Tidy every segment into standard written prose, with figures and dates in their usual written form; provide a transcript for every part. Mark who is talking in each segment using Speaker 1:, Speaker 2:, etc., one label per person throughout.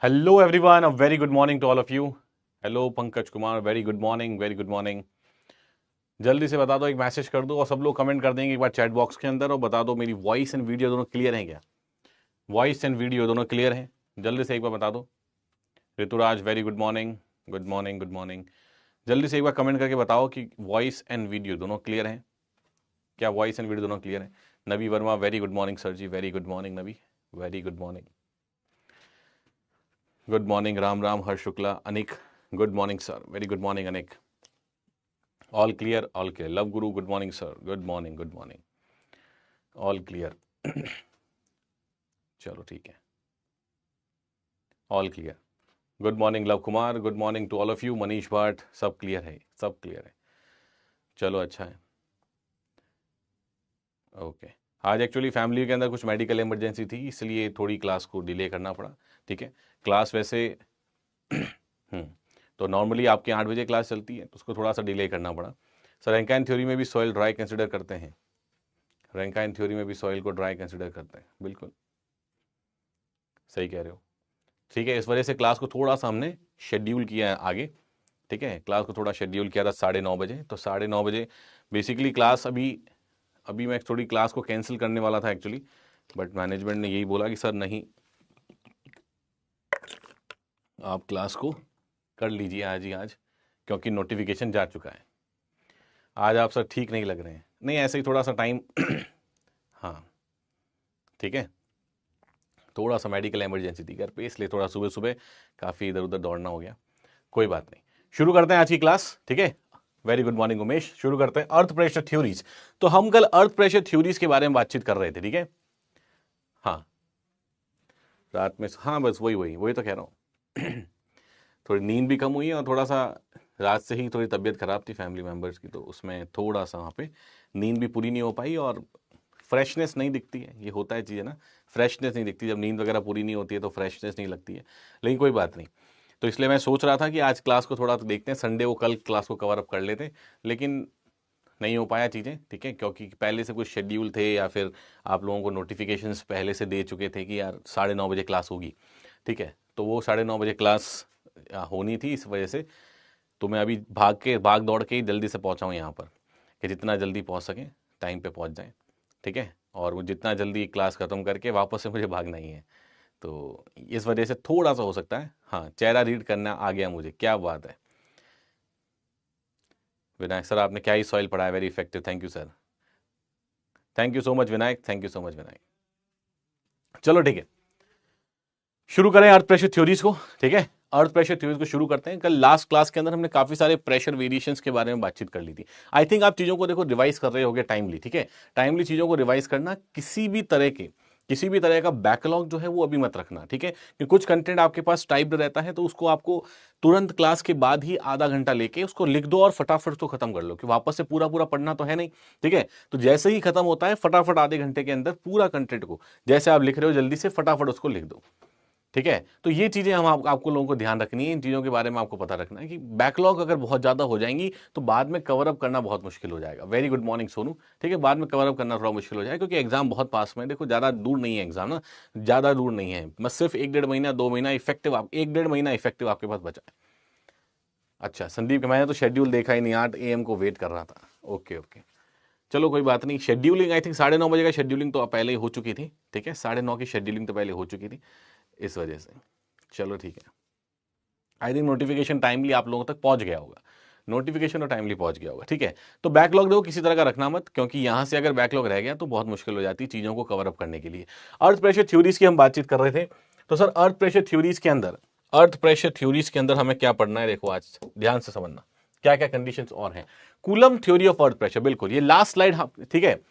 Speaker 1: Hello everyone, a very good morning to all of you. Hello Pankaj Kumar, very good morning, very good morning. जल्दी से बता दो, एक message कर दो और सब लोग कमेंट कर देंगे एक बार चैट बॉक्स के अंदर और बता दो मेरी वॉइस एंड वीडियो दोनों क्लियर हैं क्या? वॉइस एंड वीडियो दोनों क्लियर हैं? जल्दी से एक बार बता दो. Rituraj, very good morning, good morning, good morning. जल्दी से एक बार कमेंट करके बताओ कि वॉइस एंड वीडियो दोनों क्लियर हैं क्या? वॉइस एंड वीडियो दोनों क्लियर हैं? Nabi Verma, very good morning sir ji, very good morning Nabi, very good morning. Good morning Ram Ram, हर्ष Shukla, Anik, good morning sir, very good morning Anik. All clear, all clear. Luv Guru, good morning sir, good morning, good morning. All clear. चलो ठीक है, all clear. Good morning Luv Kumar, good morning to all of you. Manish Bhatt, सब clear है, सब clear है. चलो अच्छा है. ओके. आज एक्चुअली फैमिली के अंदर कुछ मेडिकल इमरजेंसी थी, इसलिए थोड़ी क्लास को डिले करना पड़ा. ठीक है, क्लास वैसे तो नॉर्मली आपके 8 बजे क्लास चलती है, तो उसको थोड़ा सा डिले करना पड़ा. सर रैंकाइन थ्योरी में भी सॉइल ड्राई कंसिडर करते हैं? रैंकाइन थ्योरी में भी सॉइल को ड्राई कंसिडर करते हैं, बिल्कुल सही कह रहे हो. ठीक है, इस वजह से क्लास को थोड़ा सा हमने शेड्यूल किया है आगे. ठीक है, क्लास को थोड़ा शेड्यूल किया था 9:30 बजे. तो 9:30 बजे बेसिकली क्लास अभी मैं थोड़ी क्लास को कैंसिल करने वाला था एक्चुअली, बट मैनेजमेंट ने यही बोला कि सर नहीं, आप क्लास को कर लीजिए आज ही आज, क्योंकि नोटिफिकेशन जा चुका है. आज आप सर ठीक नहीं लग रहे हैं. नहीं, ऐसे ही थोड़ा सा टाइम हाँ ठीक है, थोड़ा सा मेडिकल इमरजेंसी थी घर पे, इसलिए थोड़ा सुबह सुबह काफ़ी इधर उधर दौड़ना हो गया. कोई बात नहीं, शुरू करते हैं आज की क्लास. ठीक है, वेरी गुड मॉर्निंग उमेश. शुरू करते हैं अर्थ प्रेशर थ्योरीज. तो हम कल अर्थ प्रेशर थ्योरीज के बारे में बातचीत कर रहे थे. ठीक है, हाँ रात में, हाँ बस वही वही वही तो कह रहा हूँ. थोड़ी नींद भी कम हुई है और थोड़ा सा रात से ही थोड़ी तबीयत खराब थी फैमिली मेम्बर्स की, तो उसमें थोड़ा सा वहाँ पे नींद भी पूरी नहीं हो पाई और फ्रेशनेस नहीं दिखती है. ये होता है चीज़ है ना, फ्रेशनेस नहीं दिखती. जब नींद वगैरह पूरी नहीं होती है तो फ्रेशनेस नहीं लगती है. लेकिन कोई बात नहीं, तो इसलिए मैं सोच रहा था कि आज क्लास को थोड़ा तो देखते हैं, संडे को कल क्लास को कवर अप कर लेते, लेकिन नहीं हो पाया चीज़ें. ठीक है, क्योंकि पहले से कुछ शेड्यूल थे या फिर आप लोगों को नोटिफिकेशंस पहले से दे चुके थे कि यार 9:30 बजे क्लास होगी. ठीक है, तो वो 9:30 बजे क्लास होनी थी, इस वजह से तो मैं अभी भाग दौड़ के ही जल्दी से पहुंचा हूँ यहाँ पर, कि जितना जल्दी पहुंच सकें टाइम पे पहुंच जाएं. ठीक है, और वो जितना जल्दी क्लास ख़त्म करके वापस से मुझे भागना ही है, तो इस वजह से थोड़ा सा हो सकता है. हाँ, चेहरा रीड करना आ गया मुझे, क्या बात है. विनायक सर, आपने क्या ही सॉइल पढ़ा है, very effective, thank you sir, thank you so much Vinayak, thank you so much Vinayak. चलो ठीक है, शुरू करें अर्थ प्रेशर थ्योरीज को. ठीक है, अर्थ प्रेशर थ्योरीज को शुरू करते हैं. कल लास्ट क्लास के अंदर हमने काफी सारे प्रेशर वेरिएशंस के बारे में बातचीत कर ली थी. आई थिंक आप चीजों को देखो रिवाइज कर रहे होगे टाइमली. ठीक है, टाइमली चीजों को रिवाइज करना, किसी भी तरह का बैकलॉग जो है वो अभी मत रखना. ठीक है, कि कुछ कंटेंट आपके पास टाइप्ड रहता है, तो उसको आपको तुरंत क्लास के बाद ही आधा घंटा लेके उसको लिख दो और फटाफट उसको खत्म कर लो, कि वापस से पूरा पूरा पढ़ना तो है नहीं. ठीक है, तो जैसे ही खत्म होता है फटाफट आधे घंटे के अंदर पूरा कंटेंट को जैसे आप लिख रहे हो जल्दी से फटाफट उसको लिख दो. ठीक है, तो ये चीज़ें हम आपको लोगों को ध्यान रखनी है, इन चीज़ों के बारे में आपको पता रखना है कि बैकलॉग अगर बहुत ज़्यादा हो जाएंगी तो बाद में कवर अप करना बहुत मुश्किल हो जाएगा. Very good morning Sonu. ठीक है, बाद में कवर अप करना थोड़ा मुश्किल हो जाएगा, क्योंकि एग्जाम बहुत पास में है. देखो ज़्यादा दूर नहीं है एग्जाम ना, ज़्यादा दूर नहीं है, बस सिर्फ 1-1.5 महीना 2 महीना इफेक्टिव, आप 1-1.5 महीना इफेक्टिव आपके पास बचा है. अच्छा संदीप के, मैंने तो शेड्यूल देखा ही नहीं, 8 AM को वेट कर रहा था. ओके ओके, चलो कोई बात नहीं. शेड्यूलिंग आई थिंक 9:30 बजे का शेड्यूलिंग तो पहले ही हो चुकी थी. ठीक है, 9:30 की शेड्यूलिंग तो पहले हो चुकी थी, इस वजह से. चलो ठीक है, आई थिंक नोटिफिकेशन टाइमली आप लोगों तक पहुंच गया होगा, नोटिफिकेशन तो टाइमली पहुंच गया होगा. ठीक है, तो बैकलॉग देखो किसी तरह का रखना मत, क्योंकि यहां से अगर बैकलॉग रह गया तो बहुत मुश्किल हो जाती है चीज़ों को कवर अप करने के लिए. अर्थ प्रेशर थ्योरीज की हम बातचीत कर रहे थे. तो सर अर्थ प्रेशर थ्योरीज के अंदर हमें क्या पढ़ना है, देखो आज ध्यान से समझना क्या क्या कंडीशंस और हैं. Coulomb theory of earth pressure, बिल्कुल ये लास्ट स्लाइड. ठीक है,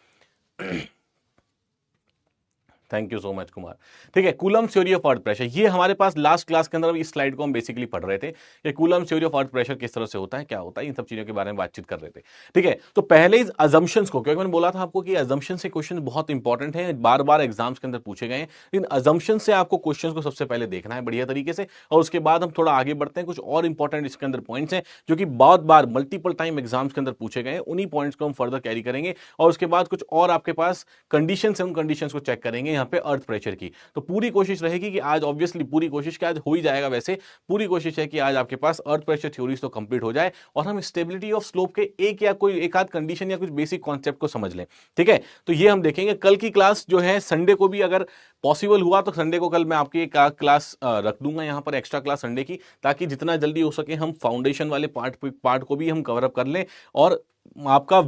Speaker 1: thank you so much Kumar. ठीक है, Coulomb's theory of earth pressure, ये हमारे पास लास्ट क्लास के अंदर इस स्लाइड को हम बेसिकली पढ़ रहे थे कि Coulomb's theory of earth pressure किस तरह से होता है, क्या होता है, इन सब चीजों के बारे में बातचीत कर रहे थे. ठीक है, तो पहले इस अजम्पशंस को, क्योंकि मैंने बोला था आपको कि अजम्पशन से क्वेश्चन बहुत इंपॉर्टेंट है, बार बार एग्जाम्स के अंदर पूछे गए हैं. इन अजम्पशन से आपको क्वेश्चन को सबसे पहले देखना है बढ़िया तरीके से, और उसके बाद हम थोड़ा आगे बढ़ते हैं. कुछ और इंपॉर्टेंट इसके अंदर पॉइंट्स हैं जो कि बहुत बार मल्टीपल टाइम एग्जाम्स के अंदर पूछे गए हैं, उन्हीं पॉइंट्स को हम फर्दर कैरी करेंगे. और उसके बाद कुछ और आपके पास कंडीशन है, उन कंडीशन को चेक करेंगे यहाँ पे अर्थ प्रेशर की। तो पूरी कोशिश रहेगी कि आज ऑब्वियसली पूरी कोशिश कि आज हो ही जाएगा, वैसे पूरी कोशिश है कि आज आपके पास अर्थ प्रेशर थ्योरीज तो कंप्लीट हो जाए और हम स्टेबिलिटी ऑफ स्लोप के एक या कोई एक आध कंडीशन या कुछ बेसिक कॉन्सेप्ट को समझ लें। ठीक है, तो ये हम देखेंगे। कल की क्लास जो है संडे को भी अगर पॉसिबल हुआ तो संडे को कल मैं आपकी एक क्लास रख दूंगा यहाँ पर, एक्स्ट्रा क्लास संडे की, ताकि जितना जल्दी हो सके हम फाउंडेशन वाले पार्ट को भी हम कवर अप कर लें। और आपका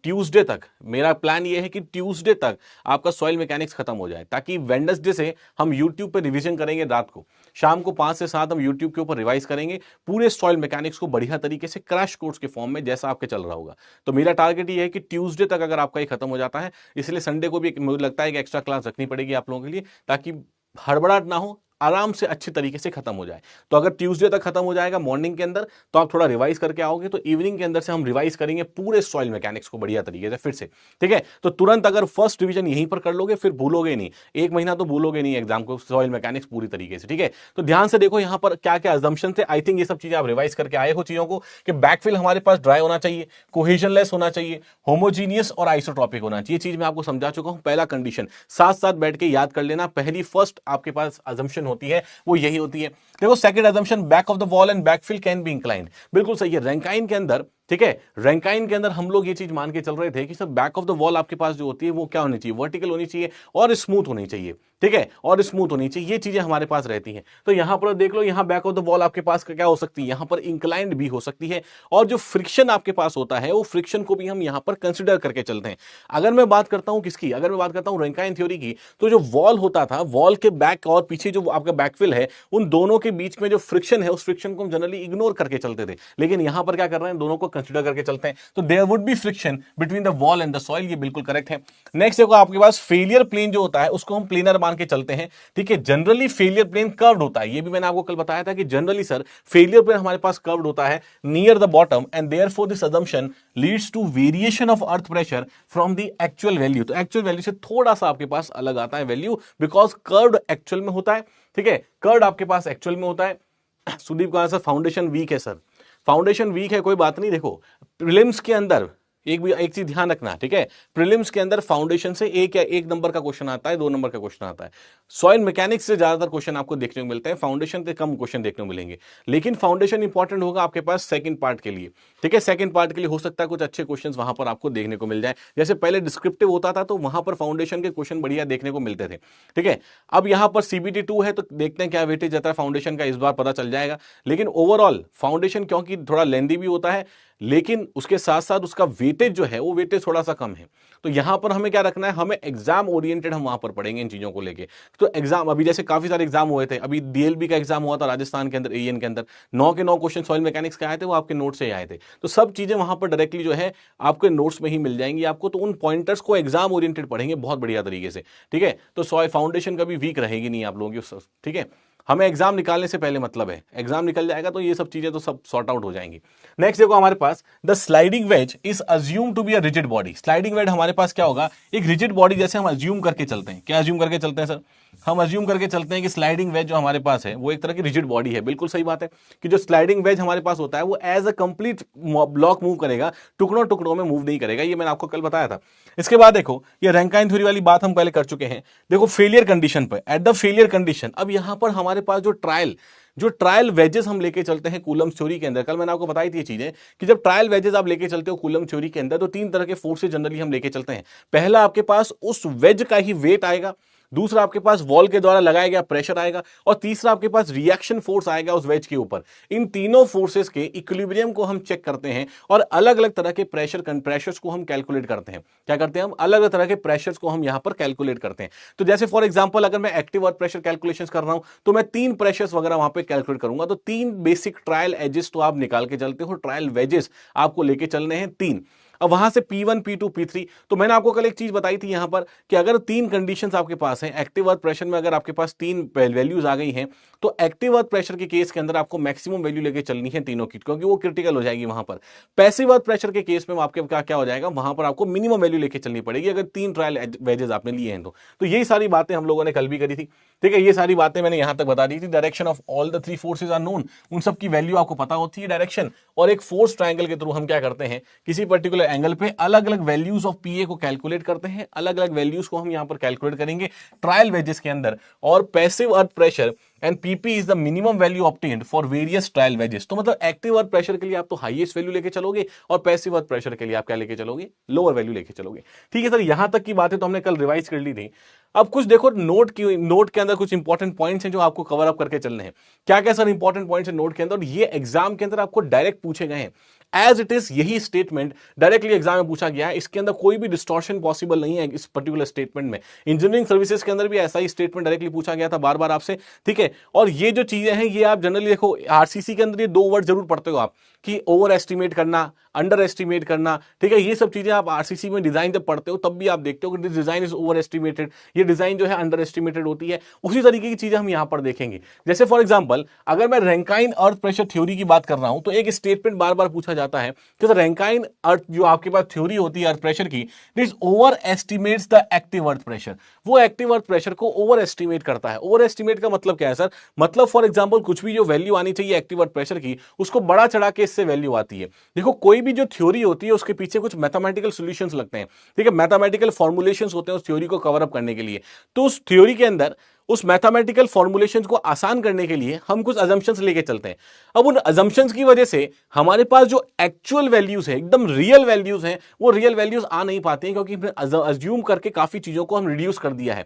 Speaker 1: ट्यूसडे तक मेरा प्लान ये है कि ट्यूसडे तक आपका सॉइल मैकेनिक्स खत्म हो जाए, ताकि वेडनेसडे से हम यूट्यूब पे रिवीजन करेंगे। रात को शाम को 5 से 7 हम यूट्यूब के ऊपर रिवाइज करेंगे पूरे सॉइल मैकेनिक्स को बढ़िया तरीके से, क्रैश कोर्स के फॉर्म में जैसा आपके चल रहा होगा। तो मेरा टारगेट ये है कि ट्यूसडे तक अगर आपका ये खत्म हो जाता है, इसलिए संडे को भी मुझे लगता है कि एक्स्ट्रा क्लास रखनी पड़ेगी आप लोगों के लिए, ताकि हड़बड़ाहट ना हो, आराम से अच्छी तरीके से खत्म हो जाए। तो अगर ट्यूसडे तक खत्म हो जाएगा मॉर्निंग के अंदर, तो आप थोड़ा रिवाइज करके आओगे, तो इवनिंग के अंदर से हम रिवाइज करेंगे पूरे सॉइल मैकेनिक्स को बढ़िया तरीके से फिर से। ठीक है, तो तुरंत अगर फर्स्ट रिवीजन यहीं पर कर लोगे फिर भूलोगे नहीं, एक महीना तो भूलोगे नहीं एग्जाम को, सॉइल मैकेनिक्स पूरी तरीके से। ठीक है, तो ध्यान से देखो यहाँ पर क्या क्या अजम्पशन थे। आई थिंक ये सब चीजें आप रिवाइज करके आए हो चीजों को, कि बैकफिल हमारे पास ड्राई होना चाहिए, कोहेजनलेस होना चाहिए, होमोजीनियस और आइसोट्रॉपिक होना चाहिए। ये चीज मैं आपको समझा चुका हूं। पहला कंडीशन साथ साथ बैठ के याद कर लेना, पहली फर्स्ट आपके पास अजम्पशन होती है वो यही होती है। देखो second assumption, back of the wall and backfill can be inclined, बिल्कुल सही है। रैंकाइन के अंदर, ठीक है, रैंकाइन के अंदर हम लोग ये चीज मान के चल रहे थे कि sir back of the wall आपके पास जो होती है वो क्या होनी चाहिए, वर्टिकल होनी चाहिए और स्मूथ होनी चाहिए। ठीक है, और स्मूथ होनी चाहिए, ये चीजें हमारे पास रहती हैं। तो यहां पर देख लो, यहां बैक ऑफ द वॉल आपके पास क्या हो सकती है, यहां पर इंक्लाइंड भी हो सकती है, और जो फ्रिक्शन आपके पास होता है वो फ्रिक्शन को भी हम यहां पर कंसिडर करके चलते हैं। अगर मैं बात करता हूं किसकी, अगर मैं बात करता हूं रैंकाइन थ्योरी की, तो जो वॉल होता था, वॉल के बैक और पीछे जो आपका बैकफिल है, उन दोनों के बीच में जो फ्रिक्शन है उस फ्रिक्शन को हम जनरली इग्नोर करके चलते थे, लेकिन यहां पर क्या कर रहे हैं, दोनों को कंसिडर करके चलते हैं। तो there would be friction between the wall and the soil, ये बिल्कुल करेक्ट है। नेक्स्ट देखो आपके पास फेलियर प्लेन जो होता है उसको हम प्लेनर मान के चलते हैं। ठीक है, जनरली फेलियर प्लेन कर्व्ड होता है, ये भी मैंने आपको कल बताया था कि जनरली सर फेलियर प्लेन हमारे पास कर्व्ड होता है near the bottom, and therefore this assumption leads to variation of earth pressure from the actual value. तो एक्चुअल वैल्यू से थोड़ा सा आपके पास अलग आता है वैल्यू, बिकॉज कर्व्ड एक्चुअल में होता है। ठीक है, कर्व्ड आपके पास एक्चुअल में होता है। सुदीप कहा सर फाउंडेशन वीक है, सर फाउंडेशन वीक है, कोई बात नहीं। देखो प्रीलिम्स के अंदर एक चीज ध्यान रखना, ठीक है, प्रीलिम्स के अंदर फाउंडेशन से एक नंबर का क्वेश्चन आता है, 2 नंबर का क्वेश्चन आता है। सॉइल मैकेनिक्स से ज्यादातर क्वेश्चन आपको देखने को मिलते हैं, फाउंडेशन से कम क्वेश्चन देखने को मिलेंगे। लेकिन फाउंडेशन इंपॉर्टेंट होगा आपके पास सेकंड पार्ट के लिए। ठीक है, सेकंड पार्ट के लिए हो सकता है कुछ अच्छे क्वेश्चन वहां पर आपको देखने को मिल जाए। जैसे पहले डिस्क्रिप्टिव होता था तो वहां पर फाउंडेशन के क्वेश्चन बढ़िया देखने को मिलते थे। ठीक है, अब यहां पर CBT 2 है, तो देखते हैं क्या वेटेज आता है फाउंडेशन का, इस बार पता चल जाएगा। लेकिन ओवरऑल फाउंडेशन क्योंकि थोड़ा लेंदी भी होता है, लेकिन उसके साथ साथ उसका वेटेज जो है वो वेटेज थोड़ा सा कम है। तो यहां पर हमें क्या रखना है, हमें एग्जाम ओरिएंटेड हम वहां पर पढ़ेंगे इन चीजों को लेके। तो एग्जाम अभी जैसे काफी सारे एग्जाम हुए थे, अभी DLB का एग्जाम हुआ था राजस्थान के अंदर, AN के अंदर 9 के 9 क्वेश्चन सॉइल मैकेनिक्स के आए थे, वो आपके नोट से आए थे। तो सब चीजें वहां पर डायरेक्टली जो है आपके नोट्स में ही मिल जाएंगी आपको। तो उन पॉइंटर्स को एग्जाम ओरिएंटेड पढ़ेंगे बहुत बढ़िया तरीके से। ठीक है, तो सॉइल फाउंडेशन कभी वीक रहेगी नहीं आप लोगों की। ठीक है, हमें एग्जाम निकालने से पहले मतलब है, एग्जाम निकल जाएगा तो ये सब चीजें तो सब सॉर्ट आउट हो जाएंगी। नेक्स्ट देखो हमारे पास the sliding wedge is assumed to be a rigid body. Sliding wedge हमारे पास क्या होगा, एक रिजिड बॉडी जैसे हम अज्यूम करके चलते हैं। क्या अज्यूम करके चलते हैं सर, हम अज्यूम करके चलते हैं कि स्लाइडिंग वेज जो हमारे पास है वो एक तरह की रिजिड बॉडी है। बिल्कुल सही बात है कि जो स्लाइडिंग वेज हमारे पास होता है वो as a complete block move करेगा, टुकड़ों टुकड़ों में मूव नहीं करेगा। ये मैंने आपको कल बताया था। इसके बाद देखो ये रैंकाइन थ्योरी वाली बात हम पहले कर चुके हैं। देखो फेलियर कंडीशन पर, एट द फेलियर कंडीशन, अब यहां पर हमारे पास जो ट्रायल वेजेस हम लेके चलते हैं कूलम्ब थ्योरी के अंदर, कल मैंने आपको बताई थी ये चीजें कि जब ट्रायल वेजेस आप लेके चलते हो कूलम्ब थ्योरी के अंदर, तो 3 तरह के फोर्सेस जनरली हम लेके चलते हैं। पहला आपके पास उस वेज का ही वेट आएगा, दूसरा आपके पास वॉल के द्वारा लगाया गया प्रेशर आएगा, और तीसरा आपके पास रिएक्शन फोर्स आएगा उस वेज के ऊपर। इन तीनों फोर्सेस के इक्विलिब्रियम को हम चेक करते हैं और अलग अलग तरह के प्रेशर्स को हम कैलकुलेट करते हैं। क्या करते हैं हम, अलग अलग तरह के प्रेशर्स को हम यहां पर कैलकुलेट करते हैं। तो जैसे फॉर एग्जांपल अगर मैं एक्टिव अर्थ प्रेशर कैलकुलेशन कर रहा हूं तो मैं 3 प्रेशर्स वगैरह वहां पे कैलकुलेट करूंगा। तो 3 बेसिक ट्रायल एजेस तो आप निकाल के चलते हो, ट्रायल वेजेस आपको लेके चलने हैं 3। अब वहां से P1 P2 P3, तो मैंने आपको कल एक चीज बताई थी यहां पर कि अगर 3 कंडीशंस आपके पास हैं, एक्टिव अर्थ प्रेशर में अगर आपके पास 3 वैल्यूज आ गई हैं, तो एक्टिव अर्थ प्रेशर के केस के अंदर आपको मैक्सिमम वैल्यू लेके चलनी है तीनों की, क्योंकि वो क्रिटिकल हो जाएगी वहां पर। पैसिव अर्थ प्रेशर के केस में आपके क्या हो जाएगा, वहां पर आपको मिनिमम वैल्यू लेके चलनी पड़ेगी अगर 3 ट्रायल वेजेस आपने लिए हैं तो यही सारी बातें हम लोगों ने कल भी करी थी। ठीक है, ये सारी बातें मैंने यहां तक बता दी थी। Direction of all the 3 forces are known, उन सब की वैल्यू आपको पता होती है डायरेक्शन। और एक फोर्स ट्रायंगल के थ्रू हम क्या करते हैं, किसी पर्टिकुलर एंगल पे अलग अलग वैल्यूज ऑफ पीए को कैलकुलेट करते हैं, अलग अलग वैल्यूज को हम यहां पर कैलकुलेट करेंगे ट्रायल वेजेस के अंदर। और passive earth pressure and PP is the minimum value obtained for various trial wages. तो मतलब एक्टिव अर्थ प्रेशर के लिए आप तो हाईएस्ट वैल्यू लेके चलोगे और पैसिव अर्थ प्रेशर के लिए आप क्या लेके चलोगे, लोअर वैल्यू लेके चलोगे। ठीक है सर, यहां तक की बातें तो हमने कल रिवाइज कर ली थी। अब कुछ देखो नोट के अंदर कुछ इंपॉर्टेंट पॉइंट्स हैं जो आपको कवर अप करके चलने हैं। क्या क्या सर इंपॉर्टेंट पॉइंट्स हैं नोट के अंदर, और ये एग्जाम के अंदर आपको डायरेक्ट पूछे गए हैं एज इट इज। यही स्टेटमेंट डायरेक्टली एग्जाम में पूछा गया है, इसके अंदर कोई भी डिस्टॉर्शन पॉसिबल नहीं है इस पर्टिकुलर स्टेटमेंट में। इंजीनियरिंग सर्विसेज के अंदर भी ऐसा ही स्टेटमेंट डायरेक्टली पूछा गया था बार बार आपसे। ठीक है, और ये जो चीजें हैं ये आप जनरली देखो आरसीसी के अंदर ये दो वर्ड जरूर पढ़ते हो आप कि ओवर एस्टिमेट करना, अंडर एस्टिमेट करना। ठीक है, ये सब चीजें आप आरसीसी में डिजाइन जब पढ़ते हो तब भी आप देखते हो कि this design is over estimated, ये डिजाइन जो है अंडर एस्टिमेटेड होती है। उसी तरीके की चीजें हम यहां पर देखेंगे। जैसे फॉर एग्जांपल अगर मैं रैंकाइन अर्थ प्रेशर थ्योरी की बात कर रहा हूं तो एक स्टेटमेंट बार बार पूछा जाता है कि रैंकाइन अर्थ जो आपके पास थ्योरी होती है अर्थ प्रेशर की, this over estimates the active earth pressure. वो एक्टिव अर्थ प्रेशर को ओवर एस्टिमेट करता है। ओवर एस्टिमेट का मतलब क्या है सर, मतलब फॉर एग्जांपल कुछ भी जो वैल्यू आनी चाहिए एक्टिव अर्थ प्रेशर की उसको बड़ा चढ़ा के इससे वैल्यू आती है। देखो कोई भी जो थ्योरी होती है उसके पीछे कुछ मैथमेटिकल सॉल्यूशंस लगते हैं। ठीक है, मैथमेटिकल फॉर्मुलेशंस होते हैं उस थ्योरी को कवर अप करने के लिए। तो उस थ्योरी के अंदर उस मैथमेटिकल फॉर्मुलेशंस को आसान करने के लिए हम कुछ अजम्पशंस लेके चलते हैं। अब उन अजम्पशंस की वजह से हमारे पास जो एक्चुअल वैल्यूज है, एकदम रियल वैल्यूज हैं, वो रियल वैल्यूज आ नहीं पाती हैं क्योंकि हमने अज्यूम करके काफी चीजों को हम रिड्यूस कर दिया है।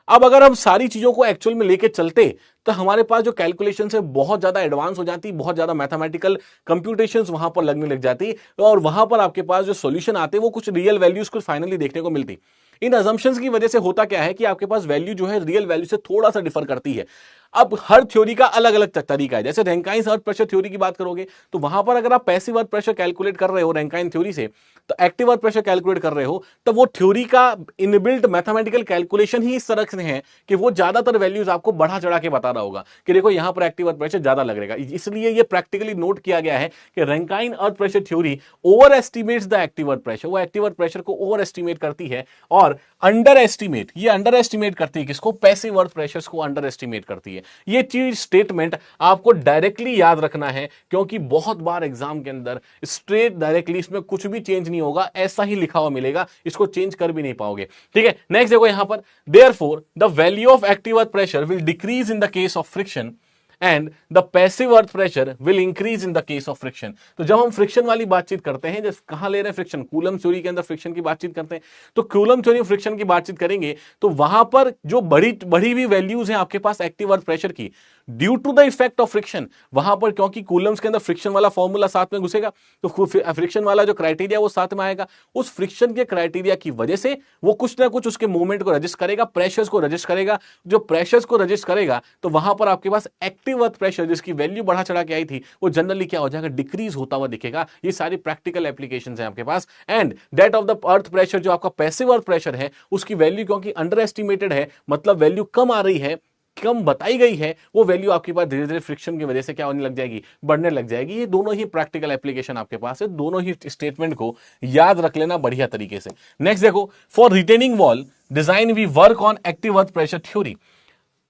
Speaker 1: अब अगर हम सारी चीजों को एक्चुअल में लेके चलते तो हमारे पास जो कैलकुलेशन है बहुत ज्यादा एडवांस हो जाती, बहुत ज्यादा मैथमेटिकल कंप्यूटेशंस वहां पर लगने लग जाती और वहां पर आपके पास जो सॉल्यूशन आते वो कुछ रियल वैल्यूज को फाइनली देखने को मिलती। इन अजम्पशंस की वजह से होता क्या है कि आपके पास वैल्यू जो है रियल वैल्यू से थोड़ा सा डिफर करती है। अब हर थ्योरी का अलग अलग तरीका है। जैसे रैंकाइन अर्थ प्रेशर थ्योरी की बात करोगे तो वहां पर अगर आप पैसिव अर्थ प्रेशर कैलकुलेट कर रहे हो रैंकाइन थ्योरी से, तो एक्टिव अर्थ प्रेशर कैलकुलेट कर रहे हो, तो वो थ्योरी का इनबिल्ट मैथमेटिकल कैलकुलेशन ही इस तरह से है कि वो ज्यादातर वैल्यूज आपको बढ़ा चढ़ा के बता रहा होगा कि देखो यहां पर एक्टिव अर्थ प्रेशर ज्यादा लग रहेगा। इसलिए ये प्रैक्टिकली नोट किया गया है कि Rankine earth pressure theory over estimates the active earth pressure. वो एक्टिव अर्थ प्रेशर को ओवर एस्टिमेट करती है और अंडर एस्टिमेट, ये अंडर एस्टिमेट करती है किसको, पैसिव अर्थ प्रेशर्स को अंडर एस्टिमेट करती है। ये चीज स्टेटमेंट आपको डायरेक्टली याद रखना है क्योंकि बहुत बार एग्जाम के अंदर स्ट्रेट डायरेक्टली इसमें कुछ भी चेंज नहीं होगा, ऐसा ही लिखा हुआ मिलेगा, इसको चेंज कर भी नहीं पाओगे। ठीक है, नेक्स्ट देखो यहां पर therefore the value of active earth pressure will decrease in the case of friction and the passive earth pressure will increase in the case of friction. तो जब हम फ्रिक्शन वाली बातचीत करते हैं, जब कहां ले रहे हैं फ्रिक्शन, कूलम थ्योरी के अंदर फ्रिक्शन की बातचीत करते हैं, तो कूलम थ्योरी फ्रिक्शन की बातचीत करेंगे तो वहां पर जो बड़ी हुई वैल्यूज हैं आपके पास एक्टिव अर्थ प्रेशर की due to the effect of friction, वहां पर क्योंकि कूलम्स के अंदर फ्रिक्शन वाला फॉर्मूला साथ में घुसेगा तो फ्रिक्शन वाला जो क्राइटेरिया वो साथ में आएगा। उस फ्रिक्शन के क्राइटेरिया की वजह से वो कुछ ना कुछ उसके मूवमेंट को रजिस्ट करेगा, प्रेशर्स को रजिस्ट करेगा। जो प्रेशर्स को रजिस्ट करेगा तो वहां पर आपके पास एक्टिव अर्थ प्रेशर जिसकी वैल्यू बढ़ा चढ़ा के आई थी वो जनरली क्या हो जाएगा, डिक्रीज होता हुआ दिखेगा। ये सारी प्रैक्टिकल एप्लीकेशंस हैं आपके पास। And that of the earth pressure, जो आपका पैसिव अर्थ प्रेशर है उसकी वैल्यू क्योंकि अंडर एस्टिमेटेड है, मतलब वैल्यू कम आ रही है, कम बताई गई है, वो वैल्यू आपके पास धीरे धीरे फ्रिक्शन की वजह से क्या होने लग जाएगी, बढ़ने लग जाएगी। ये दोनों ही प्रैक्टिकल एप्लीकेशन आपके पास है, दोनों ही स्टेटमेंट को याद रख लेना बढ़िया तरीके से। नेक्स्ट देखो, for retaining wall design we work on active earth pressure theory.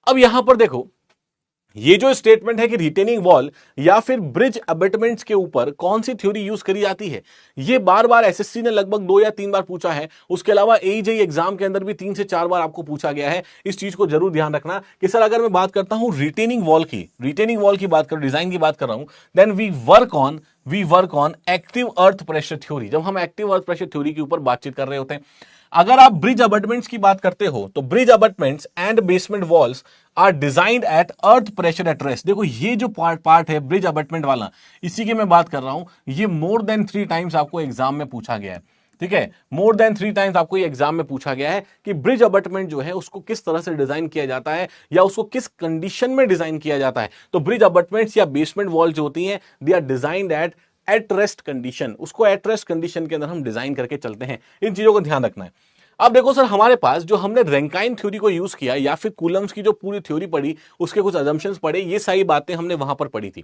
Speaker 1: अब यहां पर देखो ये जो स्टेटमेंट है कि रिटेनिंग वॉल या फिर ब्रिज अबेटमेंट्स के ऊपर कौन सी थ्योरी यूज करी जाती है, ये बार बार एसएससी ने लगभग 2 या 3 बार पूछा है। उसके अलावा एजेई एग्जाम के अंदर भी 3 से 4 बार आपको पूछा गया है। इस चीज को जरूर ध्यान रखना कि सर अगर मैं बात करता हूं रिटेनिंग वॉल की बात कर, डिजाइन की बात कर रहा हूं, then we work on active earth pressure theory. जब हम एक्टिव अर्थ प्रेशर थ्योरी के ऊपर बातचीत कर रहे होते हैं, अगर आप ब्रिज अबटमेंट्स की बात करते हो तो bridge abutments and basement walls are designed at earth pressure at rest. देखो ये जो पार्ट है ब्रिज अबटमेंट वाला, इसी की मैं बात कर रहा हूं। ये मोर देन 3 टाइम्स आपको एग्जाम में पूछा गया है। ठीक है, मोर देन 3 टाइम्स आपको ये एग्जाम में पूछा गया है कि ब्रिज अबटमेंट जो है उसको किस तरह से डिजाइन किया जाता है या उसको किस कंडीशन में डिजाइन किया जाता है। तो ब्रिज अबटमेंट्स या बेसमेंट वॉल जो होती हैं, they are designed at rest condition. उसको एट रेस्ट कंडीशन के अंदर हम डिजाइन करके चलते हैं। इन चीजों को ध्यान रखना है। अब देखो सर, हमारे पास जो हमने रैंकाइन थ्योरी को यूज किया या फिर कूलम्स की जो पूरी थ्योरी पढ़ी, उसके कुछ अजम्पशंस पढ़े, ये सारी बातें हमने वहां पर पढ़ी थी।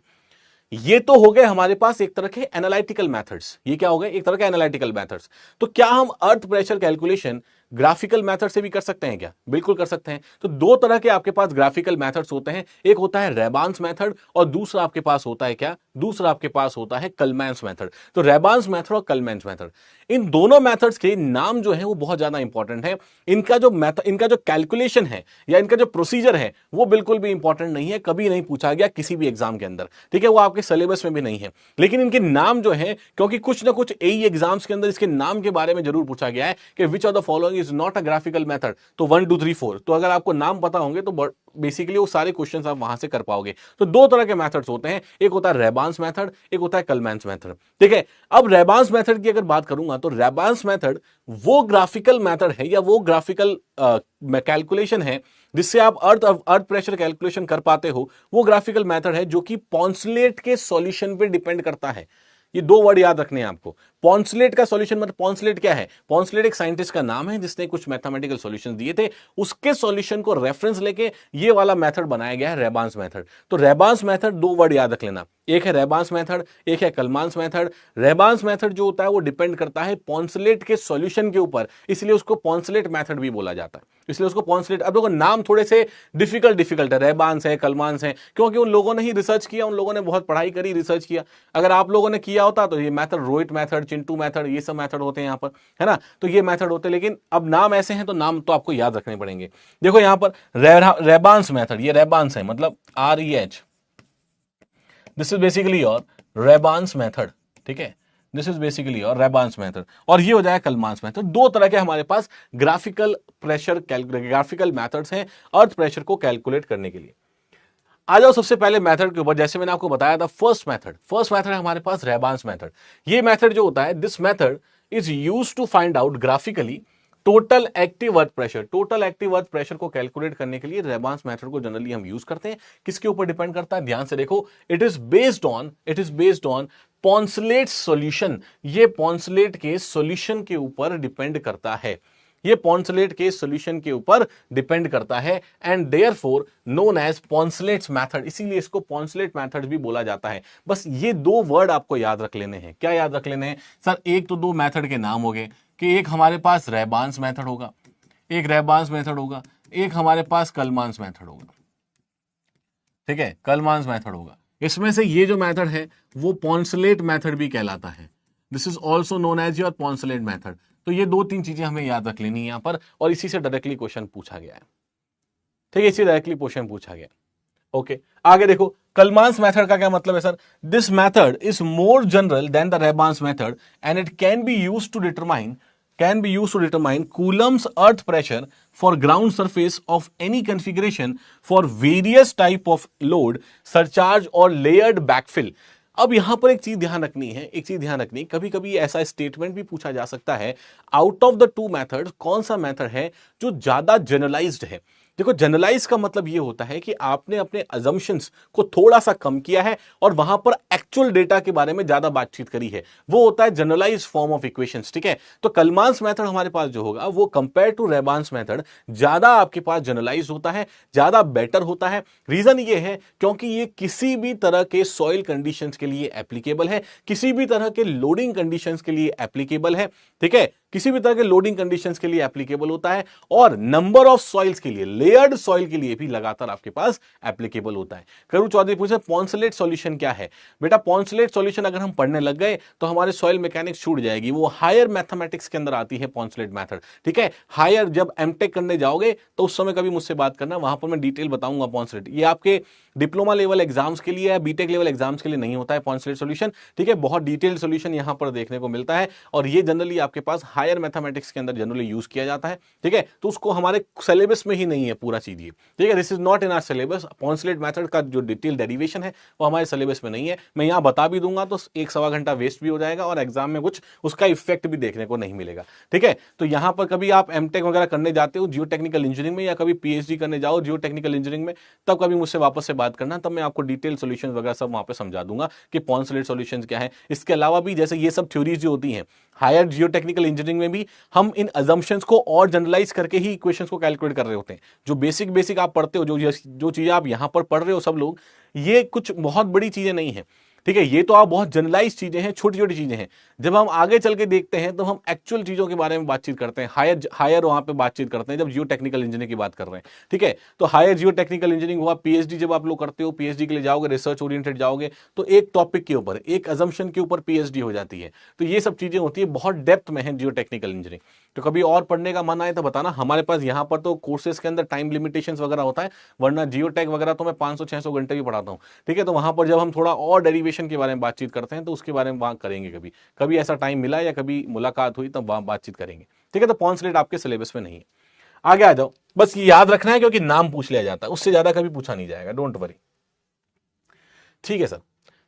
Speaker 1: ये तो हो गए हमारे पास एक तरह के एनालिटिकल मेथड्स। ये क्या हो गए, एक तरह के एनालिटिकल मेथड्स। तो क्या हम earth pressure calculation graphical method से भी कर सकते हैं क्या? बिल्कुल कर सकते हैं। तो दो तरह के आपके पास ग्राफिकल मेथड्स होते हैं, एक होता है रेबान्स मेथड और दूसरा आपके पास होता है क्या? दूसरा आपके पास होता है कलमैन्स मेथड। तो रेबान्स मेथड और कलमैन्स मेथड, इन दोनों मेथड्स के नाम जो है वो बहुत ज्यादा इंपॉर्टेंट है। इनका जो कैलकुलेशन है या इनका जो प्रोसीजर है वो बिल्कुल भी इंपॉर्टेंट नहीं है, कभी नहीं पूछा गया किसी भी एग्जाम के अंदर, ठीक है, वो आपके सिलेबस में भी नहीं है। लेकिन इनके नाम जो है, क्योंकि कुछ ना कुछ एई एग्जाम्स के अंदर इसके नाम के बारे में जरूर पूछा गया है कि which of the following is not a graphical method, तो 1 2 3 4, तो अगर आपको नाम पता होंगे तो बेसिकली वो सारे क्वेश्चंस आप वहां से कर पाओगे। तो दो तरह के मेथड्स होते हैं, एक होता है रेबान्स मेथड, एक होता है कलमैन्स मेथड, ठीक है। अब रेबान्स मेथड की अगर बात करूंगा तो रेबान्स मेथड वो ग्राफिकल मेथड है या वो ग्राफिकल कैलकुलेशन है जिससे आप अर्थ प्रेशर कैलकुलेशन कर पाते हो। वो ग्राफिकल मेथड है जो कि पॉन्सलेट के सॉल्यूशन पे डिपेंड करता है। ये दो वर्ड याद रखने हैं आपको। पॉन्सलेट का सॉल्यूशन मतलब पॉन्सलेट क्या है? पॉन्सलेट एक साइंटिस्ट का नाम है जिसने कुछ मैथमेटिकल सॉल्यूशन दिए थे, उसके सॉल्यूशन को रेफरेंस लेके ये वाला मेथड बनाया गया है रेबान्स मेथड। तो रेबान्स मेथड, दो वर्ड याद रख लेना, एक है रेबान्स मेथड, एक है कलमांस मेथड। रेबान्स मेथड जो होता है वो डिपेंड करता है पॉन्सलेट के सॉल्यूशन के ऊपर, इसलिए उसको पॉन्सलेट मेथड भी बोला जाता है, इसलिए उसको पॉन्सलेट। अब देखो नाम थोड़े से डिफिकल्ट है, रेबान्स है, कलमांस है, क्योंकि उन लोगों ने ही रिसर्च किया, उन लोगों ने बहुत पढ़ाई करी, रिसर्च किया। अगर आप लोगों ने किया होता तो ये method wrote method, Chintu method, ये सब मेथड होते हैं यहां पर, है ना, तो ये मेथड होते हैं। लेकिन अब नाम ऐसे हैं तो नाम तो आपको याद रखने पड़ेंगे। देखो यहां पर रेबान्स मेथड, ये रेबान्स है मतलब REH, this is basically your Rebhann's method, ठीक है, this is basically your Rebhann's method. और ये हो जाएगा कलमांस मेथड। दो तरह के हमारे पास ग्राफिकल मेथड्स हैं अर्थ प्रेशर को कैलकुलेट करने के लिए। आ जाओ सबसे पहले मेथड के ऊपर। जैसे मैंने आपको बताया था फर्स्ट मेथड है हमारे पास रेबान्स मेथड। ये मेथड जो होता है, this method is used to find out graphically total active earth pressure. Total active earth pressure को कैलकुलेट करने के लिए रेबान्स मेथड को जनरली हम यूज करते हैं। किसके ऊपर डिपेंड करता है? ध्यान से देखो, it is based on Poncelet solution. ये पॉन्सलेट के सॉल्यूशन के ऊपर डिपेंड करता है, ये पॉन्सलेट के सॉल्यूशन के ऊपर डिपेंड करता है, and therefore known as Poncelet's method. इसीलिए इसको पॉन्सलेट मेथड भी बोला जाता है। बस ये दो वर्ड आपको याद रख लेने हैं। क्या याद रख लेने हैं सर? एक तो दो मेथड के नाम हो गए कि एक हमारे पास रेबान्स मेथड होगा, एक रेबान्स मेथड होगा, एक हमारे पास कलमांस मेथड होगा, ठीक है, कलमांस मेथड होगा। इसमें से ये जो मेथड है वो पॉन्सलेट मेथड भी कहलाता है। This is also known as your Poncelet method. तो ये दो तीन चीजें हमें याद रख लेनी है यहां पर, और इसी से डायरेक्टली क्वेश्चन पूछा गया है, ठीक है, इसी डायरेक्टली क्वेश्चन पूछा गया। ओके, आगे देखो कलमांस मेथड का क्या मतलब है sir? This method is more general than the Rebhann's method and it can be used to determine Coulomb's earth pressure for ground surface of any configuration for various type of load, surcharge or layered backfill। अब यहां पर एक चीज ध्यान रखनी, कभी कभी ऐसा स्टेटमेंट भी पूछा जा सकता है, out of the two methods कौन सा मेथड है जो ज्यादा जनरलाइज्ड है। देखो जनरलाइज का मतलब यह होता है कि आपने अपने अजम्पशंस को थोड़ा सा कम किया है और वहां पर एक्चुअल डेटा के बारे में ज्यादा बातचीत करी है, वो होता है जनरलाइज फॉर्म ऑफ इक्वेशंस, ठीक है। तो कलमांस मेथड हमारे पास जो होगा वो कंपेयर टू रेबान्स मेथड ज्यादा आपके पास जनरलाइज होता है, ज्यादा बेटर होता है। रीजन ये है क्योंकि ये किसी भी तरह के सॉइल कंडीशंस के लिए एप्लीकेबल है, किसी भी तरह के लोडिंग कंडीशंस के लिए एप्लीकेबल है, ठीक है, किसी भी तरह के लोडिंग कंडीशंस के लिए एप्लीकेबल होता है, और नंबर ऑफ सॉइल्स के लिए, लेयर्ड सॉइल के लिए भी लगातार आपके पास एप्लीकेबल होता है। करूँ चौधरी पूछे पॉन्सलेट सॉल्यूशन क्या है? बेटा पॉन्सलेट सॉल्यूशन अगर हम पढ़ने लग गए तो हमारे सॉइल मैकेनिक्स छूट जाएगी, वो हायर मैथमेटिक्स के अंदर आती है पॉन्सलेट मेथड, ठीक है। हायर जब एमटेक करने जाओगे तो उस समय कभी मुझसे बात करना, वहां पर मैं डिटेल बताऊंगा पॉन्सलेट। ये आपके डिप्लोमा लेवल एग्जाम्स के लिए या बीटेक लेवल एग्जाम्स के लिए नहीं होता है पॉन्सलेट सॉल्यूशन, ठीक है। बहुत डिटेल्ड सॉल्यूशन यहां पर देखने को मिलता है, और ये जनरली आपके पास हायर मैथमेटिक्स के अंदर जनरली यूज किया जाता है, ठीक है। तो उसको हमारे सिलेबस में ही नहीं है पूरा चीज, ये ठीक है, this is not in our syllabus. Poncelet method का जो डिटेल डेरिवेशन है वो हमारे सिलेबस में नहीं है। मैं यहां बता भी दूंगा तो 1-1.25 घंटा वेस्ट भी हो जाएगा और एग्जाम में कुछ उसका इफेक्ट भी देखने को नहीं मिलेगा, ठीक है। तो यहां पर कभी आप एमटेक वगैरह करने जाते हो जियो टेक्निकल इंजीनियरिंग में, या कभी पीएचडी करने जाओ जियो टेक्निकल इंजीनियरिंग में, तब कभी मुझसे वापस से बात करना, तब मैं आपको डिटेल सॉल्यूशंस वगैरह सब वहां पे समझा दूंगा कि पॉन्सलेट सॉल्यूशंस क्या है। इसके अलावा भी जैसे ये सब थ्योरीज जो होती हैं हायर जियो टेक्निकल इंजीनियरिंग में भी हम इन अजम्पशंस को और जनरलाइज करके ही इक्वेशंस को कैलकुलेट कर रहे होते हैं। जो बेसिक आप पढ़ते हो, जो चीजें आप यहां पर पढ़ रहे हो सब लोग, ये कुछ बहुत बड़ी चीजें नहीं है। ठीक है, ये तो आप बहुत जनरलाइज चीजें हैं, छोटी छोटी चीजें हैं। जब हम आगे चल के देखते हैं तो हम एक्चुअल चीजों के बारे में बातचीत करते हैं, हायर वहां पे बातचीत करते हैं जब जियो टेक्निकल इंजीनियरिंग की बात कर रहे हैं। ठीक है, तो हायर जियो टेक्निकल इंजीनियरिंग हुआ, पीएचडी जब आप लोग करते हो, पीएचडी के लिए जाओगे, रिसर्च ओरिएंटेड जाओगे, तो एक टॉपिक के ऊपर, एक अजम्पशन के ऊपर पीएचडी हो जाती है। तो ये सब चीजें होती है, बहुत डेप्थ में है जियो टेक्निकल इंजीनियरिंग। तो कभी और पढ़ने का मन आए तो बताना, हमारे पास यहाँ पर तो कोर्सेज के अंदर टाइम लिमिटेशंस वगैरह होता है, वरना जियो टेक वगैरह तो मैं 500-600 घंटे भी पढ़ाता हूँ। ठीक है, तो वहां पर जब हम थोड़ा और डेरिवेशन के बारे में बातचीत करते हैं तो उसके बारे में बात करेंगे, कभी कभी ऐसा टाइम मिला या कभी मुलाकात हुई तब वहां बातचीत करेंगे। ठीक है, तो पॉन्सलेट आपके सिलेबस में नहीं है। आगे आ जाओ, बस ये याद रखना है क्योंकि नाम पूछ लिया जाता है, उससे ज्यादा कभी पूछा नहीं जाएगा, डोंट वरी। ठीक है सर,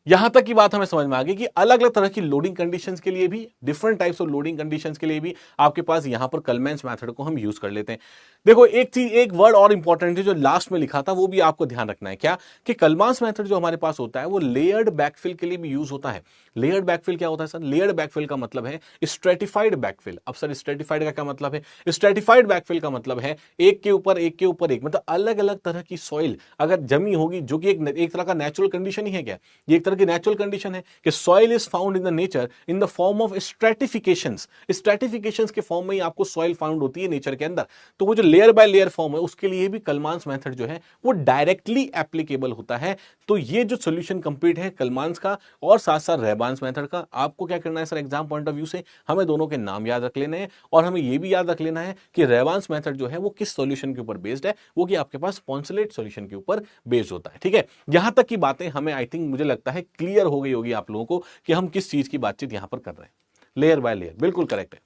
Speaker 1: यहां तक की बात हमें समझ में आ गई कि अलग अलग तरह की लोडिंग कंडीशंस के लिए भी, different types of loading conditions के लिए भी आपके पास यहां पर कलमेंस मेथड को हम यूज कर लेते हैं। देखो एक चीज, एक वर्ड और इंपॉर्टेंट है जो लास्ट में लिखा था, वो भी आपको ध्यान रखना है। क्या कि कलमेंस मेथड जो हमारे पास होता है वो लेयर्ड बैकफिल के लिए भी यूज होता है। लेयर्ड बैकफिल क्या होता है सर? लेयर्ड बैकफिल का मतलब है स्ट्रेटिफाइड बैकफिल। अब सर स्ट्रेटिफाइड का क्या मतलब है? स्ट्रेटिफाइड बैकफिल का मतलब है एक के ऊपर एक के ऊपर एक, मतलब अलग अलग तरह की सॉइल अगर जमी होगी, जो कि एक तरह का नेचुरल कंडीशन ही है। क्या ये एक तरह की नेचुरल कंडीशन है कि soil is found in the nature in the form of stratifications. Stratifications के फॉर्म में ही आपको सॉइल फाउंड होती है नेचर के अंदर। तो वो जो लेयर बाय लेयर फॉर्म है उसके लिए भी कलमांस मेथड जो है वो डायरेक्टली एप्लीकेबल होता है। तो ये जो सॉल्यूशन कंप्लीट है कलमांस का और साथ साथ रेबांस मेथड का, आपको क्या करना है sir? Exam point of view से हमें दोनों के नाम याद रख लेने हैं और हमें यह भी याद रख लेना है कि रेबांस मेथड जो है वो किस सॉल्यूशन के ऊपर बेस्ड है, वो कि आपके पास पॉन्सलेट सॉल्यूशन के ऊपर बेस्ड होता है। ठीक है, यहां तक की बातें हमें आई थिंक मुझे लगता है क्लियर हो गई होगी आप लोगों को कि हम किस चीज की बातचीत यहां पर कर रहे हैं। लेयर बाय लेयर, बिल्कुल करेक्ट है।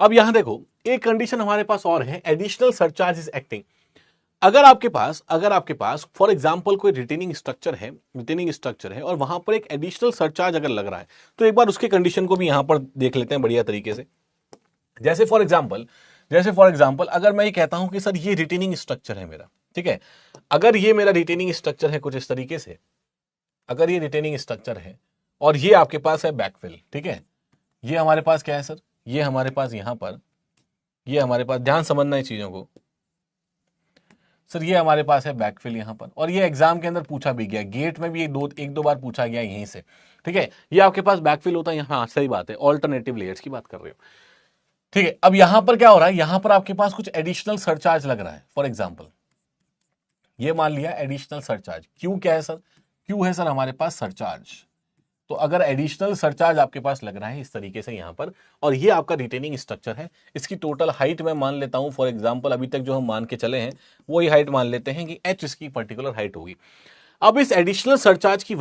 Speaker 1: अब यहां देखो एक कंडीशन हमारे पास और है, एडिशनल सरचार्ज इज एक्टिंग। अगर आपके पास फॉर एग्जांपल कोई रिटेनिंग स्ट्रक्चर है और वहां पर एक एडिशनल सरचार्ज अगर लग रहा है, तो एक बार उसके कंडीशन को भी यहां पर देख लेते हैं बढ़िया तरीके से। जैसे फॉर एग्जांपल अगर मैं ये कहता हूं कि सर ये रिटेनिंग स्ट्रक्चर है मेरा, ठीक है, अगर ये मेरा रिटेनिंग स्ट्रक्चर है कुछ इस तरीके से, अगर ये रिटेनिंग स्ट्रक्चर है और ये आपके पास है बैकफिल, ठीक है, ये हमारे पास क्या है सर? ये हमारे पास यहां पर, ये हमारे पास, ध्यान समझना है चीजों को सर, ये हमारे पास है बैकफिल यहां पर, और ये एग्जाम के अंदर पूछा भी गया, गेट में भी एक दो बार पूछा गया यहीं से। ठीक है, ये आपके पास बैकफिल होता है यहां, सही बात है, ऑल्टरनेटिव लेयर्स की बात कर रहे हो। ठीक है, अब यहां पर क्या हो रहा है? यहां पर आपके पास कुछ एडिशनल सरचार्ज लग रहा है। फॉर एग्जाम्पल ये मान लिया एडिशनल सरचार्ज, क्यू क्या है सर? क्यू है सर हमारे पास सरचार्ज। तो अगर एडिशनल सरचार्ज आपके पास लग रहा है इस तरीके से यहां पर, और ये आपका रिटेनिंग स्ट्रक्चर है, इसकी टोटल हाइट मैं मान लेता हूं, फॉर एग्जांपल अभी तक जो हम मान के चले हैं वही हाइट मान लेते हैं कि h इसकी पर्टिकुलर हाइट होगी। अब इस एडिशनल सरचार्ज की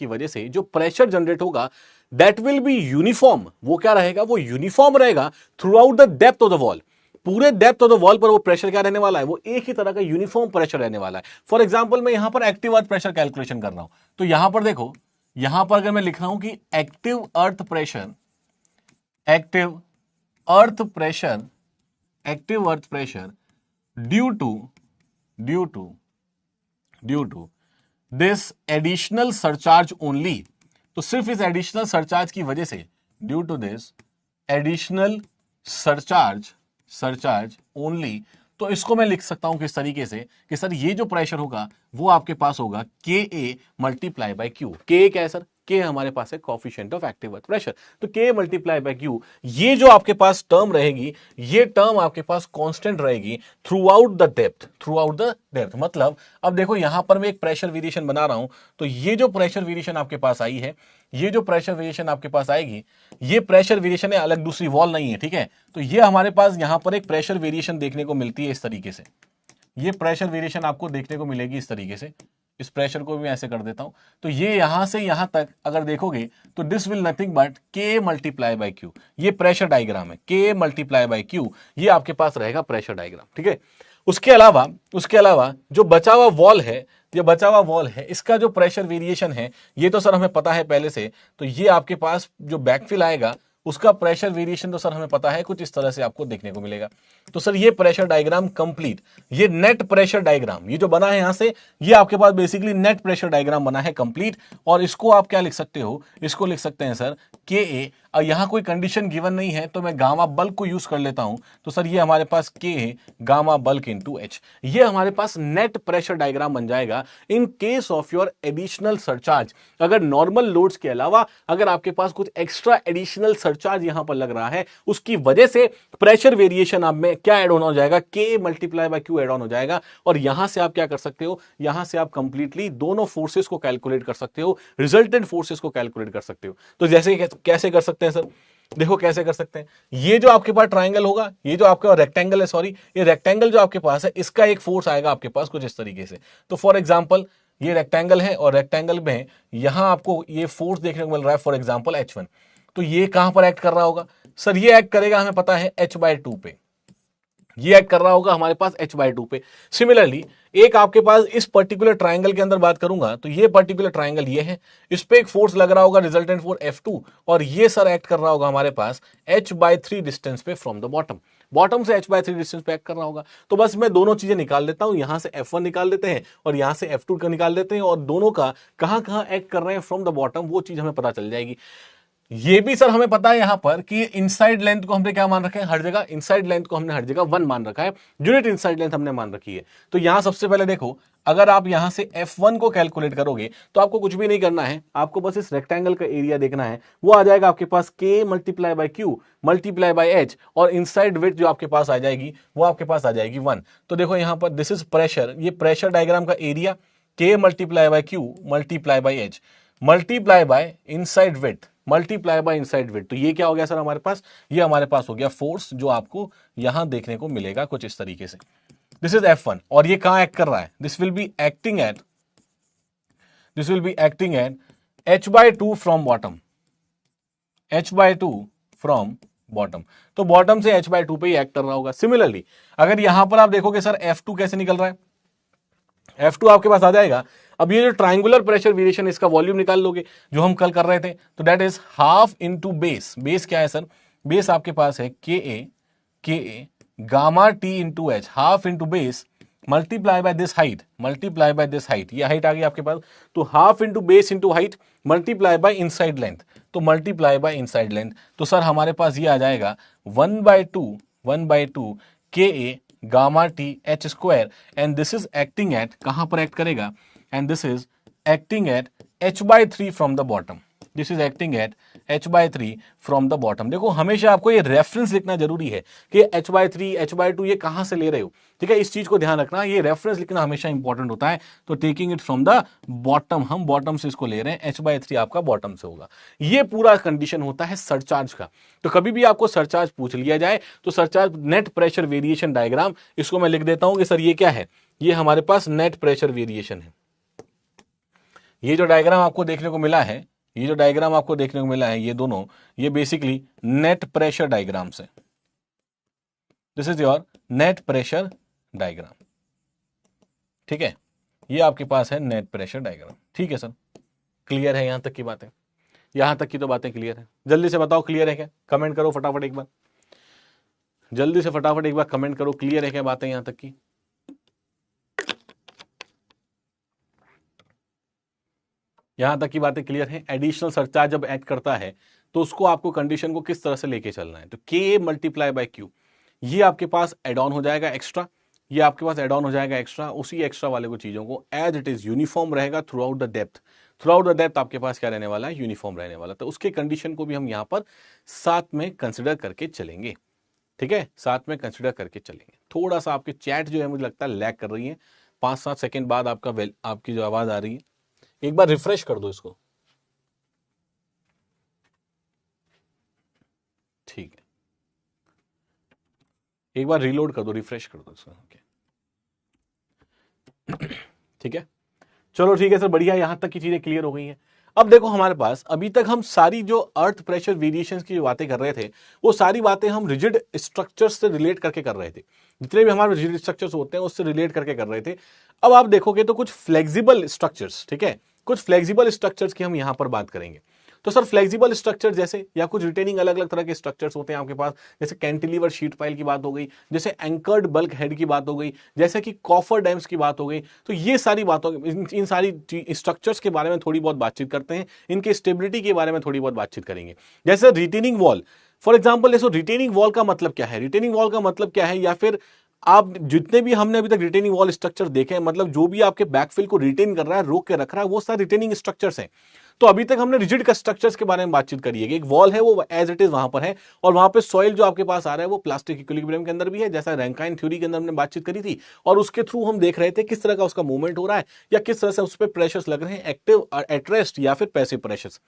Speaker 1: वजह से जो प्रेशर जनरेट होगा दैट विल बी यूनिफॉर्म। वो क्या रहेगा? वो यूनिफॉर्म रहेगा through out the depth of the wall. पूरे डेप्थ ऑफ द वॉल पर वो प्रेशर क्या रहने वाला है? वो एक ही तरह का यूनिफॉर्म प्रेशर रहने वाला है। फॉर एग्जांपल मैं यहां पर एक्टिव अर्थ प्रेशर कैलकुलेशन कर रहा हूं, तो यहां पर देखो, यहां पर अगर मैं लिख रहा हूं कि active earth pressure due to this additional surcharge only, तो सिर्फ इस एडिशनल सरचार्ज की वजह से, due to this additional surcharge only, तो इसको मैं लिख सकता हूं किस तरीके से कि सर ये जो प्रेशर होगा वो आपके पास होगा KA multiply by Q। K क्या है सर? K हमारे पास है coefficient of active earth pressure, तो K मल्टीप्लाई बाय Q, ये जो आपके पास टर्म रहेगी, ये टर्म आपके पास कांस्टेंट रहेगी थ्रू आउट द डेप्थ। मतलब अब देखो यहां पर मैं एक प्रेशर वेरिएशन बना रहा हूं, तो ये जो प्रेशर वेरिएशन आपके पास आई है, ये जो प्रेशर वेरिएशन आपके पास आएगी, ये प्रेशर वेरिएशन है, अलग दूसरी वॉल नहीं है। ठीक है, तो ये हमारे पास यहां पर एक प्रेशर वेरिएशन देखने को मिलती है इस तरीके से, ये प्रेशर वेरिएशन आपको देखने को मिलेगी इस तरीके से। इस प्रेशर को भी मैं ऐसे कर देता हूं, तो ये यहां से यहां तक अगर देखोगे तो this will nothing but K multiply by Q। ये प्रेशर डायग्राम है, K मल्टीप्लाई बाय Q, ये आपके पास रहेगा प्रेशर डायग्राम। ठीक है, उसके अलावा जो बचा हुआ वॉल है, इसका जो प्रेशर वेरिएशन है, ये तो सर हमें पता है पहले से, तो ये आपके पास जो बैकफिल आएगा उसका प्रेशर वेरिएशन तो सर हमें पता है, कुछ इस तरह से आपको देखने को मिलेगा। तो सर ये प्रेशर डायग्राम कंप्लीट, ये नेट प्रेशर डायग्राम, ये जो बना है यहां से, ये आपके पास बेसिकली नेट प्रेशर डायग्राम बना है कंप्लीट। और इसको आप क्या लिख सकते हो? इसको लिख सकते हैं सर KA। और यहाँ कोई कंडीशन गिवन नहीं है तो मैं गामा बल्क को यूज कर लेता हूं, तो सर ये हमारे पास K है गामा बल्क इंटू एच। ये हमारे पास नेट प्रेशर डायग्राम बन जाएगा इन case of your additional surcharge. अगर नॉर्मल लोड्स के अलावा अगर आपके पास कुछ एक्स्ट्रा एडिशनल सरचार्ज यहां पर लग रहा है, उसकी वजह से प्रेशर वेरिएशन आप में क्या एड ऑन हो जाएगा, K multiply by Q add on हो जाएगा। और यहां से आप क्या कर सकते हो, यहां से आप कंप्लीटली दोनों फोर्सेस को कैलकुलेट कर सकते हो, रिजल्टेंट फोर्सेस को कैलकुलेट कर सकते हो। तो जैसे कैसे कर सकते हैं सर, देखो कैसे कर सकते हैं। ये जो आपके पास ट्राइंगल होगा, ये जो आपका रेक्टेंगल है, सॉरी ये रेक्टेंगल जो आपके पास है, इसका एक फोर्स आएगा आपके पास कुछ इस तरीके से। तो फॉर एग्जांपल ये रेक्टेंगल है और रेक्टेंगल में यहां आपको ये फोर्स देखने को मिल रहा है, फॉर एग्जांपल H1। तो ये कहां पर एक्ट कर रहा होगा सर, ये एक्ट करेगा हमें पता है H/2 पे, ये एक्ट कर रहा होगा हमारे पास H/2 पे। सिमिलरली एक आपके पास इस पर्टिकुलर ट्राइंगल के अंदर बात करूंगा तो ये पर्टिकुलर ट्राइंगल ये है, इस पे एक फोर्स लग रहा होगा रिजल्टेंट फोर्स F2, और ये सर एक्ट कर रहा होगा हमारे पास H/3 डिस्टेंस पे फ्रॉम द बॉटम, बॉटम से H/3 डिस्टेंस पे एक्ट कर रहा होगा। तो बस मैं दोनों चीजें निकाल देता हूं, यहां से F1 निकाल देते हैं और यहां से F2 का निकाल देते हैं, और दोनों का कहां एक्ट कर रहे हैं फ्रॉम द बॉटम, वो चीज हमें पता चल जाएगी। ये भी सर हमें पता है यहां पर कि इनसाइड लेंथ को हमने क्या मान रखा है, हर जगह इनसाइड लेंथ को हमने हर जगह 1 मान रखा है, यूनिट इनसाइड लेंथ हमने मान रखी है। तो यहां सबसे पहले देखो, अगर आप यहां से F1 को कैलकुलेट करोगे तो आपको कुछ भी नहीं करना है, आपको बस इस रेक्टेंगल का एरिया देखना है, वो आ जाएगा आपके पास K multiply by Q multiply by H, और इनसाइड विड्थ जो आपके पास आ जाएगी वो आपके पास आ जाएगी 1। तो देखो यहां पर दिस इज प्रेशर, ये प्रेशर डायग्राम का area K multiply by Q multiply by H multiply by inside width multiply by inside width. तो ये क्या हो गया सर हमारे पास, ये हमारे पास हो गया फोर्स जो आपको यहां देखने को मिलेगा कुछ इस तरीके से। दिस इज F1, और ये कहां एक्ट कर रहा है, this will be acting at H/2 from bottom, H/2 from bottom. तो बॉटम से H/2 पे ही एक्ट कर रहा होगा। सिमिलरली अगर यहां पर आप देखोगे सर F2 कैसे निकल रहा है, F2 आपके पास आ जाएगा। अब ये जो ट्राइंगुलर प्रेशर वेरिएशन, इसका वॉल्यूम निकाल लोगे जो हम कल कर रहे थे, तो that is half into base. Base क्या है सर, बेस आपके पास है Ka gamma T into H, half into base multiply by this height, multiply by this height, ये हाइट आ गई आपके पास। तो half into base into height multiply by inside length, तो मल्टीप्लाई बाय इनसाइड लेंथ। तो sir हमारे पास ये आ जाएगा 1/2 Ka gamma T H square, and this is acting at, कहां पर एक्ट करेगा, and this is acting at H/3 from the bottom, this is acting at H/3 from the bottom. देखो हमेशा आपको ये रेफरेंस लिखना जरूरी है कि H/3 H/2 ये कहां से ले रहे हो, ठीक है, इस चीज को ध्यान रखना, ये रेफरेंस लिखना हमेशा इंपॉर्टेंट होता है। तो taking it from the bottom, हम बॉटम से इसको ले रहे हैं, H/3 आपका बॉटम से होगा। ये पूरा कंडीशन होता है सरचार्ज का। तो कभी भी आपको सरचार्ज पूछ लिया जाए तो surcharge net pressure variation diagram, इसको मैं लिख देता हूं कि सर ये क्या है, ये हमारे पास नेट प्रेशर वेरिएशन है। ये जो डायग्राम आपको देखने को मिला है, ये जो डायग्राम आपको देखने को मिला है, ये दोनों, ये बेसिकली नेट प्रेशर डायग्राम्स है। This is your net pressure diagram, ठीक है, ये आपके पास है नेट प्रेशर डायग्राम। ठीक है सर, क्लियर है यहां तक की बातें, यहां तक की तो बातें क्लियर है। जल्दी से बताओ क्लियर है क्या, कमेंट करो फटाफट एक बार, जल्दी से फटाफट एक बार कमेंट करो, क्लियर है क्या बातें यहां तक की। यहां तक की बातें क्लियर है। एडिशनल सरचार्ज जब एक्ट करता है तो उसको आपको कंडीशन को किस तरह से लेके चलना है, तो K मल्टीप्लाई बाय Q, ये आपके पास एड ऑन हो जाएगा एक्स्ट्रा, ये आपके पास एड ऑन हो जाएगा एक्स्ट्रा, उसी एक्स्ट्रा वाले को चीजों को एज इट इज यूनिफॉर्म रहेगा through out the depth, through out the depth आपके पास क्या रहने वाला है, यूनिफॉर्म रहने वाला। तो उसके कंडीशन को भी हम यहाँ पर साथ में कंसिडर करके चलेंगे, ठीक है, साथ में कंसिडर करके चलेंगे। थोड़ा सा आपके चैट जो है मुझे लगता है लैग कर रही है, 5-7 सेकेंड बाद आपकी जो आवाज आ रही है, एक बार रिफ्रेश कर दो इसको, ठीक है, एक बार रीलोड कर दो, रिफ्रेश कर दो इसको, ओके, ठीक है, चलो ठीक है सर, बढ़िया, यहां तक की चीजें क्लियर हो गई हैं। अब देखो हमारे पास अभी तक हम सारी जो अर्थ प्रेशर वेरिएशंस की बातें कर रहे थे, वो सारी बातें हम रिजिड स्ट्रक्चर्स से रिलेट करके कर रहे थे, जितने भी हमारे रिजिड स्ट्रक्चर्स होते हैं उससे रिलेट करके कर रहे थे। अब आप देखोगे तो कुछ फ्लेक्सिबल स्ट्रक्चर्स, ठीक है, कुछ फ्लेक्सिबल स्ट्रक्चर्स की हम यहां पर बात करेंगे। तो सर फ्लेक्सिबल स्ट्रक्चर जैसे या कुछ रिटेनिंग अलग अलग तरह के स्ट्रक्चर्स होते हैं आपके पास, जैसे कैंटिलीवर शीट पाइल की बात हो गई, जैसे एंकर्ड बल्क हेड की बात हो गई, जैसे कि कॉफर डैम्स की बात हो गई। तो ये सारी बातों इन सारी स्ट्रक्चर्स के बारे में थोड़ी बहुत बातचीत करते हैं, इनके स्टेबिलिटी के बारे में थोड़ी बहुत बातचीत करेंगे। जैसे रिटेनिंग वॉल फॉर एग्जाम्पल, जैसे रिटेनिंग वॉल का मतलब क्या है, रिटेनिंग वॉल का मतलब क्या है, या फिर आप जितने भी हमने अभी तक रिटेनिंग वॉल स्ट्रक्चर देखे हैं, मतलब जो भी आपके बैकफिल को रिटेन कर रहा है, रोक के रख रहा है, वो सारे रिटेनिंग स्ट्रक्चर्स हैं। तो अभी तक हमने रिजिड स्ट्रक्चर्स के बारे में बातचीत करी है कि एक वॉल है वो एज इट इज वहां पर है, और वहां पे सॉइल जो आपके पास आ रहा है वो प्लास्टिक इक्विलिब्रियम के अंदर भी है, जैसा रैंकाइन थ्योरी के अंदर हमने बातचीत करी थी, और उसके थ्रू हम देख रहे थे किस तरह का उसका मूवमेंट हो रहा है, या किस तरह से उस पर प्रेशर्स लग रहे हैं, एक्टिव एट रेस्ट या फिर पैसिव प्रेशर्स।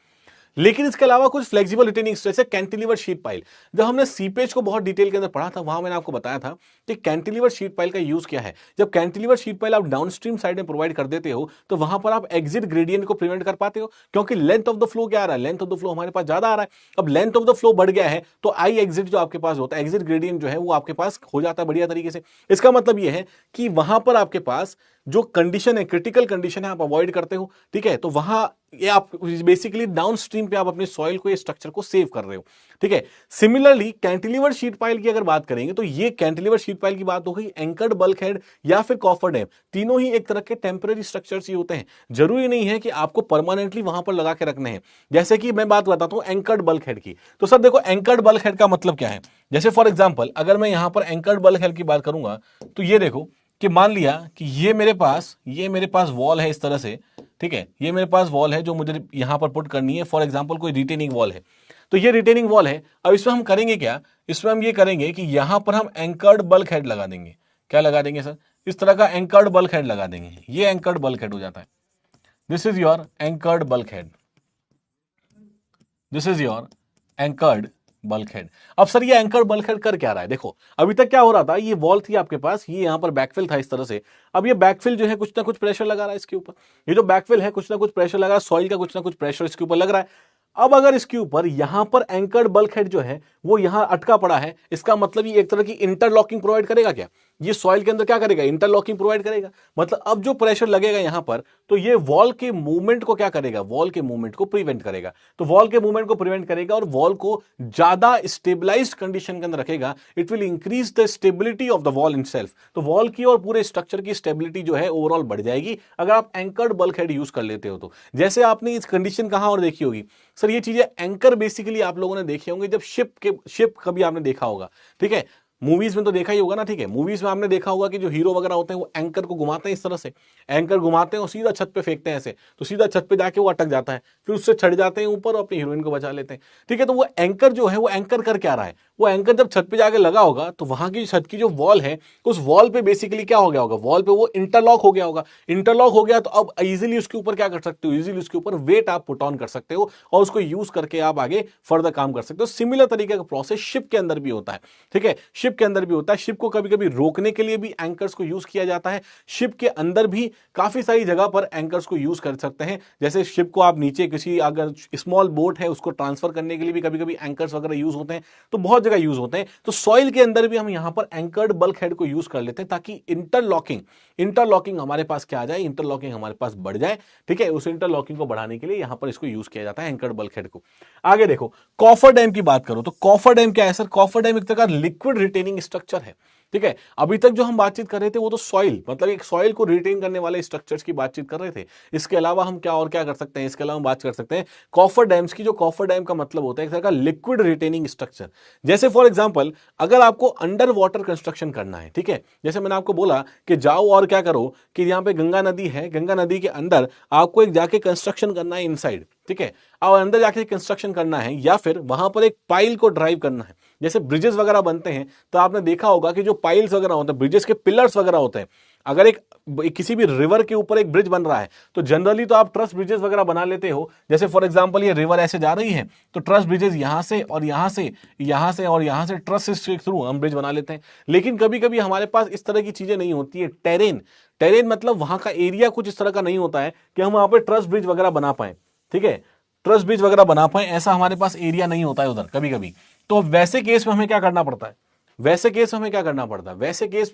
Speaker 1: लेकिन इसके अलावा कुछ फ्लेक्सिबल रिटेनिंग जैसे कैंटिलीवर शीट पाइल, जब हमने सीपेज को बहुत डिटेल के अंदर पढ़ा था, वहां मैंने आपको बताया था कि कैंटिलीवर शीट पाइल का यूज क्या है। जब कैंटिलीवर शीट पाइल आप डाउनस्ट्रीम साइड में प्रोवाइड कर देते हो, तो वहां पर आप एग्जिट ग्रेडियंट को प्रिवेंट कर पाते हो, क्योंकि लेंथ ऑफ द फ्लो क्या आ रहा है, लेंथ ऑफ द फ्लो हमारे पास ज्यादा आ रहा है। अब लेंथ ऑफ द फ्लो बढ़ गया है तो आई एग्जिट जो आपके पास होता है, एग्जिट ग्रेडियंट जो है वो आपके पास हो जाता है बढ़िया तरीके से। इसका मतलब यह है कि वहां पर आपके पास जो कंडीशन है, क्रिटिकल कंडीशन है, आप अवॉइड करते हो, ठीक है। तो वहां ये आप बेसिकली डाउन स्ट्रीम पे आप अपने सॉइल को, ये स्ट्रक्चर को सेव कर रहे हो, ठीक है। सिमिलरली कैंटिलीवर शीट पाइल की अगर बात करेंगे, तो ये कैंटिलीवर शीट पाइल की बात हो गई, एंकर्ड बल्क हेड या फिर कॉफर डैम, तीनों ही एक तरह के टेम्पररी स्ट्रक्चर्स ही होते हैं। जरूरी नहीं है कि आपको परमानेंटली वहां पर लगा के रखने हैं। जैसे कि मैं बात बताता हूं एंकर्ड बल्क हेड की, तो सर देखो एंकर्ड बल्क हेड का मतलब क्या है। जैसे फॉर एग्जाम्पल अगर मैं यहां पर एंकर्ड बल्क हेड की बात करूंगा, तो ये देखो कि मान लिया कि ये मेरे पास वॉल है इस तरह से, ठीक है, ये मेरे पास वॉल है जो मुझे यहां पर पुट करनी है। फॉर एग्जांपल कोई रिटेनिंग वॉल है, तो ये रिटेनिंग वॉल है। अब इसमें हम करेंगे क्या, इसमें हम ये करेंगे कि यहां पर हम एंकर्ड बल्क हेड लगा देंगे। क्या लगा देंगे सर, इस तरह का एंकर्ड बल्क हेड लगा देंगे। ये एंकर्ड बल्क हेड हो जाता है, this is your anchored bulk head, this is your anchored bulk head. अब सर ये एंकर बल्क हेड कर क्या रहा है, देखो अभी तक क्या हो रहा था, ये वॉल थी आपके पास, ये यहां पर बैकफिल था इस तरह से। अब ये बैकफिल जो है कुछ ना कुछ प्रेशर लगा रहा है इसके ऊपर, ये जो बैकफिल है कुछ ना कुछ प्रेशर लगा रहा है, सॉइल का कुछ ना कुछ प्रेशर इसके ऊपर लग रहा है। अब अगर इसके ऊपर यहां पर एंकर्ड बल्क हेड जो है वो यहां अटका पड़ा है, इसका मतलब ये एक तरह की इंटरलॉकिंग प्रोवाइड करेगा क्या, ये सॉइल के अंदर क्या करेगा, इंटरलॉकिंग प्रोवाइड करेगा। मतलब अब जो प्रेशर लगेगा यहां पर, तो ये वॉल के मूवमेंट को क्या करेगा, वॉल के मूवमेंट को प्रिवेंट करेगा। तो वॉल के मूवमेंट को प्रिवेंट करेगा और वॉल को ज्यादा स्टेबलाइज्ड कंडीशन के अंदर रखेगा। It will increase the stability of the wall itself. तो वॉल की और पूरे स्ट्रक्चर की स्टेबिलिटी जो है ओवरऑल बढ़ जाएगी अगर आप एंकर्ड बल्क हेड यूज कर लेते हो तो। जैसे आपने इस कंडीशन कहां और देखी होगी सर, ये चीजें एंकर बेसिकली आप लोगों ने देखे होंगे जब शिप कभी आपने देखा होगा, ठीक है, मूवीज में तो देखा ही होगा ना, ठीक है। मूवीज में आपने देखा होगा कि जो हीरो वगैरह होते हैं वो एंकर को घुमाते हैं इस तरह से, एंकर घुमाते हैं और सीधा छत पे फेंकते हैं ऐसे, तो सीधा छत पे जाके वो अटक जाता है, फिर उससे चढ़ जाते हैं ऊपर और अपनी हीरोइन को बचा लेते हैं, ठीक है। तो वो एंकर जो है वो एंकर कर क्या रहा है, वो एंकर जब छत पे जाके लगा होगा तो वहां की छत की जो वॉल है उस वॉल पे बेसिकली क्या हो गया होगा, वॉल पे वो इंटरलॉक हो गया होगा। इंटरलॉक हो गया तो अब इजीली उसके ऊपर क्या कर सकते हो, इजीली उसके ऊपर वेट आप पुट ऑन कर सकते हो और उसको यूज करके आप आगे फर्दर काम कर सकते हो। सिमिलर तरीके का प्रोसेस शिप के अंदर भी होता है, ठीक है, शिप के अंदर भी होता है। शिप को कभी कभी रोकने के लिए भी एंकर्स को यूज किया जाता है। शिप के अंदर भी काफी सारी जगह पर एंकर्स को यूज कर सकते हैं। जैसे शिप को आप नीचे किसी अगर स्मॉल बोट है उसको ट्रांसफर करने के लिए भी कभी कभी एंकर्स वगैरह यूज होते हैं, तो बहुत जगह यूज होते हैं। तो सॉइल के अंदर भी हम यहां पर एंकर्ड बल्क हेड को यूज कर लेते हैं ताकि इंटरलॉकिंग हमारे पास क्या आ जाए, इंटरलॉकिंग हमारे पास बढ़ जाए, ठीक है। उस इंटरलॉकिंग को बढ़ाने के लिए यहां पर इसको यूज किया जाता है एंकर्ड बल्क हेड को। आगे देखो कॉफर डैम की बात करो तो कॉफर डैम क्या है सर, कॉफर डैम एक तरह का लिक्विड रिटेनिंग स्ट्रक्चर है, ठीक है। अभी तक जो हम बातचीत कर रहे थे वो तो सॉइल, मतलब एक सॉइल को रिटेन करने वाले स्ट्रक्चर्स की बातचीत कर रहे थे। इसके अलावा हम क्या और क्या कर सकते हैं, इसके अलावा हम बात कर सकते हैं कॉफर डैम्स की। जो कॉफर डैम का मतलब होता है एक तरह का लिक्विड रिटेनिंग स्ट्रक्चर। जैसे फॉर एग्जांपल अगर आपको अंडर वाटर कंस्ट्रक्शन करना है, ठीक है, जैसे मैंने आपको बोला कि जाओ और क्या करो कि यहाँ पे गंगा नदी है, गंगा नदी के अंदर आपको एक जाके कंस्ट्रक्शन करना है इनसाइड, ठीक है, और अंदर जाके कंस्ट्रक्शन करना है या फिर वहां पर एक पाइल को ड्राइव करना है। जैसे ब्रिजेस वगैरह बनते हैं तो आपने देखा होगा कि जो पाइल्स वगैरह होते हैं, ब्रिजेस के पिलर्स वगैरह होते हैं, अगर एक किसी भी रिवर के ऊपर एक ब्रिज बन रहा है तो जनरली तो आप ट्रस ब्रिजेस वगैरह बना लेते हो। जैसे फॉर एग्जांपल ये रिवर ऐसे जा रही है तो ट्रस ब्रिजेस यहां से और यहां से, यहां से और यहां से ट्रस के थ्रू हम ब्रिज बना लेते हैं। लेकिन कभी कभी हमारे पास इस तरह की चीजें नहीं होती है, टेरेन मतलब वहां का एरिया कुछ इस तरह का नहीं होता है कि हम वहां पर ट्रस ब्रिज वगैरह बना पाए, ठीक है, ट्रस ब्रिज वगैरह बना पाए, ऐसा हमारे पास एरिया नहीं होता है उधर कभी कभी। तो वैसे केस में हमें क्या करना पड़ता है, वैसे केस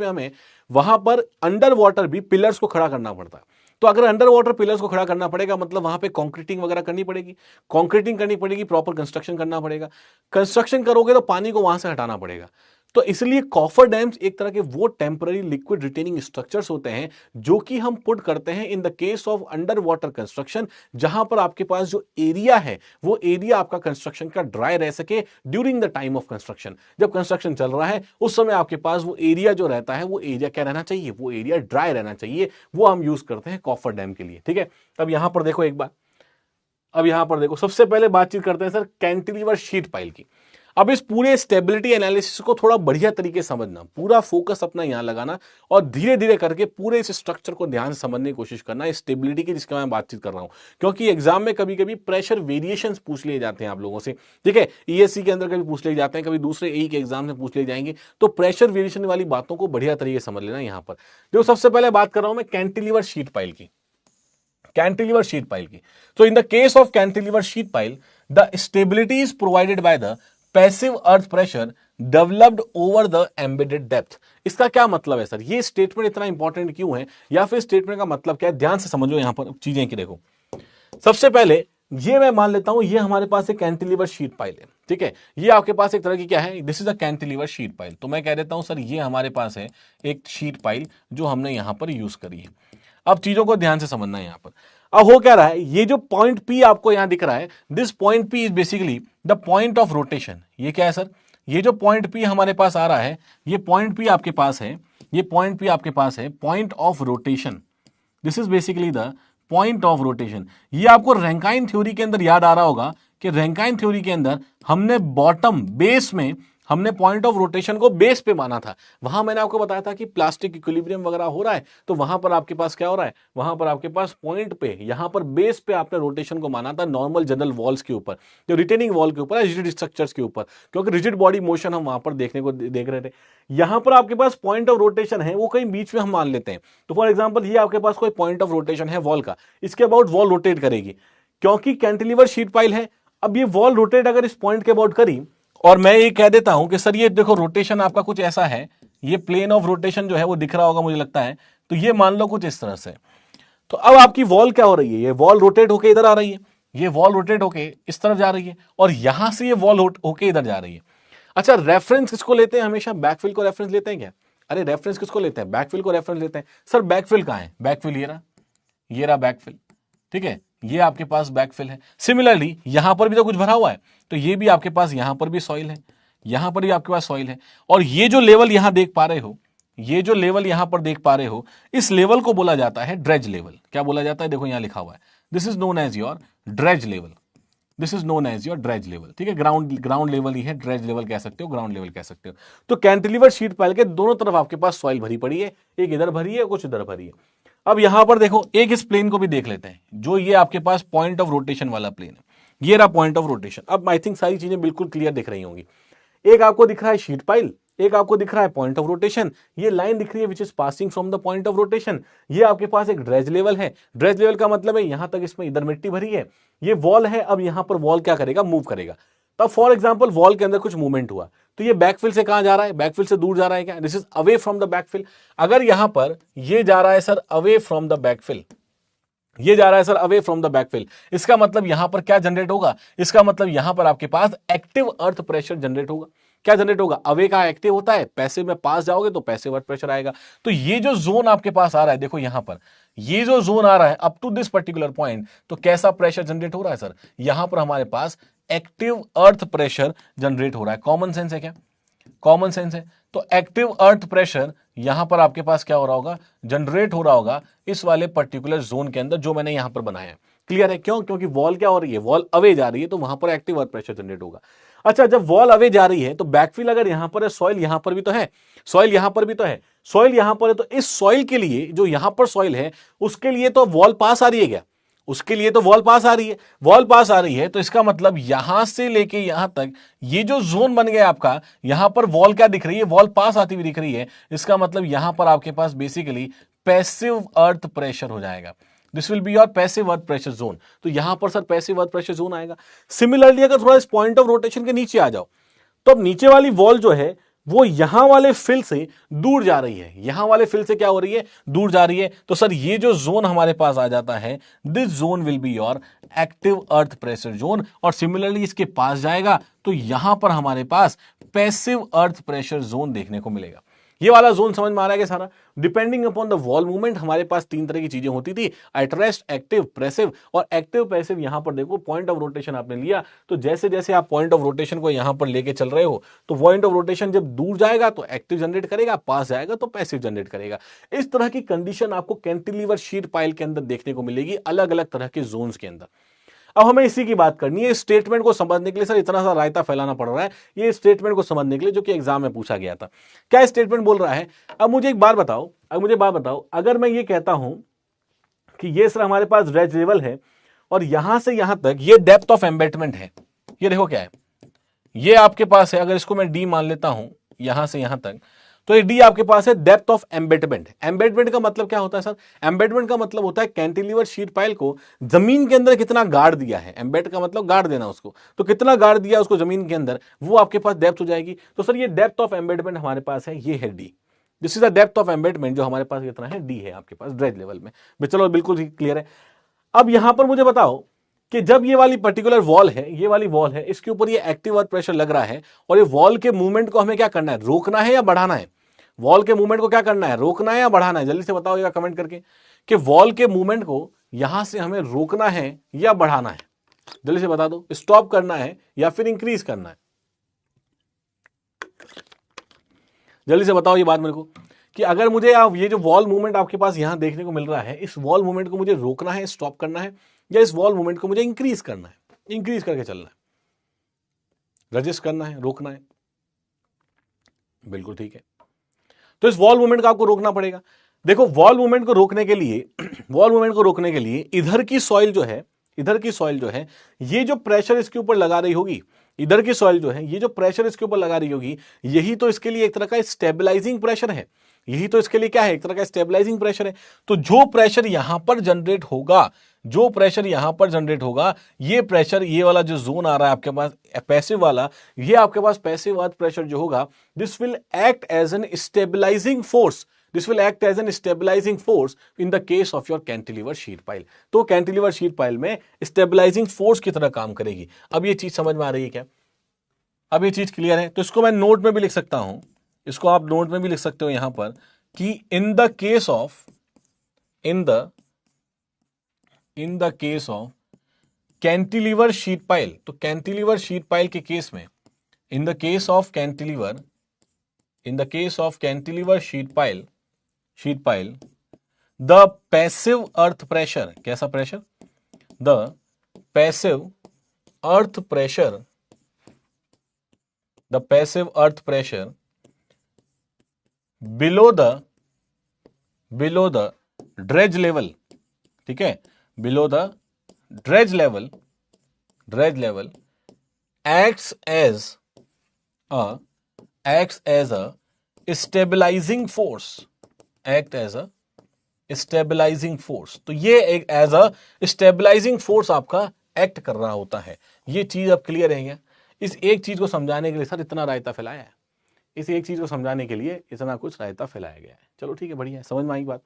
Speaker 1: में हमें वहां पर अंडर वाटर भी पिलर्स को खड़ा करना पड़ता है। तो अगर अंडर वाटर पिलर्स को खड़ा करना पड़ेगा मतलब वहां पे कंक्रीटिंग वगैरह करनी पड़ेगी, कंक्रीटिंग करनी पड़ेगी, प्रॉपर कंस्ट्रक्शन करना पड़ेगा। कंस्ट्रक्शन करोगे तो पानी को वहां से हटाना पड़ेगा। तो इसलिए कॉफर डैम्स एक तरह के वो टेम्पररी लिक्विड रिटेनिंग स्ट्रक्चर्स होते हैं जो कि हम पुट करते हैं इन the case of under water construction, जहां पर आपके पास जो एरिया है वो एरिया आपका कंस्ट्रक्शन का ड्राई रह सके during the time of construction. जब कंस्ट्रक्शन चल रहा है उस समय आपके पास वो एरिया जो रहता है वो एरिया क्या रहना चाहिए, वो एरिया ड्राई रहना चाहिए। वो हम यूज करते हैं कॉफर डैम के लिए। ठीक है, अब यहां पर देखो एक बार, अब यहां पर देखो सबसे पहले बातचीत करते हैं सर कैंटिलीवर शीट पाइल की। अब इस पूरे स्टेबिलिटी एनालिसिस को थोड़ा बढ़िया तरीके से समझना, पूरा फोकस अपना यहां लगाना और धीरे धीरे करके पूरे इस स्ट्रक्चर को ध्यान से समझने की कोशिश करना, इस स्टेबिलिटी की जिसके मैं बातचीत कर रहा हूं। क्योंकि एग्जाम में कभी कभी प्रेशर वेरिएशंस पूछ लिए जाते हैं आप लोगों से। ठीक है, ईएससी के अंदर कभी पूछ लिए जाते हैं, कभी दूसरे एई के एग्जाम में पूछ लिए जाएंगे। तो प्रेशर वेरिएशन वाली बातों को बढ़िया तरीके से समझ लेना। यहां पर जो सबसे पहले बात कर रहा हूं मैं कैंटिलीवर शीट पाइल की, कैंटिलीवर शीट पाइल की। तो इन the case of cantilever sheet pile the stability is provided by the passive earth pressure developed over the embedded depth. इसका क्या मतलब है सर, ये स्टेटमेंट इतना इंपॉर्टेंट क्यों है या फिर स्टेटमेंट का मतलब क्या है, ध्यान से समझो यहां पर चीजें की। देखो सबसे पहले ये मैं मान लेता हूं ये हमारे पास एक कैंटिलीवर शीट पाइल है। ठीक है, ये आपके पास एक तरह की क्या है, this is a cantilever sheet pile. तो मैं कह देता हूं सर ये हमारे पास है एक शीट पाइल जो हमने यहां पर यूज करी है। अब चीजों को ध्यान से समझना है यहां पर। अब हो क्या रहा है, ये जो पॉइंट पी आपको यहां दिख रहा है, this point P is basically the point of rotation. ये क्या है सर, ये जो पॉइंट पी हमारे पास आ रहा है, ये पॉइंट पी आपके पास है, ये पॉइंट पी आपके पास है point of rotation. This is basically the point of rotation. ये आपको रैंकाइन थ्योरी के अंदर याद आ रहा होगा कि रैंकाइन थ्योरी के अंदर हमने बॉटम बेस में हमने पॉइंट ऑफ रोटेशन को बेस पे माना था। वहां मैंने आपको बताया था कि प्लास्टिक इक्विलिब्रियम वगैरह हो रहा है तो वहां पर आपके पास क्या हो रहा है, वहां पर आपके पास पॉइंट पे यहां पर बेस पे आपने रोटेशन को माना था नॉर्मल जनरल वॉल्स के ऊपर, जो रिटेनिंग वॉल के ऊपर, रिजिड स्ट्रक्चर्स के ऊपर, क्योंकि रिजिड बॉडी मोशन हम वहां पर देखने को देख रहे थे। यहां पर आपके पास पॉइंट ऑफ रोटेशन है वो कहीं बीच में हम मान लेते हैं। तो फॉर एग्जाम्पल ये आपके पास कोई पॉइंट ऑफ रोटेशन है वॉल का, इसके अबाउट वॉल रोटेट करेगी क्योंकि कैंटिलीवर शीट पाइल है। अब ये वॉल रोटेट अगर इस पॉइंट के अबाउट करी और मैं ये कह देता हूं कि सर ये देखो रोटेशन आपका कुछ ऐसा है, ये प्लेन ऑफ रोटेशन जो है वो दिख रहा होगा मुझे लगता है, तो ये मान लो कुछ इस तरह से। तो अब आपकी वॉल क्या हो रही है, ये वॉल रोटेट होके इधर आ रही है, ये वॉल रोटेट होके इस तरफ जा रही है और यहां से ये वॉल होके इधर जा रही है। अच्छा रेफरेंस किसको लेते हैं, हमेशा बैकफिल को रेफरेंस लेते हैं क्या? अरे रेफरेंस किसको लेते हैं, बैकफिल को रेफरेंस लेते हैं। सर बैकफिल कहां है, बैकफिल ये रहा बैकफिल। ठीक है, ये आपके पास बैकफिल है। सिमिलरली यहां पर भी तो कुछ भरा हुआ है, तो ये भी आपके पास यहां पर भी सॉइल है, यहां पर भी आपके पास सॉइल है। और ये जो लेवल यहां देख पा रहे हो, ये जो लेवल यहां पर देख पा रहे हो, इस लेवल को बोला जाता है ड्रेज लेवल। क्या बोला जाता है, देखो यहां लिखा हुआ है, this is known as your dredge level, this is known as your dredge level. ठीक है, ग्राउंड लेवल ही है, ड्रेज लेवल कह सकते हो, ग्राउंड लेवल कह सकते हो। तो कैंटिलीवर शीट पाइल के दोनों तरफ आपके पास सॉइल भरी पड़ी है, एक इधर भरी है कुछ इधर भरी है। अब यहां पर देखो एक इस प्लेन को भी देख लेते हैं, जो ये आपके पास पॉइंट ऑफ रोटेशन वाला प्लेन है, ये रहा पॉइंट ऑफ रोटेशन। अब आई थिंक सारी चीजें बिल्कुल क्लियर दिख रही होंगी। एक आपको दिख रहा है शीट पाइल, एक आपको दिख रहा है पॉइंट ऑफ रोटेशन, ये लाइन दिख रही है which is passing from the point of rotation. ये आपके पास एक ड्रेज लेवल है, ड्रेज लेवल का मतलब है यहां तक इसमें इधर मिट्टी भरी है, ये वॉल है। अब यहां पर वॉल क्या करेगा, मूव करेगा। तब फॉर एग्जाम्पल वॉल के अंदर कुछ मूवमेंट हुआ तो ये बैकफिल से कहां जा रहा है, बैकफिल से दूर जा रहा है क्या, this is away from the backfill. अगर यहां पर ये जा रहा है sir away from the backfill, ये जा रहा है sir away from the backfill, इसका मतलब यहां पर क्या जनरेट होगा, इसका मतलब यहां पर आपके पास एक्टिव अर्थ प्रेशर जनरेट होगा। क्या जनरेट होगा, अवे का एक्टिव होता है, पैसिव में पास जाओगे तो पैसिव अर्थ प्रेशर आएगा। तो ये जो जोन आपके पास आ रहा है, देखो यहां पर ये जो जोन आ रहा है up to this particular point, तो कैसा प्रेशर जनरेट हो रहा है सर, यहां पर हमारे पास एक्टिव अर्थ प्रेशर जनरेट हो रहा है। कॉमन सेंस है क्या, कॉमन सेंस है। तो एक्टिव अर्थ प्रेशर यहां पर आपके पास क्या हो रहा होगा, जनरेट हो रहा होगा इस वाले पर्टिकुलर जोन के अंदर जो मैंने यहां पर बनाया है। क्लियर है, क्यों, क्योंकि वॉल क्या हो रही है, वॉल अवे जा रही है, तो वहां पर एक्टिव अर्थ प्रेशर जनरेट होगा। अच्छा जब वॉल अवे जा रही है तो बैकफिल अगर यहां पर है, सॉइल यहां पर भी तो है, सॉइल यहां पर भी तो है, सॉइल यहां पर है, तो इस सॉइल के लिए जो यहां पर सॉइल है उसके लिए तो वॉल पास आ रही है क्या, उसके लिए तो वॉल पास आ रही है, वॉल पास आ रही है, तो इसका मतलब यहां से लेके यहां तक ये जो जोन बन गया आपका, यहां पर वॉल क्या दिख रही है, वॉल पास आती हुई दिख रही है। इसका मतलब यहां पर आपके पास बेसिकली पैसिव अर्थ प्रेशर हो जाएगा, this will be your passive earth pressure zone. तो यहां पर sir passive earth pressure zone आएगा। सिमिलरली अगर थोड़ा इस पॉइंट ऑफ रोटेशन के नीचे आ जाओ, तो अब नीचे वाली वॉल जो है वो यहां वाले फिल से दूर जा रही है, यहां वाले फिल से क्या हो रही है, दूर जा रही है। तो सर ये जो जोन हमारे पास आ जाता है, this zone will be your active earth pressure zone, और सिमिलरली इसके पास जाएगा तो यहां पर हमारे पास पैसिव अर्थ प्रेशर जोन देखने को मिलेगा। ये वाला जोन समझ में आ रहा है कि सारा depending upon the wall movement हमारे पास तीन तरह की चीजें होती थी, एट रेस्ट, एक्टिव, प्रेसिव। और एक्टिव पैसिव यहां पर देखो पॉइंट ऑफ रोटेशन आपने लिया, तो जैसे जैसे आप पॉइंट ऑफ रोटेशन को यहां पर लेके चल रहे हो, तो पॉइंट ऑफ रोटेशन जब दूर जाएगा तो एक्टिव जनरेट करेगा, पास जाएगा तो पैसिव जनरेट करेगा। इस तरह की कंडीशन आपको कैंटिलीवर शीट पाइल के अंदर देखने को मिलेगी, अलग अलग तरह के जोन्स के अंदर। अब हमें इसी की बात करनी है, स्टेटमेंट को समझने के लिए। सर इतना सा रायता फैलाना पड़ रहा है ये स्टेटमेंट को समझने के लिए जो कि एग्जाम में पूछा गया था। क्या स्टेटमेंट बोल रहा है? अब मुझे एक बात बताओ, अगर मैं ये कहता हूं कि ये सर हमारे पास ड्रेज लेवल है और यहां से यहां तक ये डेप्थ ऑफ एम्बेटमेंट है, ये देखो क्या है, ये आपके पास है, अगर इसको मैं डी मान लेता हूं यहां से यहां तक, तो ये डी आपके पास है डेप्थ ऑफ एम्बेटमेंट। एम्बेटमेंट का मतलब क्या होता है सर? एम्बेटमेंट का मतलब होता है कैंटिलीवर शीट पाइल को जमीन के अंदर कितना गाड़ दिया है। एम्बेड का मतलब गाड़ देना उसको, तो कितना गाड़ दिया उसको जमीन के अंदर, वो आपके पास डेप्थ हो जाएगी। तो सर ये डेप्थ ऑफ एम्बेटमेंट हमारे पास है, ये है D. This is the depth of embedment जो हमारे पास कितना है, डी है आपके पास ड्रेज लेवल में। चलो बिल्कुल क्लियर है। अब यहां पर मुझे बताओ कि जब ये वाली पर्टिकुलर वॉल है, ये वाली वॉल है, इसके ऊपर ये एक्टिव अर्थ प्रेशर लग रहा है, और ये वॉल के मूवमेंट को हमें क्या करना है, रोकना है या बढ़ाना है? वॉल के मूवमेंट को क्या करना है, रोकना है या बढ़ाना है? जल्दी से बताओ कमेंट करके कि वॉल के मूवमेंट को यहां से हमें रोकना है या बढ़ाना है? जल्दी से बता दो, स्टॉप करना है या फिर इंक्रीज करना है? जल्दी से बताओ ये बात मेरे को, कि अगर मुझे ये जो वॉल मूवमेंट आपके पास यहां देखने को मिल रहा है, इस वॉल मूवमेंट को मुझे रोकना है, स्टॉप करना है, या इस वॉल मूवमेंट को मुझे इंक्रीज करना है, इंक्रीज करके चलना है, रजिस्ट करना है, रोकना है? बिल्कुल ठीक है। तो इस वॉल मूवमेंट का आपको रोकना पड़ेगा। देखो वॉल मूवमेंट को रोकने के लिए इधर की सॉइल जो है, ये जो प्रेशर इसके ऊपर लगा रही होगी, इधर की सॉइल जो है, ये जो प्रेशर इसके ऊपर लगा रही होगी, यही तो इसके लिए एक तरह का स्टेबलाइजिंग प्रेशर है। यही तो इसके लिए क्या है, एक तरह का स्टेबलाइजिंग प्रेशर है। तो जो प्रेशर यहां पर जनरेट होगा, ये प्रेशर, ये वाला जो जोन आ रहा है आपके पास पैसिव वाला, ये आपके पास पैसिव अर्थ प्रेशर जो होगा, this will act as an stabilising force in the case of your cantilever sheet pile। तो कैंटिलीवर शीट पाइल में स्टेबलाइजिंग फोर्स की तरह काम करेगी। अब ये चीज समझ में आ रही है क्या? अब ये चीज क्लियर है? तो इसको मैं नोट में भी लिख सकता हूं, इसको आप नोट में भी लिख सकते हो यहां पर, कि in the case of cantilever sheet pile, तो कैंटिलीवर शीट पाइल के केस में, in the case of cantilever sheet pile, the passive earth pressure, कैसा pressure? The passive earth pressure below the dredge level, ठीक है, below the dredge level acts as a stabilizing force। तो ये एक as a stabilizing force आपका act कर रहा होता है। ये चीज अब क्लियर है क्या? इस एक चीज को समझाने के लिए सर इतना रायता फैलाया है, इस एक चीज को समझाने के लिए इतना कुछ रायता फैलाया गया है। चलो ठीक है, बढ़िया है, समझ में आई बात?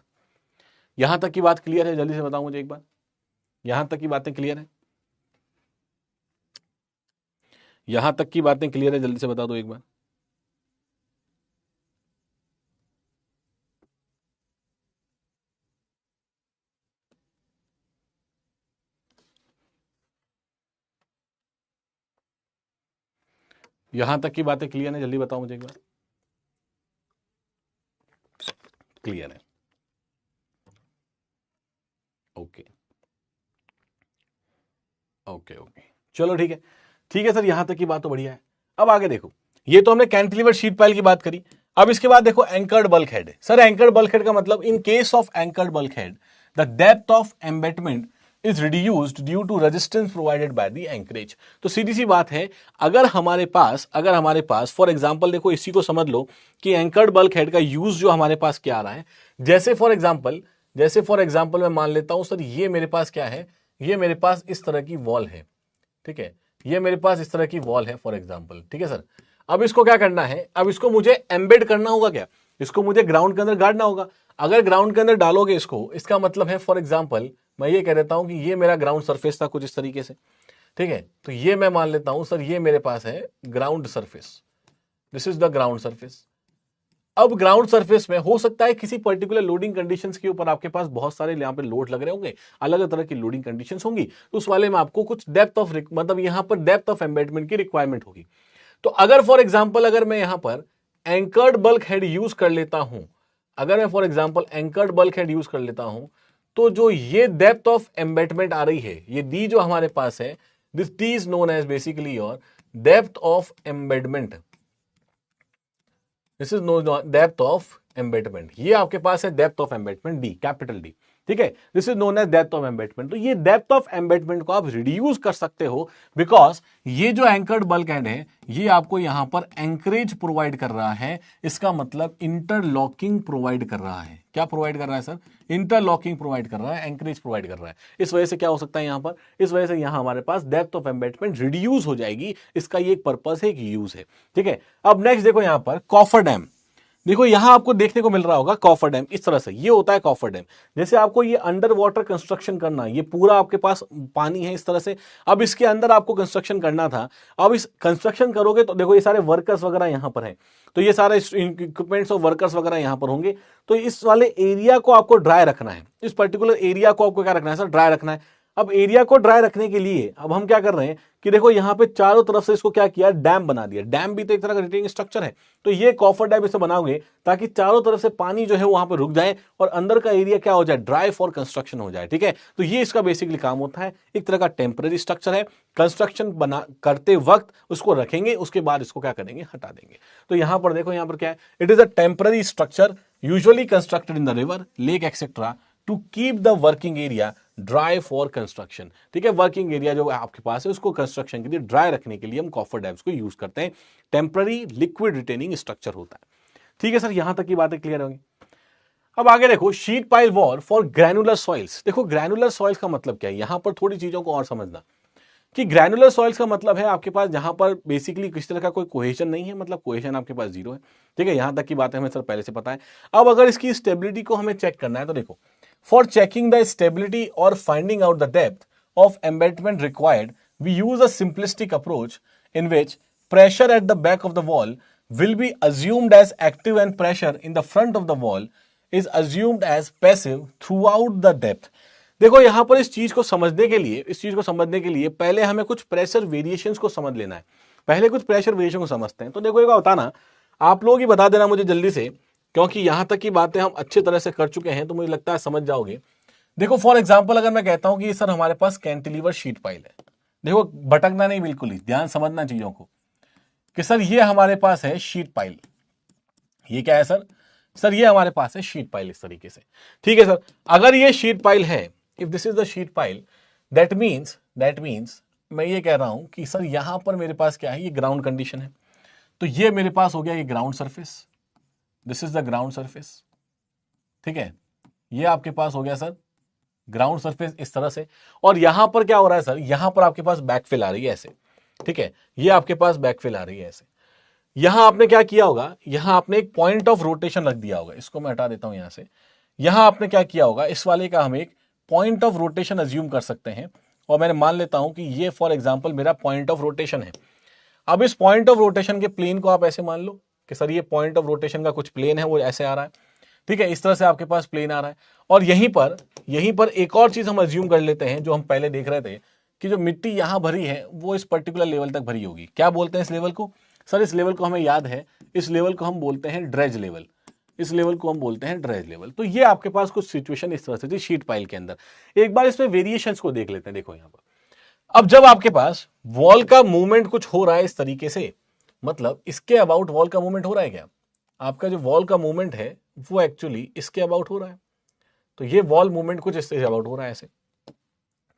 Speaker 1: यहां तक की बात क्लियर है? जल्दी से बताओ मुझे एक बार, यहां तक की बातें क्लियर है? यहां तक की बातें क्लियर है? जल्दी से बता दो एक बार। यहां तक की बातें क्लियर है? जल्दी बताओ मुझे एक बार। क्लियर है? ओके, चलो ठीक है, सर, यहां तक की बात तो बढ़िया है। अब आगे देखो, ये तो हमने कैंटिलीवर शीट पाइल की बात करी। अब इसके बाद देखो anchored bulkhead. Sir anchored bulkhead का मतलब, in case of anchored bulkhead the depth of embedment is reduced due to resistance provided by the anchorage. तो सीधी सी बात है, अगर हमारे पास फॉर एग्जांपल देखो, इसी को समझ लो कि एंकर्ड बल्क हेड का यूज जो हमारे पास क्या आ रहा है। जैसे फॉर एग्जांपल मैं मान लेता हूं सर, ये मेरे पास क्या है, ये मेरे पास इस तरह की वॉल है, ठीक है, ये मेरे पास इस तरह की वॉल है फॉर एग्जांपल, ठीक है सर। अब इसको क्या करना है, अब इसको मुझे एम्बेड करना होगा, क्या इसको मुझे ग्राउंड के अंदर गाड़ना होगा। अगर ग्राउंड के अंदर डालोगे इसको, इसका मतलब है फॉर एग्जाम्पल मैं ये कह देता हूं कि ये मेरा ग्राउंड सरफेस था कुछ इस तरीके से, ठीक है। तो ये मैं मान लेता हूं सर ये मेरे पास है ground surface, this is the ground surface. अब ग्राउंड सरफेस में हो सकता है किसी पर्टिकुलर लोडिंग कंडीशंस के ऊपर आपके पास बहुत सारे यहाँ पे लोड लग रहे होंगे, अलग अलग तरह की लोडिंग कंडीशंस होंगी, तो उस वाले में आपको कुछ डेप्थ ऑफ मतलब यहाँ पर डेप्थ ऑफ एम्बेडमेंट की रिक्वायरमेंट होगी। तो अगर फॉर एग्जाम्पल अगर मैं यहाँ पर एंकर्ड बल्क हेड यूज कर लेता हूं, अगर मैं for example anchored bulk head use कर लेता हूं, तो जो ये डेप्थ ऑफ एम्बेडमेंट आ रही है, ये डी जो हमारे पास है, this D is known as basically your depth of embedment, this is no depth of embedment, ये आपके पास है depth of embedment D, capital D, ठीक है। This is known as depth of embedment. तो ये डेप्थ ऑफ एम्बेडमेंट को आप रिड्यूस कर सकते हो, बिकॉज ये जो एंकर्ड बल्क हेड है ये आपको यहां पर एंकरेज प्रोवाइड कर रहा है, इसका मतलब इंटरलॉकिंग प्रोवाइड कर रहा है। क्या प्रोवाइड कर रहा है सर? इंटरलॉकिंग प्रोवाइड कर रहा है, एंकरेज प्रोवाइड कर रहा है। इस वजह से क्या हो सकता है यहां पर, इस वजह से यहां हमारे पास डेप्थ ऑफ एम्बेडमेंट रिड्यूस हो जाएगी, इसका ये एक पर्पस है, एक यूज है, ठीक है। अब नेक्स्ट देखो यहां पर कॉफर डैम, देखो यहां आपको देखने को मिल रहा होगा कॉफर डैम, इस तरह से ये होता है कॉफर डैम। जैसे आपको ये अंडर वाटर कंस्ट्रक्शन करना, ये पूरा आपके पास पानी है इस तरह से, अब इसके अंदर आपको कंस्ट्रक्शन करना था। अब इस कंस्ट्रक्शन करोगे तो देखो ये सारे वर्कर्स वगैरह यहां पर हैं, तो ये सारे इक्विपमेंट्स और वर्कर्स वगैरह यहां पर होंगे। तो इस वाले एरिया को आपको ड्राई रखना है, इस पर्टिकुलर एरिया को आपको क्या रखना है सर? ड्राई रखना है। अब एरिया को ड्राई रखने के लिए अब हम क्या कर रहे हैं कि देखो यहां पे चारों तरफ से इसको क्या किया, डैम बना दिया। डैम भी तो एक तरह का रिटेनिंग स्ट्रक्चर है, तो ये कॉफर डैम इसे बनाओगे ताकि चारों तरफ से पानी जो है वहां पे रुक जाए और अंदर का एरिया क्या हो जाए, ड्राई फॉर कंस्ट्रक्शन हो जाए, ठीक है। तो ये इसका बेसिकली काम होता है, एक तरह का टेम्पररी स्ट्रक्चर है। कंस्ट्रक्शन बना करते वक्त उसको रखेंगे, उसके बाद इसको क्या करेंगे, हटा देंगे। तो यहां पर देखो, यहां पर क्या है, it is a temporary structure usually constructed in the river, lake etcetera to keep the working area dry for construction, ठीक है। वर्किंग एरिया जो आपके पास है उसको कंस्ट्रक्शन के लिए ड्राई रखने के लिए हम कॉफर डैम्स को यूज करते हैं। टेम्पररी लिक्विड रिटेनिंग स्ट्रक्चर होता है, ठीक है सर। यहां तक की बातें क्लियर होंगी। अब आगे देखो sheet pile wall for granular soils. देखो ग्रैनुलर सॉइल्स का मतलब क्या है, यहां पर थोड़ी चीजों को और समझना कि ग्रैनुलर सॉइल्स का मतलब है आपके पास जहां पर बेसिकली किसी तरह का कोई कोहेजन नहीं है, मतलब कोहेजन आपके पास जीरो है, ठीक है। यहां तक की बातें हमें सर पहले से पता है। अब अगर इसकी स्टेबिलिटी को हमें चेक करना है तो देखो, for checking the stability or finding out the depth of embedment required, we use a simplistic approach in which pressure at the back of the wall will be assumed as active and pressure in the front of the wall is assumed as passive throughout the depth. देखो यहां पर इस चीज को समझने के लिए पहले हमें कुछ प्रेशर वेरिएशंस को समझ लेना है। पहले कुछ प्रेशर वेरिएशन को समझते हैं। तो देखो एक बताना, आप लोग ही बता देना मुझे जल्दी से, क्योंकि यहां तक की बातें हम अच्छी तरह से कर चुके हैं तो मुझे लगता है समझ जाओगे। देखो फॉर एग्जांपल अगर मैं कहता हूं कि सर हमारे पास कैंटिलीवर शीट पाइल है, देखो भटकना नहीं, बिल्कुल ही ध्यान समझना चीजों को, कि सर ये हमारे पास है शीट पाइल। ये क्या है सर? सर ये हमारे पास है शीट पाइल इस तरीके से, ठीक है सर। अगर ये शीट पाइल है, if this is the sheet pile, that means मैं ये कह रहा हूं कि सर यहां पर मेरे पास क्या है, ये ग्राउंड कंडीशन है। तो ये मेरे पास हो गया ये ground surface, this is the ground surface, ठीक है। ये आपके पास हो गया सर ग्राउंड सरफेस इस तरह से। और यहां पर क्या हो रहा है सर, यहां पर आपके पास बैकफिल आ रही है ऐसे, ठीक है। ये आपके पास बैकफिल आ रही है ऐसे। यहां आपने क्या किया होगा, यहां आपने एक पॉइंट ऑफ रोटेशन रख दिया होगा, इसको मैं हटा देता हूं यहां से। यहां आपने क्या किया होगा, इस वाले का हम एक पॉइंट ऑफ रोटेशन अज्यूम कर सकते हैं, और मैंने मान लेता हूं कि ये फॉर एग्जाम्पल मेरा पॉइंट ऑफ रोटेशन है। अब इस पॉइंट ऑफ रोटेशन के प्लेन को आप ऐसे मान लो कि सर ये पॉइंट ऑफ रोटेशन का कुछ प्लेन है, वो ऐसे आ रहा है, ठीक है। इस तरह से आपके पास प्लेन आ रहा है। और यहीं पर एक और चीज हम अज्यूम कर लेते हैं जो हम पहले देख रहे थे, कि जो मिट्टी यहां भरी है वो इस पर्टिकुलर लेवल तक भरी होगी। क्या बोलते हैं इस लेवल को? सर इस लेवल को हमें याद है, इस लेवल को हम बोलते हैं ड्रेज लेवल, इस लेवल को हम बोलते हैं ड्रेज लेवल। तो ये आपके पास कुछ सिचुएशन इस तरह से थी शीट पाइल के अंदर। एक बार इसमें वेरिएशंस को देख लेते हैं। देखो यहां पर अब जब आपके पास वॉल का मूवमेंट कुछ हो रहा है इस तरीके से, मतलब इसके अबाउट वॉल का मूवमेंट हो रहा है क्या? आपका जो वॉल का मूवमेंट है वो एक्चुअली इसके अबाउट हो रहा है। तो ये वॉल मूवमेंट कुछ इसके अबाउट हो रहा है ऐसे,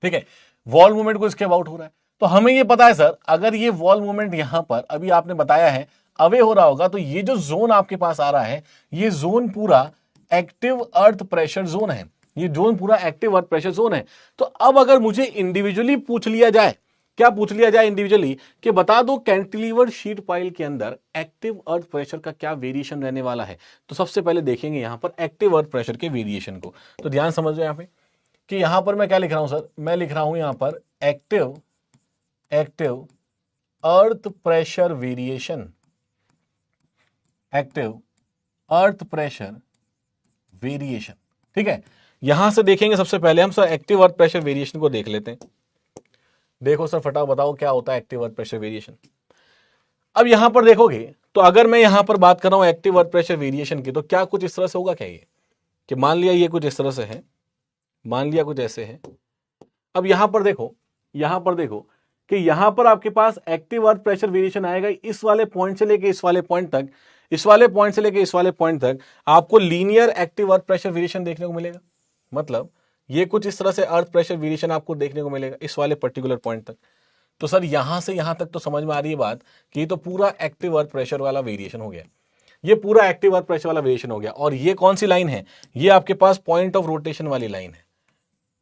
Speaker 1: ठीक है। वॉल मूवमेंट कुछ इसके अबाउट हो रहा है। तो हमें ये पता है सर, अगर ये वॉल मूवमेंट यहां पर अभी आपने बताया है अवे हो रहा होगा, तो ये जो जोन आपके पास आ रहा है, ये जोन पूरा एक्टिव अर्थ प्रेशर जोन है। ये जोन पूरा एक्टिव अर्थ प्रेशर जोन है। तो अब अगर मुझे इंडिविजुअली पूछ लिया जाए क्या पूछ लिया जाए इंडिविजुअली कि बता दो कैंटिलीवर शीट पाइल के अंदर एक्टिव अर्थ प्रेशर का क्या वेरिएशन रहने वाला है, तो सबसे पहले देखेंगे यहां पर एक्टिव अर्थ प्रेशर के वेरिएशन को। तो ध्यान समझो यहां पे कि यहां पर मैं क्या लिख रहा हूं सर, मैं लिख रहा हूं यहां पर active earth pressure variation, active earth pressure variation. ठीक है, यहां से देखेंगे सबसे पहले हम sir active earth pressure variation को देख लेते हैं। देखो सर फटाफट बताओ क्या होता है एक्टिव अर्थ प्रेशर वेरिएशन। अब यहां पर देखोगे तो अगर मैं यहां पर बात कर रहा हूं एक्टिव अर्थ प्रेशर वेरिएशन की, तो क्या कुछ इस तरह से होगा क्या ये, कि मान लिया ये कुछ इस तरह से है, मान लिया कुछ ऐसे है। अब यहां पर देखो कि यहां पर आपके पास एक्टिव अर्थ प्रेशर वेरिएशन आएगा इस वाले पॉइंट से लेके इस वाले पॉइंट तक, इस वाले पॉइंट से लेके इस वाले पॉइंट तक आपको linear active earth pressure variation देखने को मिलेगा। मतलब ये कुछ इस तरह से अर्थ प्रेशर वेरिएशन आपको देखने को मिलेगा इस वाले पर्टिकुलर पॉइंट तक। तो सर यहां से यहां तक तो समझ में आ रही है बात कि ये तो पूरा एक्टिव अर्थ प्रेशर वाला वेरिएशन हो गया, ये पूरा एक्टिव अर्थ प्रेशर वाला वेरिएशन हो गया। और ये कौन सी लाइन है, ये आपके पास पॉइंट ऑफ रोटेशन वाली लाइन है।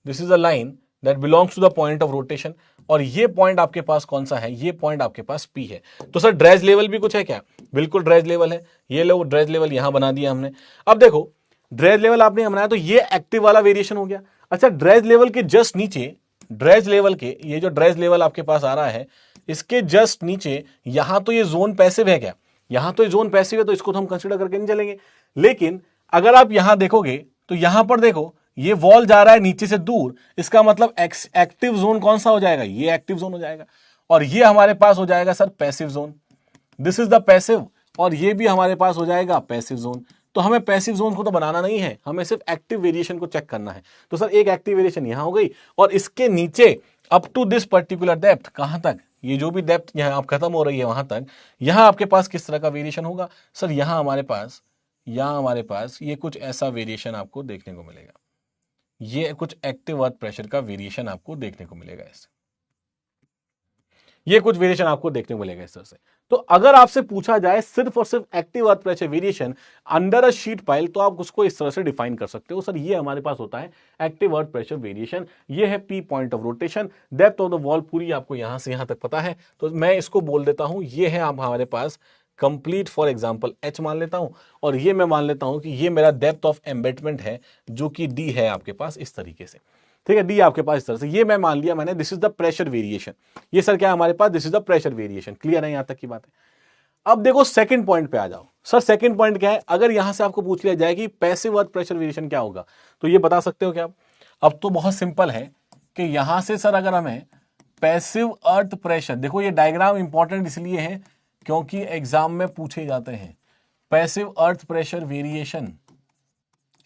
Speaker 1: This is a line that belongs to the point of rotation. और ये पॉइंट आपके पास कौन सा है, ये पॉइंट आपके पास पी है। तो सर ड्रेज लेवल भी कुछ है क्या, बिल्कुल ड्रेज लेवल है। ये लो ड्रेज लेवल यहां बना दिया हमने। अब देखो ड्रेज लेवल आपने बनाया तो ये एक्टिव वाला वेरिएशन हो गया। अच्छा ड्रेज लेवल के जस्ट नीचे, ड्रेज लेवल के ये जो ड्रेज लेवल आपके पास आ रहा है इसके जस्ट नीचे यहां तो ये जोन पैसिव है क्या, यहां तो ये जोन पैसिव है तो इसको तो हम कंसीडर करके नहीं चलेंगे। लेकिन अगर आप यहां देखोगे तो यहां पर देखो ये वॉल जा रहा है नीचे से दूर, इसका मतलब एक्टिव जोन कौन सा हो जाएगा, ये एक्टिव जोन हो जाएगा। और ये हमारे पास हो जाएगा sir passive zone, this is the passive. और ये भी हमारे पास हो जाएगा पैसिव जोन। तो हमें पैसिव जोन को तो बनाना नहीं है, हमें सिर्फ एक्टिव वेरिएशन को चेक करना है। तो सर एक एक्टिव वेरिएशन यहां हो गई और इसके नीचे up to this particular depth, कहां तक, ये जो भी डेप्थ यहां आप खत्म हो रही है वहां तक, यहां आपके पास किस तरह का वेरिएशन होगा सर, यहां हमारे पास ये कुछ ऐसा वेरिएशन आपको देखने को मिलेगा। ये कुछ एक्टिव अर्थ प्रेशर का वेरिएशन आपको देखने को मिलेगा इससे, ये कुछ वेरिएशन आपको देखने को मिलेगा इस तरह से। तो अगर आपसे पूछा जाए सिर्फ और सिर्फ active earth pressure variation under a sheet pile, तो आप उसको इस तरह से डिफाइन कर सकते हो, सर ये हमारे पास होता है एक्टिव अर्थ प्रेशर वेरिएशन। ये है P point of rotation, depth of the wall पूरी आपको यहां से यहां तक पता है। तो मैं इसको बोल देता हूं ये है आप हमारे पास कंप्लीट फॉर एग्जांपल एच मान लेता हूं, और ये मैं मान लेता हूं कि ये मेरा डेप्थ ऑफ एम्बेडमेंट है जो कि डी है आपके पास इस तरीके से। ठीक है, डी आपके पास इस तरह से, ये मैं मान लिया मैंने, this is the pressure variation. ये सर क्या है हमारे पास, this is the pressure variation. Clear है यहां तक की बात है। अब देखो सेकंड पॉइंट पे आ जाओ। सर सेकंड पॉइंट क्या है, अगर यहां से आपको पूछ लिया जाए कि पैसिव अर्थ प्रेशर वेरिएशन क्या होगा, तो ये बता सकते हो क्या आप? अब तो बहुत सिंपल है कि यहां से सर अगर हमें पैसिव अर्थ प्रेशर, देखो ये डायग्राम इंपॉर्टेंट इसलिए है क्योंकि एग्जाम में पूछे जाते हैं पैसिव अर्थ प्रेशर वेरिएशन।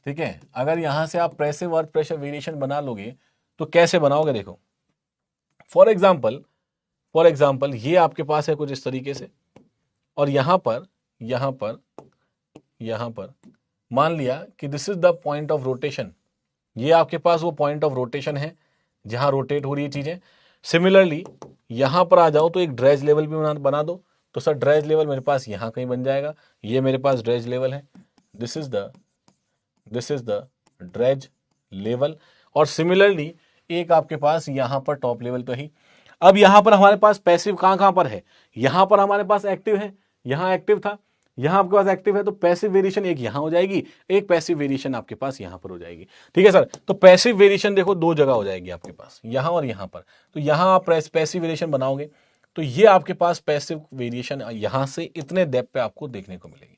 Speaker 1: ठीक है, अगर यहां से आप पैसिव अर्थ प्रेशर वेरिएशन बना लोगे तो कैसे बनाओगे, देखो फॉर एग्जांपल ये आपके पास है कुछ इस तरीके से, और यहां पर मान लिया कि this is the point of rotation. ये आपके पास वो पॉइंट ऑफ रोटेशन है जहां रोटेट हो रही है चीजें। सिमिलरली यहां पर आ जाओ तो एक ड्रेज लेवल भी बना दो। तो सर ड्रेज लेवल मेरे पास यहां कहीं बन जाएगा, ये मेरे पास ड्रेज लेवल है, this is the dredge level. और सिमिलरली एक आपके पास यहां पर टॉप लेवल पे ही। अब यहां पर हमारे पास पैसिव कहां पर है, यहां पर हमारे पास एक्टिव है, यहां एक्टिव था, यहां आपके पास एक्टिव है, तो पैसिव वेरिएशन एक यहां हो जाएगी, एक पैसिव वेरिएशन आपके पास यहां पर हो जाएगी। ठीक है सर, तो पैसिव वेरिएशन देखो दो जगह हो जाएगी आपके पास, यहां और यहां पर। तो यहां आप पैसिव वेरिएशन बनाओगे तो ये आपके पास पैसिव वेरिएशन यहां से इतने डेप्थ पे आपको देखने को मिलेगी।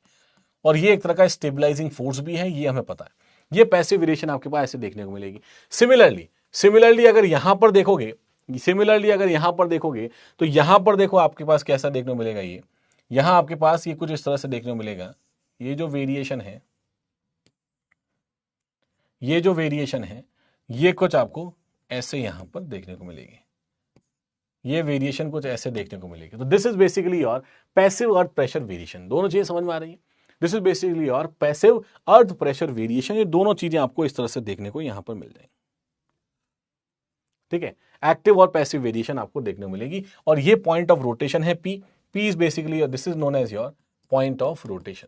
Speaker 1: और ये एक तरह का स्टेबलाइजिंग फोर्स भी है, ये हमें पता है। ये पैसिव वेरिएशन आपके पास ऐसे देखने को मिलेगी। सिमिलरली अगर यहां पर देखोगे, तो यहां पर देखो आपके पास कैसा देखने को मिलेगा, ये यहां आपके पास ये कुछ इस तरह से देखने को मिलेगा। ये जो वेरिएशन है ये कुछ आपको ऐसे यहां पर देखने को मिलेगी, ये वेरिएशन कुछ ऐसे देखने को मिलेगी। तो this is basically your passive earth pressure variation. दोनों चीजें समझ में आ रही है, this is basically your passive earth pressure variation. ये दोनों चीजें आपको इस तरह से देखने को यहां पर मिल जाएंगी। ठीक है, एक्टिव और पैसिव वेरिएशन आपको देखने को मिलेगी। और ये पॉइंट ऑफ रोटेशन है P is basically, this is known as your point of rotation.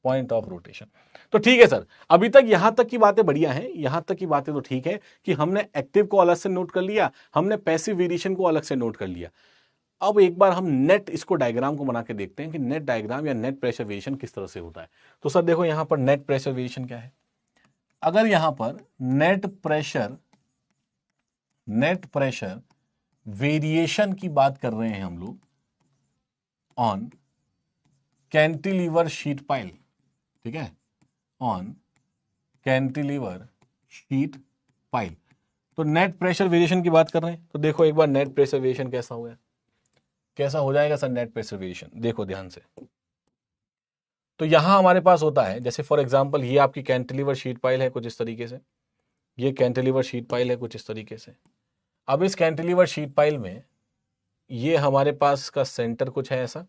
Speaker 1: Point of rotation. तो ठीक है सर, अभी तक यहां तक की बातें बढ़िया हैं, यहां तक की बातें तो ठीक है कि हमने एक्टिव को अलग से नोट कर लिया, हमने पैसिव वेरिएशन को अलग से नोट कर लिया। अब एक बार हम नेट इसको डायग्राम को बना के देखते हैं कि नेट डायग्राम या नेट प्रेशर वेरिएशन किस तरह से होता है। तो सर देखो यहां पर नेट प्रेशर वेरिएशन क्या है। अगर यहां पर नेट प्रेशर वेरिएशन की बात कर रहे हैं हम लोग ऑन कैंटिलीवर शीट पाइल, ठीक है, ऑन कैंटिलीवर शीट पाइल, तो नेट प्रेशर वेरिएशन की बात कर रहे हैं। तो देखो एक बार नेट प्रेशर वेरिएशन कैसा हो गया, कैसा हो जाएगा सर नेट प्रेशर वेरिएशन, देखो ध्यान से। तो यहां हमारे पास होता है, जैसे फॉर एग्जांपल ये आपकी कैंटिलीवर शीट पाइल है कुछ इस तरीके से, ये कैंटिलीवर शीट पाइल है कुछ इस तरीके से। अब इस कैंटिलीवर शीट पाइल में ये हमारे पास का सेंटर कुछ है ऐसा,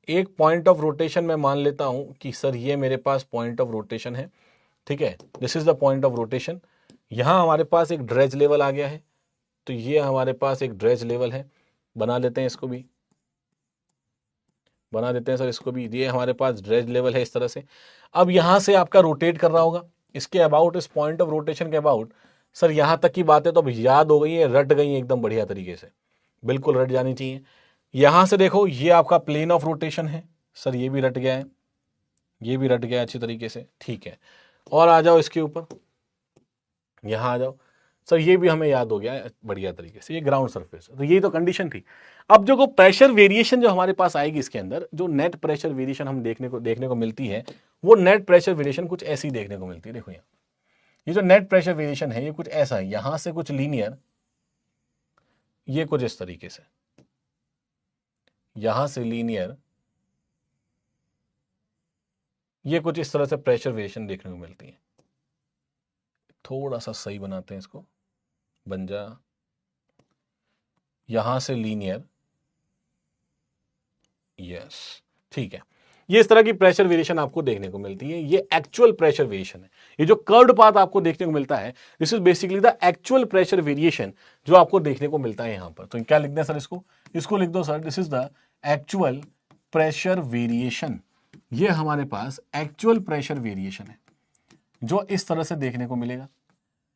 Speaker 1: एक पॉइंट ऑफ रोटेशन मैं मान लेता हूं कि सर ये मेरे पास पॉइंट ऑफ रोटेशन है, ठीक है, this is the point of rotation. यहां हमारे पास एक ड्रेज लेवल आ गया है, तो ये हमारे पास एक ड्रेज लेवल है, बना लेते हैं इसको भी, बना देते हैं सर इसको भी, ये हमारे पास ड्रेज लेवल है इस तरह से। अब यहां से आपका रोटेट कर रहा होगा इसके अबाउट, इस पॉइंट ऑफ रोटेशन के अबाउट। सर यहां तक की बातें तो अब याद हो गई है, रट गई एकदम बढ़िया तरीके से, बिल्कुल रट जानी चाहिए। यहां से देखो ये आपका प्लेन ऑफ रोटेशन है, सर ये भी रट गया है, ये भी रट गया अच्छी तरीके से, ठीक है। और आ जाओ इसके ऊपर, यहां आ जाओ सर, ये भी हमें याद हो गया है बढ़िया तरीके से, ये ग्राउंड सरफेस। तो ये तो कंडीशन थी। अब जो प्रेशर वेरिएशन जो हमारे पास आएगी इसके अंदर, जो नेट प्रेशर वेरिएशन हम देखने को मिलती है, वो नेट प्रेशर वेरिएशन कुछ ऐसी देखने को मिलती है। देखो यहाँ ये जो नेट प्रेशर वेरिएशन है ये कुछ ऐसा है, यहां से कुछ लीनियर, ये कुछ इस तरीके से, यहां से लीनियर, ये कुछ इस तरह से प्रेशर वेरिएशन देखने को मिलती है। थोड़ा सा सही बनाते हैं इसको, बन जा, यहां से लीनियर, यस, ठीक है। ये इस तरह की प्रेशर वेरिएशन आपको देखने को मिलती है, ये एक्चुअल प्रेशर वेरिएशन है। ये जो कर्व्ड पाथ आपको देखने को मिलता है, this is basically the actual pressure variation जो आपको देखने को मिलता है यहां पर। तो क्या लिख दें सर इसको, इसको लिख दो sir, this is the actual pressure variation. ये हमारे पास एक्चुअल प्रेशर वेरिएशन है जो इस तरह से देखने को मिलेगा।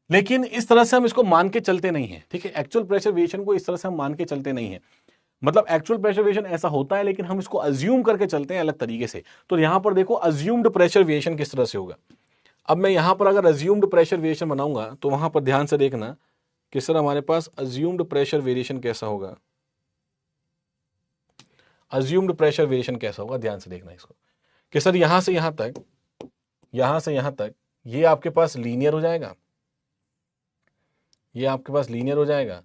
Speaker 1: लेकिन इस तरह से हम इसको मान के चलते नहीं है, ठीक है, एक्चुअल प्रेशर वेरिएशन को इस तरह से हम मान के चलते नहीं है। मतलब एक्चुअल प्रेशर वेरिएशन ऐसा होता है, लेकिन हम इसको अज्यूम करके चलते हैं अलग तरीके से। तो यहां पर देखो अज्यूम्ड प्रेशर वेरिएशन किस तरह से होगा। अब मैं यहां पर अगर अज्यूम्ड प्रेशर वेरिएशन बनाऊंगा तो वहां पर ध्यान से देखना कि सर हमारे पास अज्यूम्ड प्रेशर वेरिएशन कैसा होगा, अज्यूम्ड प्रेशर वेरिएशन कैसा होगा, ध्यान से देखना इसको कि सर यहां से यहां तक, यहां से यहां तक ये आपके पास लीनियर हो जाएगा, ये आपके पास लीनियर हो जाएगा।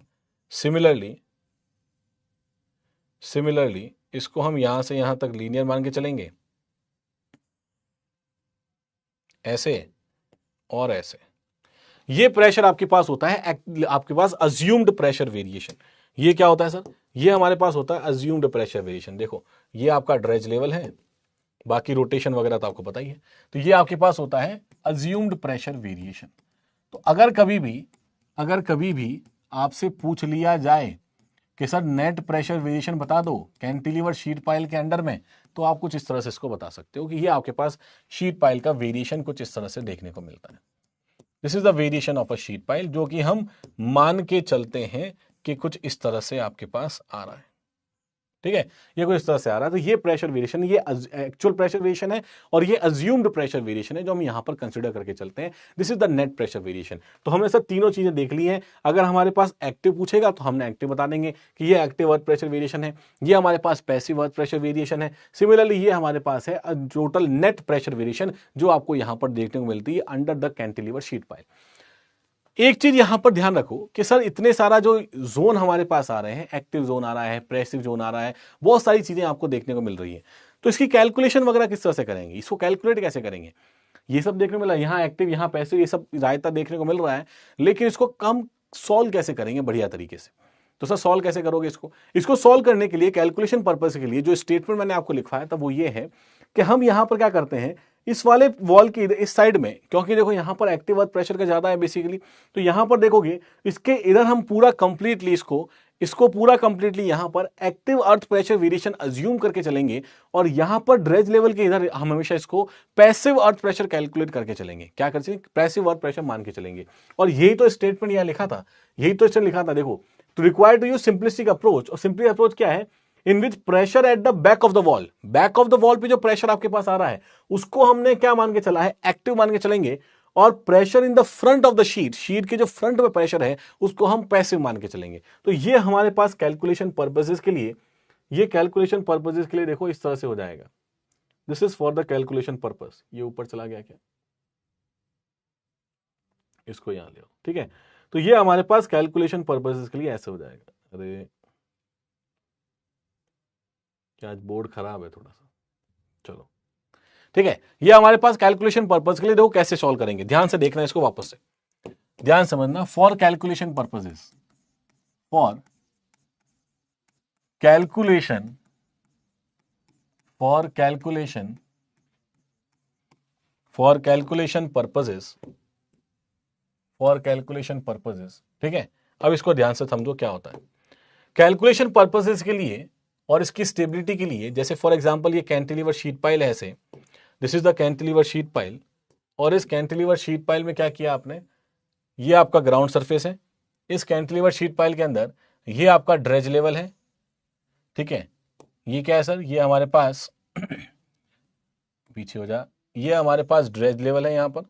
Speaker 1: सिमिलरली इसको हम यहां से यहां तक लीनियर मान के चलेंगे, ऐसे और ऐसे। ये प्रेशर आपके पास होता है आपके पास अज्यूम्ड प्रेशर वेरिएशन। ये क्या होता है सर, ये हमारे पास होता है अज्यूम्ड प्रेशर वेरिएशन। देखो ये आपका ड्रेज लेवल है, बाकी रोटेशन वगैरह तो आपको पता ही है। तो ये आपके पास होता है अज्यूम्ड प्रेशर वेरिएशन। तो अगर कभी भी आपसे पूछ लिया जाए कि सर नेट प्रेशर वेरिएशन बता दो कैंटिलीवर शीट पाइल के अंडर में, तो आप कुछ इस तरह से इसको बता सकते हो कि ये आपके पास शीट पाइल का वेरिएशन कुछ इस तरह से देखने को मिलता है। This is the variation of a sheet pile, जो कि हम मान के चलते हैं कि कुछ इस तरह से आपके पास आ रहा है, ठीक है, ये कुछ इस तरह से आ रहा है। तो ये प्रेशर वेरिएशन, ये एक्चुअल प्रेशर वेरिएशन है और ये अज्यूम्ड प्रेशर वेरिएशन है जो हम यहां पर कंसीडर करके चलते हैं। This is the net pressure variation. तो हमने सर तीनों चीजें देख ली हैं। अगर हमारे पास एक्टिव पूछेगा तो हमने एक्टिव बता देंगे कि ये एक्टिव अर्थ प्रेशर वेरिएशन है, ये हमारे पास पैसिव अर्थ प्रेशर वेरिएशन है। सिमिलरली ये हमारे पास है टोटल नेट प्रेशर वेरिएशन जो आपको यहां पर देखने को मिलती है under the cantilever sheet pile. एक चीज यहां पर ध्यान रखो कि सर इतने सारा जो जोन हमारे पास आ रहे हैं, एक्टिव जोन आ रहा है, प्रेसिव जोन आ रहा है, बहुत सारी चीजें आपको देखने को मिल रही है। तो इसकी कैलकुलेशन वगैरह किस तरह से करेंगे, इसको कैलकुलेट कैसे करेंगे, ये सब देखने को मिला, यहाँ एक्टिव यहाँ पैसिव, ये सब रायता देखने को मिल रहा है, लेकिन इसको कम सॉल्व कैसे करेंगे बढ़िया तरीके से। तो सर सॉल्व कैसे करोगे इसको सॉल्व करने के लिए कैलकुलेशन पर्पज के लिए जो स्टेटमेंट मैंने आपको लिखवाया था वो ये है कि हम यहां पर क्या करते हैं, इस वाले वॉल की इस साइड में, क्योंकि देखो यहां पर एक्टिव अर्थ प्रेशर का ज्यादा है बेसिकली, तो यहां पर देखोगे इसके इधर हम पूरा कंप्लीटली इसको इसको पूरा कंप्लीटली यहां पर active earth pressure variation assume करके चलेंगे और यहां पर ड्रेज लेवल के इधर हम हमेशा इसको पैसिव अर्थ प्रेशर कैलकुलेट करके चलेंगे। क्या कर चलेंगे? पैसिव अर्थ प्रेशर मान के चलेंगे। और यही तो स्टेटमेंट यहां लिखा था, यही तो इसने लिखा था। देखो, to require to use simplistic approach, और सिंपलिस्टिक अप्रोच क्या है? In which pressure at the back of the wall, back of the wall पे जो प्रेशर आपके पास आ रहा है उसको हमने क्या मान के चला है? एक्टिव मान के चलेंगे। और pressure in the front of the sheet, sheet के जो फ्रंट में प्रेशर है उसको हम पैसिव मान के चलेंगे। तो ये हमारे पास कैलकुलेशन पर्पसेस के लिए, ये कैलकुलेशन पर्पसेस के लिए देखो इस तरह से हो जाएगा। This is for the calculation purpose. ये ऊपर चला गया क्या? इसको यहां ले आओ, ठीक है। तो ये हमारे पास कैलकुलेशन पर्पसेस के लिए ऐसे हो जाएगा। अरे क्या आज बोर्ड खराब है थोड़ा सा, चलो ठीक है। ये हमारे पास कैलकुलेशन पर्पस के लिए देखो कैसे सॉल्व करेंगे, ध्यान से देखना इसको, वापस से ध्यान समझना। For calculation purposes, for calculation, for calculation, for calculation purposes, for calculation purposes, ठीक है। अब इसको ध्यान से समझो क्या होता है कैलकुलेशन पर्पसेस के लिए और इसकी स्टेबिलिटी के लिए। जैसे फॉर एग्जांपल ये कैंटिलीवर शीट पाइल है ऐसे, this is the cantilever sheet pile, और इस कैंटिलीवर शीट पाइल में क्या किया आपने? ये आपका ग्राउंड सरफेस है, इस कैंटिलीवर शीट पाइल के अंदर ये आपका ड्रेज लेवल है, ठीक है। ये क्या है सर? ये हमारे पास पीछे हो जा, ये हमारे पास ड्रेज लेवल है यहां पर,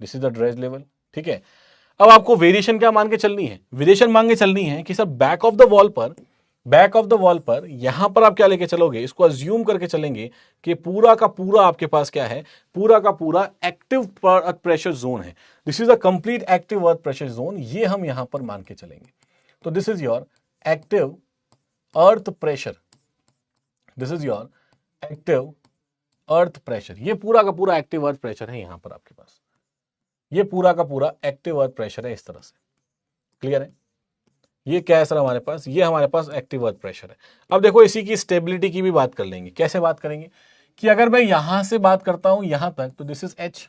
Speaker 1: this is the dredge level, ठीक है। अब आपको वेरिएशन क्या मान के चलनी है? वेरिएशन मान के चलनी है कि sir back of the wall पर, बैक ऑफ द वॉल पर यहां पर आप क्या लेके चलोगे? इसको अज्यूम करके चलेंगे कि पूरा का पूरा आपके पास क्या है? पूरा का पूरा एक्टिव अर्थ प्रेशर जोन है। This is a complete active earth pressure zone, ये हम यहां पर मान के चलेंगे। तो this is your active earth pressure, this is your active earth pressure. ये पूरा का पूरा एक्टिव अर्थ प्रेशर है यहां पर आपके पास, ये पूरा का पूरा एक्टिव अर्थ प्रेशर है इस तरह से। क्लियर है? ये क्या है सर हमारे पास? ये हमारे पास एक्टिव अर्थ प्रेशर है। अब देखो इसी की स्टेबिलिटी की भी बात कर लेंगे। कैसे बात करेंगे? कि अगर मैं यहां से बात करता हूं यहां तक, तो दिस इज एच,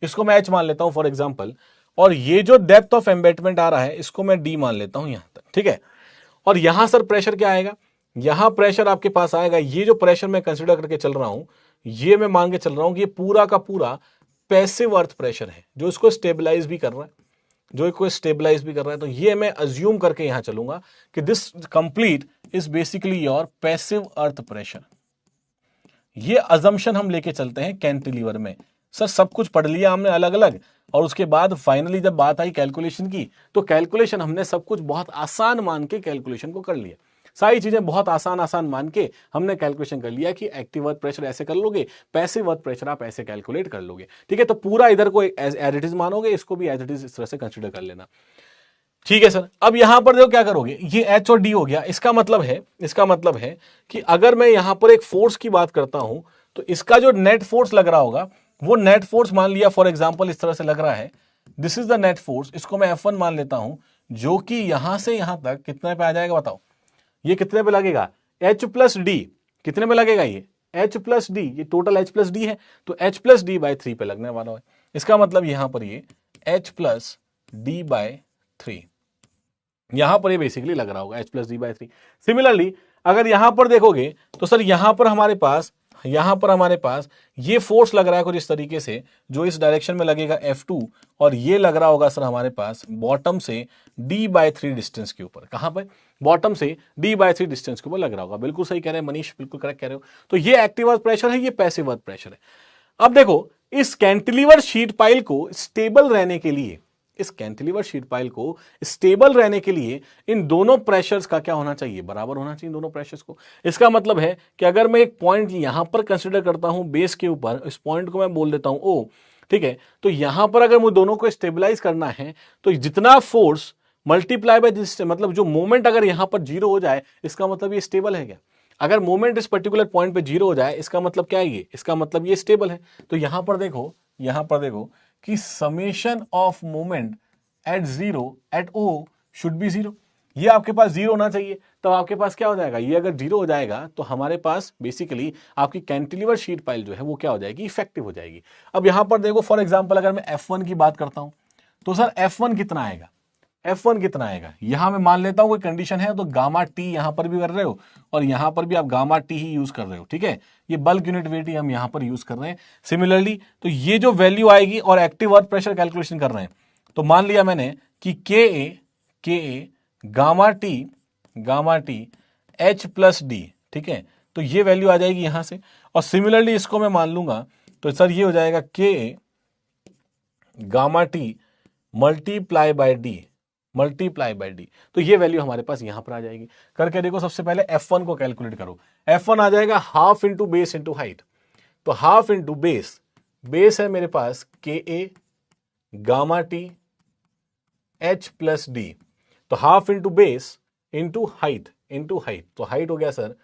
Speaker 1: इसको मैं एच मान लेता हूं फॉर एग्जांपल, और ये जो डेप्थ ऑफ एम्बेटमेंट आ रहा है इसको मैं डी मान लेता हूं यहां तक, ठीक है। और यहां सर प्रेशर क्या आएगा? यहां प्रेशर आपके पास आएगा, ये जो प्रेशर मैं कंसिडर करके चल रहा हूं, ये मैं मान के चल रहा हूं कि ये पूरा का पूरा पैसिव अर्थ प्रेशर है जो इसको स्टेबलाइज भी कर रहा है, जो इसको स्टेबलाइज भी कर रहा है। तो ये मैं अज्यूम करके यहां चलूंगा कि this complete is basically your passive earth pressure. ये अजम्पशन हम लेके चलते हैं कैंटिलीवर में। सर सब कुछ पढ़ लिया हमने अलग अलग, और उसके बाद फाइनली जब बात आई कैलकुलेशन की, तो कैलकुलेशन हमने सब कुछ बहुत आसान मान के कैलकुलेशन को कर लिया। सारी चीजें बहुत आसान आसान मान के हमने कैलकुलेशन कर लिया कि एक्टिव अर्थ प्रेशर ऐसे कर लोगे, पैसिव अर्थ प्रेशर आप ऐसे कैलकुलेट कर लोगे, ठीक है। तो पूरा इधर को एज इट इज मानोगे, इसको भी एज इट इज इस तरह से कंसीडर कर लेना, ठीक है सर। अब यहां पर देखो क्या करोगे, ये एच और डी हो गया। इसका मतलब है कि अगर मैं यहां पर एक फोर्स की बात करता हूं, तो इसका जो नेट फोर्स लग रहा होगा, वो नेट फोर्स मान लिया फॉर एग्जांपल इस तरह से लग रहा है, this is the net force, इसको मैं F1 मान लेता हूं, जो कि यहां से यहां तक कितने पे आ जाएगा बताओ? ये कितने पे लगेगा? H plus D. कितने पे लगेगा? ये H प्लस डी, ये टोटल H प्लस डी है, तो H प्लस डी बाई 3 पे लगने वाला है। इसका मतलब यहां पर ये H प्लस डी बाई 3, यहां पर ये बेसिकली लग रहा होगा H plus D by 3। Similarly अगर यहां पर देखोगे तो सर यहां पर हमारे पास ये फोर्स लग रहा है कुछ इस तरीके से, जो इस डायरेक्शन में लगेगा F2, और ये लग रहा होगा सर हमारे पास बॉटम से D/3 डिस्टेंस के ऊपर। कहां पर? बॉटम से D/3 डिस्टेंस के ऊपर लग रहा होगा। बिल्कुल सही कह रहे हैं मनीष, बिल्कुल करेक्ट कह रहे हो। तो ये एक्टिव अर्थ प्रेशर है, ये पैसिव अर्थ प्रेशर है। अब देखो इस कैंटिलीवर शीट पाइल को स्टेबल रहने के लिए, इस कैंटिलीवर शीट पाइल को स्टेबल रहने के लिए इन दोनों प्रेशर्स का क्या होना चाहिए? बराबर होना चाहिए दोनों प्रेशर्स को। इसका मतलब है कि अगर मैं एक पॉइंट यहां पर कंसीडर करता हूं बेस के ऊपर, इस पॉइंट को मैं बोल देता हूं O, ठीक है। तो यहां पर अगर मुझे दोनों को स्टेबलाइज करना है, तो जितना फोर्स मल्टीप्लाई बाय दिस, मतलब जो मोमेंट अगर यहां पर 0 हो जाए, इसका मतलब ये स्टेबल है क्या? अगर मोमेंट इस पर्टिकुलर पॉइंट पे 0 हो जाए, इसका मतलब क्या है? ये, इसका मतलब ये स्टेबल है। तो यहां पर देखो कि summation of moment at 0 at O should be 0। ये आपके पास 0 होना चाहिए, तो आपके पास क्या हो जाएगा? ये अगर 0 हो जाएगा तो हमारे पास बेसिकली आपकी कैंटिलीवर शीट पाइल जो है वो क्या हो जाएगी? इफेक्टिव हो जाएगी। अब यहां पर देखो फॉर एग्जांपल अगर मैं F1 की बात करता हूं, तो सर F1 कितना आएगा? F1 कितना आएगा। यहां मैं मान लेता हूं कोई कंडीशन है तो गामा टी यहां पर भी कर रहे हो और यहां पर भी आप गामा टी ही यूज कर रहे हो, ठीक है। ये बल्क यूनिट वेट ही हम यहां पर यूज कर रहे हैं। सिमिलरली तो ये जो वैल्यू आएगी और एक्टिव अर्थ प्रेशर कैलकुलेशन कर रहे हैं तो मान लिया मैंने कि K A gamma T H plus D, ठीक है। तो ये वैल्यू आ जाएगी यहां से और सिमिलरली इसको मैं मान लूंगा तो सर ये हो जाएगा के gamma T multiply by D तो ये वैल्यू हमारे पास यहां पर आ जाएगी। करके देखो, सबसे पहले F1 को कैलकुलेट करो। F1 आ जाएगा half into base into height. तो हाफ इंटू बेस है मेरे पास K A gamma T H plus D. तो half into base into height तो हाइट हो गया सर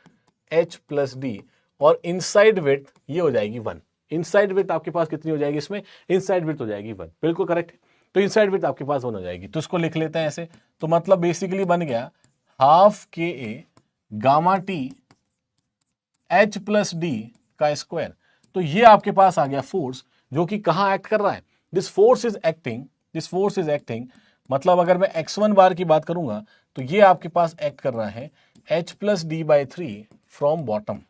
Speaker 1: एच प्लस डी और इनसाइड विड्थ ये हो जाएगी 1। इनसाइड विड्थ आपके पास कितनी हो जाएगी इसमें, इनसाइड विड्थ हो जाएगी 1, बिल्कुल करेक्ट है। तो इनसाइड विड्थ आपके पास 1 हो जाएगी। तो इसको लिख लेते हैं ऐसे। तो मतलब बेसिकली बन गया half K A gamma T H plus D का स्क्वायर। तो ये आपके पास आ गया फोर्स जो कि कहां एक्ट कर रहा है। दिस फोर्स इज एक्टिंग मतलब अगर मैं x1 बार की बात करूंगा तो ये आपके पास एक्ट कर रहा है h plus D by 3 from bottom,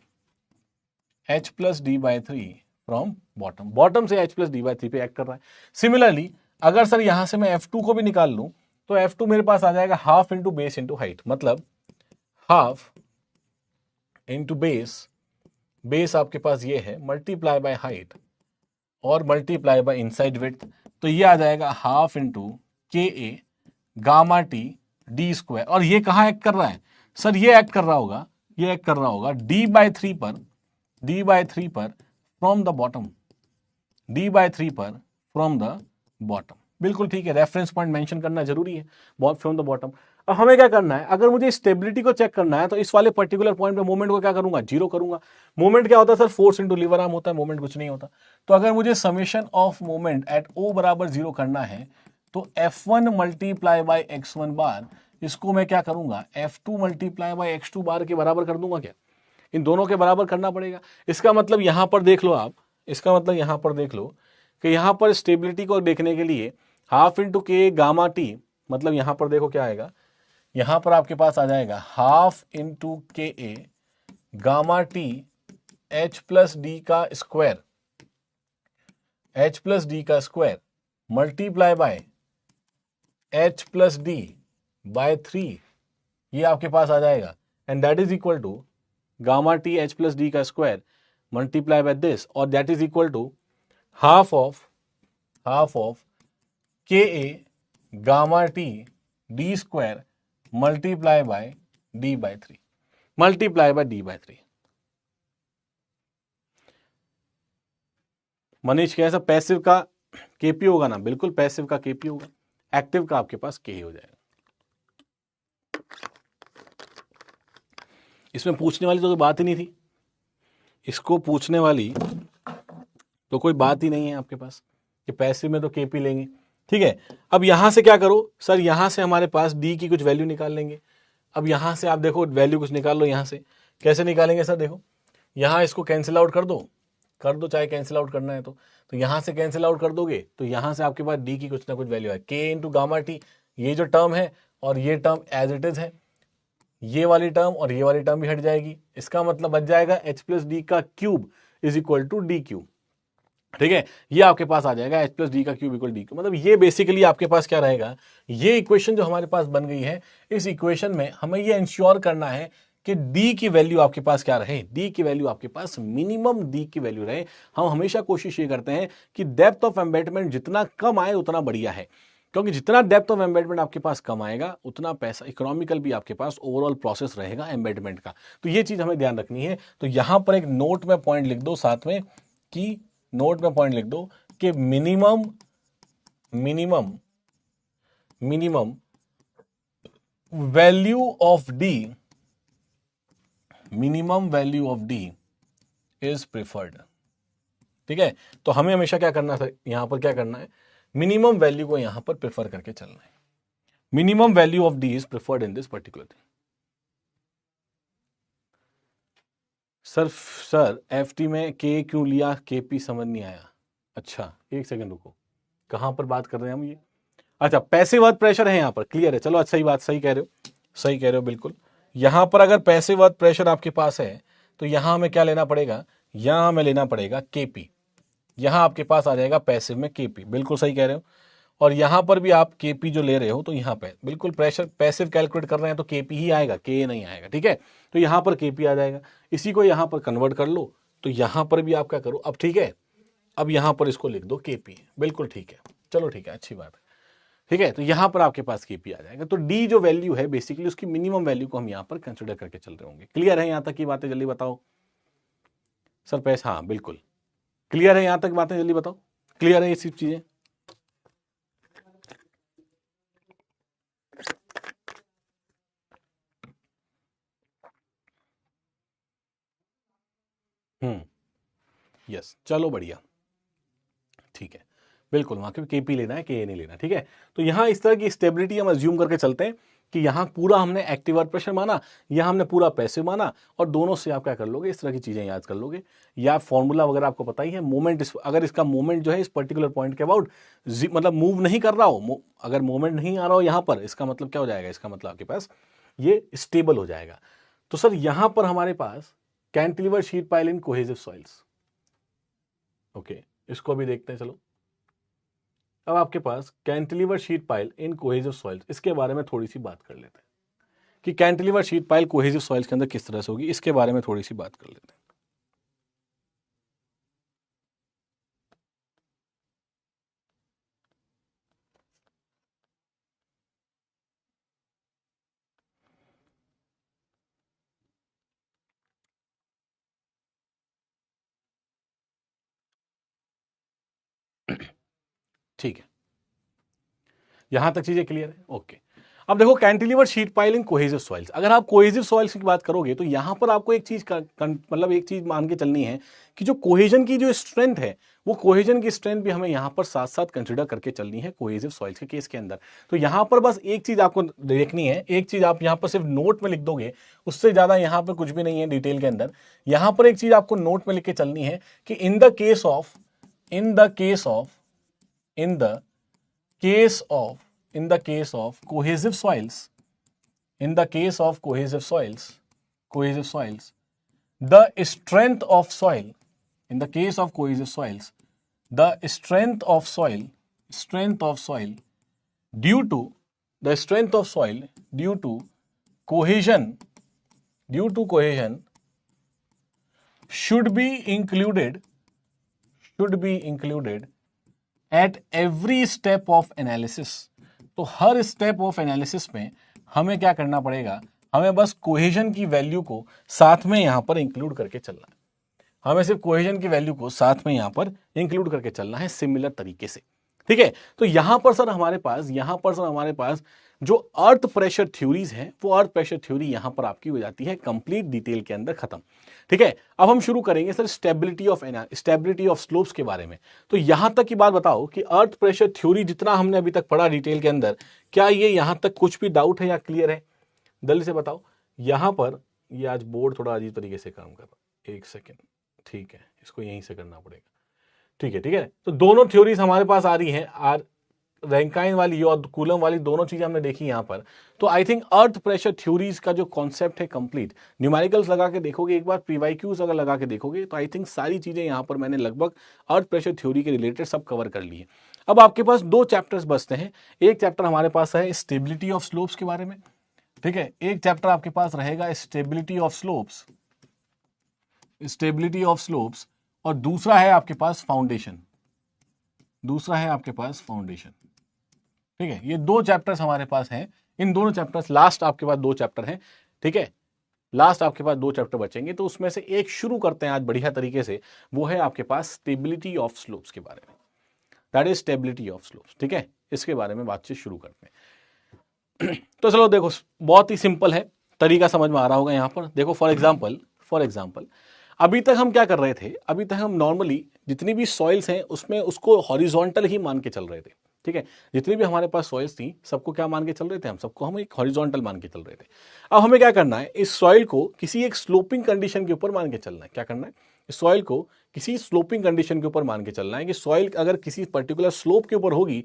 Speaker 1: h plus D by 3 from bottom से h प्लस डी बाई 3 पे एक्ट कर रहा है। सिमिलरली अगर सर यहां से मैं F2 को भी निकाल लूं तो F2 मेरे पास आ जाएगा half into base into height, मतलब हाफ इंटू बेस आपके पास ये है मल्टीप्लाई बाय हाइट और मल्टीप्लाई बाय इनसाइड विड्थ। तो ये आ जाएगा half into K A gamma T D square. और ये कहां एक्ट कर रहा है सर, ये एक्ट कर रहा होगा डी बाई थ्री पर फ्रॉम द बॉटम, बिल्कुल ठीक है। रेफरेंस पॉइंट मेंशन करना जरूरी है, फ्रॉम द बॉटम। अब हमें क्या करना है, अगर मुझे स्टेबिलिटी को चेक करना है तो इस वाले पर्टिकुलर पॉइंट पे मोमेंट को क्या करूंगा, 0 करूंगा। मोमेंट क्या होता है sir, force into lever arm होता है, मोमेंट कुछ नहीं होता। तो अगर मुझे summation of moment at O बराबर 0 करना है तो F1 मल्टीप्लाई बाय x1 बार, इसको मैं क्या करूंगा F2 मल्टीप्लाई बाय x2 बार के बराबर कर दूंगा। क्या इन दोनों के बराबर करना पड़ेगा। इसका मतलब यहां पर देख लो आप, कि यहां पर स्टेबिलिटी को देखने के लिए हाफ इंटू के गामा टी, मतलब यहां पर देखो क्या आएगा, यहां पर आपके पास आ जाएगा half into K A gamma T H plus D का square multiply by H plus D by 3, ये आपके पास आ जाएगा। And that is equal to gamma T H plus D का स्क्वायर मल्टीप्लाई बाय दिस, और that is equal to half of K A gamma T D square multiply by D by 3 Manish कैसा, passive का KP होगा ना, बिल्कुल passive का KP होगा, active का आपके पास के हो जाएगा। इसमें पूछने वाली तो कोई बात ही नहीं थी, इसको पूछने वाली तो कोई बात ही नहीं है आपके पास कि पैसिव में तो केपी लेंगे, ठीक है। अब यहां से क्या करो सर, यहां से हमारे पास डी की कुछ वैल्यू निकाल लेंगे। अब यहां से आप देखो वैल्यू कुछ निकाल लो। यहां से कैसे निकालेंगे सर, देखो यहां इसको कैंसिल आउट कर दो, चाहे कैंसिल आउट करना है तो यहां से कैंसिल आउट कर दोगे तो यहां से आपके पास डी की कुछ ना कुछ वैल्यू है, के इंटू गामा टी, ये जो टर्म है और ये टर्म एज इट इज है, ये वाली टर्म और ये वाली टर्म भी हट जाएगी। इसका मतलब बच जाएगा एच प्लस डी का cube is equal to D cube, ठीक है। ये आपके पास आ जाएगा एच प्लस डी का क्यूब इक्वल डी क्यूब। मतलब ये बेसिकली आपके पास क्या रहेगा, ये इक्वेशन जो हमारे पास बन गई है, इस इक्वेशन में हमें ये इंश्योर करना है कि डी की वैल्यू आपके पास क्या रहे, डी की वैल्यू आपके पास मिनिमम डी की वैल्यू रहे। हम हमेशा कोशिश ये करते हैं कि डेप्थ ऑफ एम्बेडमेंट जितना कम आए उतना बढ़िया है, क्योंकि जितना डेप्थ ऑफ एम्बेडमेंट आपके पास कम आएगा उतना पैसा इकोनॉमिकल भी आपके पास ओवरऑल प्रोसेस रहेगा एम्बेडमेंट का। तो ये चीज हमें ध्यान रखनी है। तो यहां पर एक नोट में पॉइंट लिख दो साथ में, कि नोट में पॉइंट लिख दो कि minimum value of D is preferred, ठीक है। तो हमें हमेशा क्या करना है, यहां पर क्या करना है, मिनिमम वैल्यू को यहां पर प्रेफर करके चलना है। Minimum value of D is preferred in this particular thing. Sir FT में के क्यों लिया, केपी समझ नहीं आया। अच्छा एक सेकंड रुको, कहां पर बात कर रहे हैं हम, ये अच्छा, पैसिव अर्थ प्रेशर है यहाँ पर, क्लियर है, चलो सही बात, सही कह रहे हो, सही कह रहे हो बिल्कुल। यहां पर अगर पैसिव अर्थ प्रेशर आपके पास है तो यहां हमें क्या लेना पड़ेगा, यहां हमें लेना पड़ेगा केपी, यहां आपके पास आ जाएगा पैसिव में केपी, बिल्कुल सही कह रहे हो। और यहां पर भी आप केपी जो ले रहे हो तो यहां पे बिल्कुल प्रेशर पैसिव कैलकुलेट कर रहे हैं तो केपी ही आएगा, के नहीं आएगा, ठीक है। तो यहां पर केपी आ जाएगा, इसी को यहां पर कन्वर्ट कर लो, तो यहां पर भी आप क्या करो अब, ठीक है, अब यहां पर इसको लिख दो केपी, बिल्कुल ठीक है, चलो ठीक है, अच्छी बात है, ठीक है। तो यहां पर आपके पास केपी आ जाएगा। तो डी जो वैल्यू है बेसिकली उसकी मिनिमम वैल्यू को हम यहां पर कंसिडर करके चल रहे होंगे। क्लियर है यहां तक की बातें, जल्दी बताओ सर पैसा, हाँ बिल्कुल क्लियर है यहां तक बातें, जल्दी बताओ, क्लियर है ये सब चीजें। यस, चलो बढ़िया, ठीक है, बिल्कुल वहां के पी लेना है, के नहीं लेना, ठीक है। तो यहां इस तरह की स्टेबिलिटी हम अज्यूम करके चलते हैं कि यहां पूरा हमने एक्टिव अर्थ प्रेशर माना, यहां हमने पूरा पैसिव माना, और दोनों से आप क्या कर लोगे, इस तरह की चीजें याद कर लोगे, या फॉर्मूला वगैरह आपको पता ही है। मोमेंट अगर इसका मोमेंट जो है इस पर्टिकुलर पॉइंट के अबाउट मतलब मूव नहीं कर रहा हो, अगर मोमेंट नहीं आ रहा हो यहां पर, इसका मतलब क्या हो जाएगा, इसका मतलब आपके पास ये स्टेबल हो जाएगा। तो सर यहां पर हमारे पास कैंटिलीवर शीट पाइल इन कोहेसिव सॉइल्स, ओके, इसको भी देखते हैं, चलो। अब आपके पास कैंटिलीवर शीट पाइल इन कोहेसिव सॉइल्स, इसके बारे में थोड़ी सी बात कर लेते हैं कि cantilever sheet pile cohesive soils के अंदर किस तरह से होगी, इसके बारे में थोड़ी सी बात कर लेते हैं। ठीक है, यहां तक चीजें क्लियर है, ओके। अब देखो कैंटिलीवर शीट पाइल इन कोहेसिव सॉइल्स, अगर आप कोहेसिव सॉइल्स की बात करोगे तो यहां पर आपको एक चीज मतलब एक चीज मान के चलनी है कि जो कोहेजन की जो स्ट्रेंथ है, वो कोहेजन की स्ट्रेंथ भी हमें यहां पर साथ साथ कंसिडर करके चलनी है कोहेसिव सॉइल्स के केस के अंदर। तो यहां पर बस एक चीज आपको देखनी है, एक चीज आप यहां पर सिर्फ नोट में लिख दोगे, उससे ज्यादा यहां पर कुछ भी नहीं है डिटेल के अंदर। यहां पर एक चीज आपको नोट में लिख के चलनी है कि in the case of in the case of in the case of in the case of cohesive soils, in the case of cohesive soils, the strength of soil, in the case of cohesive soils, the strength of soil due to the strength of soil due to cohesion should be included at every step of analysis। तो हर step of analysis में हमें क्या करना पड़ेगा, हमें बस cohesion की value को साथ में यहां पर इंक्लूड करके चलना है, हमें सिर्फ कोहेजन की वैल्यू को साथ में यहां पर इंक्लूड करके चलना है सिमिलर तरीके से, ठीक है। तो यहां पर सर हमारे पास जो अर्थ प्रेशर थ्योरीज हैं, वो अर्थ प्रेशर थ्योरी यहां पर आपकी हो जाती है कंप्लीट डिटेल के अंदर खत्म, ठीक है। अब हम शुरू करेंगे सर स्टेबिलिटी ऑफ स्लोप्स के बारे में। तो यहां तक की बात बताओ कि अर्थ प्रेशर थ्योरी जितना हमने अभी तक पढ़ा डिटेल के अंदर, क्या ये यहां तक कुछ भी डाउट है या क्लियर है, जल्दी से बताओ। यहां पर ये आज बोर्ड थोड़ा अजीब तरीके से काम कर रहा है, एक सेकेंड, ठीक है, इसको यहीं से करना पड़ेगा, ठीक है। तो दोनों थ्योरीज हमारे पास आ रही हैं, रैंकाइन वाली और कूलम वाली दोनों चीजें हमने देखी यहां पर। तो I think earth pressure theories का जो कॉन्सेप्ट है कंप्लीट, न्यूमेरिकल्स लगा के देखोगे एक बार, पीवाईक्यूज अगर लगा के देखोगे तो आई थिंक सारी चीजें यहां पर मैंने लगभग अर्थ प्रेशर थ्योरी के रिलेटेड सब कवर कर ली है। अब आपके पास दो चैप्टर्स बचते हैं, एक चैप्टर हमारे पास है स्टेबिलिटी ऑफ स्लोप्स के बारे में, ठीक है, एक चैप्टर आपके पास रहेगा स्टेबिलिटी ऑफ स्लोप्स, और दूसरा है आपके पास फाउंडेशन, ठीक है। ये दो चैप्टर्स हमारे पास हैं, इन दोनों चैप्टर्स लास्ट आपके पास दो चैप्टर हैं, ठीक है, लास्ट आपके पास दो चैप्टर बचेंगे। तो उसमें से एक शुरू करते हैं आज बढ़िया तरीके से, वो है आपके पास स्टेबिलिटी ऑफ स्लोप्स के बारे में, that is stability of slopes, ठीक है। इसके बारे में बातचीत शुरू करते हैं। तो चलो देखो, बहुत ही सिंपल है, तरीका समझ में आ रहा होगा यहां पर। देखो फॉर एग्जाम्पल अभी तक हम क्या कर रहे थे, अभी तक हम नॉर्मली जितनी भी सॉइल्स हैं उसमें उसको हॉरिजॉन्टल ही मान के चल रहे थे, ठीक है। जितनी भी हमारे पास सॉइल्स थी सबको क्या मान के चल रहे थे, हम एक हॉरिजॉन्टल मान के चल रहे थे। अब हमें क्या करना है, इस सॉइल को किसी एक स्लोपिंग कंडीशन के ऊपर मान के चलना है। क्या करना है, इस सॉइल को किसी स्लोपिंग कंडीशन के ऊपर मान के चलना है कि सॉइल अगर किसी पर्टिकुलर स्लोप के ऊपर होगी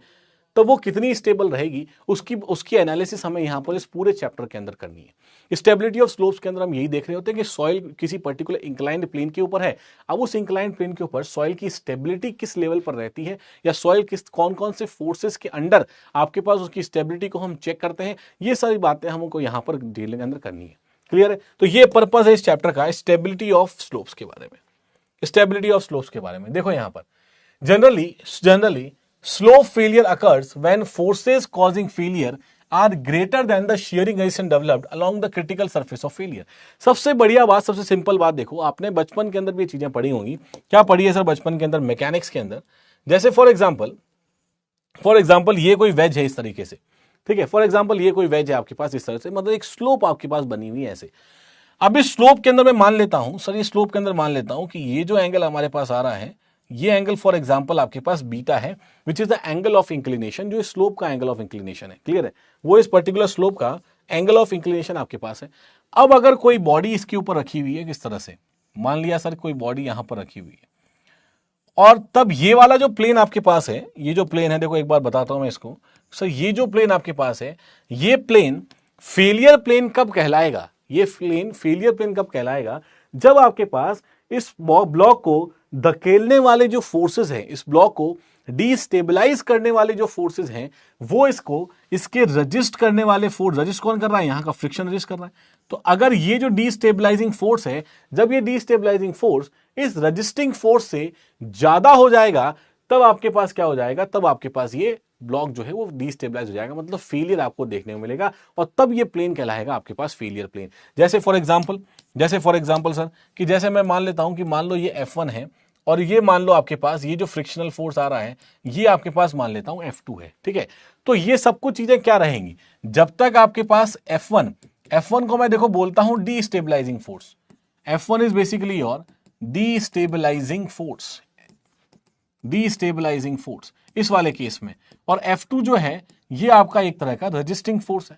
Speaker 1: तो वो कितनी स्टेबल रहेगी उसकी एनालिसिस हमें यहाँ पर इस पूरे चैप्टर के अंदर करनी है। स्टेबिलिटी ऑफ स्लोप्स के अंदर हम यही देख रहे होते हैं कि सॉइल किसी पर्टिकुलर इंक्लाइंड प्लेन के ऊपर है, अब उस इंक्लाइंड प्लेन के ऊपर सॉइल की स्टेबिलिटी किस लेवल पर रहती है, या सॉइल किस कौन कौन से फोर्सेस के अंडर आपके पास उसकी स्टेबिलिटी को हम चेक करते हैं, ये सारी बातें हमको यहाँ पर डील के अंदर करनी है। क्लियर है? तो ये पर्पस है इस चैप्टर का, स्टेबिलिटी ऑफ स्लोप्स के बारे में। स्टेबिलिटी ऑफ स्लोप्स के बारे में देखो, यहां पर generally slope failure occurs when forces causing failure are greater than the shearing resistance developed along the critical surface of failure। सबसे बढ़िया बात, सबसे सिंपल बात देखो, आपने बचपन के अंदर भी ये चीजें पढ़ी होंगी। क्या पढ़ी है सर बचपन के अंदर? मैकेनिक्स के अंदर। जैसे फॉर एग्जाम्पल ये कोई वेज है इस तरीके से, ठीक है, फॉर एग्जाम्पल ये कोई वेज है आपके पास इस तरह से, मतलब एक स्लोप आपके पास बनी हुई है ऐसे। अब इस स्लोप के अंदर मैं मान लेता हूं सर, ये स्लोप के अंदर मान लेता हूं कि ये जो एंगल हमारे पास आ रहा है, ये एंगल फॉर एग्जांपल आपके पास बीटा है, which is the angle of inclination, जो इस स्लोप का एंगल ऑफ इंक्लिनेशन है। क्लियर है? वो इस पर्टिकुलर स्लोप का एंगल ऑफ इंक्लिनेशन आपके पास है। अब अगर कोई बॉडी इसके ऊपर रखी हुई है किस तरह से, मान लिया सर कोई बॉडी यहां पर रखी हुई है, और तब ये वाला जो प्लेन आपके पास है, ये जो प्लेन है, देखो एक बार बताता हूं मैं इसको सर, ये जो प्लेन आपके पास है, ये प्लेन फेलियर प्लेन कब कहलाएगा? ये प्लेन फेलियर प्लेन कब कहलाएगा? जब आपके पास इस ब्लॉक को धकेलने वाले जो फोर्सेस हैं, इस ब्लॉक को डिस्टेबलाइज करने वाले जो फोर्सेस हैं, वो इसको इसके रजिस्ट करने वाले फोर्स, रजिस्ट कौन कर रहा है? यहां का फ्रिक्शन रजिस्ट कर रहा है। तो अगर ये जो डिस्टेबलाइजिंग फोर्स है, जब ये डिस्टेबलाइजिंग फोर्स इस रजिस्टिंग फोर्स से ज्यादा हो जाएगा, तब आपके पास क्या हो जाएगा? तब आपके पास ये ब्लॉक जो है वो डिस्टेबलाइज हो जाएगा, मतलब फेलियर आपको देखने को मिलेगा, और तब ये प्लेन कहलाएगा आपके पास फेलियर प्लेन। जैसे फॉर एग्जांपल सर, कि जैसे मैं मान लेता हूं कि मान लो ये F1 है, और ये मान लो आपके पास ये जो फ्रिक्शनल फोर्स आ रहा है, ये आपके पास मान लेता हूं F2 है, ठीक है। तो ये सब कुछ चीजें क्या रहेंगी? जब तक आपके पास F1 को मैं देखो बोलता हूं destabilising force. F1 is basically your destabilising force इस वाले केस में, और F2 जो है ये आपका एक तरह का रजिस्टिंग फोर्स है।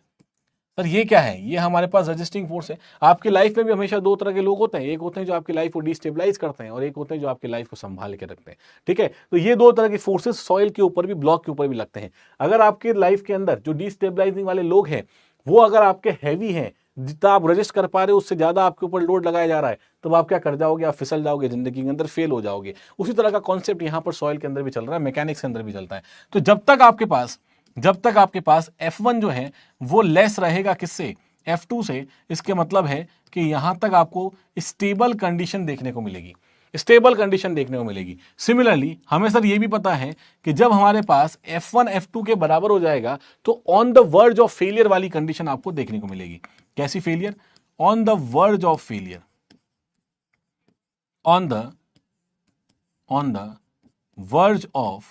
Speaker 1: सर ये क्या है? ये हमारे पास रजिस्टिंग फोर्स है। आपकी लाइफ में भी हमेशा दो तरह के लोग होते हैं, एक होते हैं जो आपकी लाइफ को डिस्टेबलाइज करते हैं, और एक होते हैं जो आपकी लाइफ को संभाल के रखते हैं, ठीक है। तो ये दो तरह के फोर्सेस सॉइल के ऊपर भी, ब्लॉक के ऊपर भी लगते हैं। अगर आपके लाइफ के अंदर जो डिस्टेबलाइजिंग वाले लोग हैं, वो अगर आपके हैवी हैं, जितना आप रजिस्ट कर पा रहे हो उससे ज्यादा आपके ऊपर लोड लगाया जा रहा है, तब आप क्या कर जाओगे? आप फिसल जाओगे, जिंदगी के अंदर फेल हो जाओगे। उसी तरह का कॉन्सेप्ट यहाँ पर सॉइल के अंदर भी चल रहा है, मैकेनिक्स के अंदर भी चलता है। तो जब तक आपके पास F1 जो है वो लेस रहेगा किससे? F2 से। इसके मतलब है कि यहां तक आपको स्टेबल कंडीशन देखने को मिलेगी। सिमिलरली हमें सर ये भी पता है कि जब हमारे पास F1 F2 के बराबर हो जाएगा, तो on the verge of failure वाली कंडीशन आपको देखने को मिलेगी। कैसी failure? On the verge of failure, on the verge of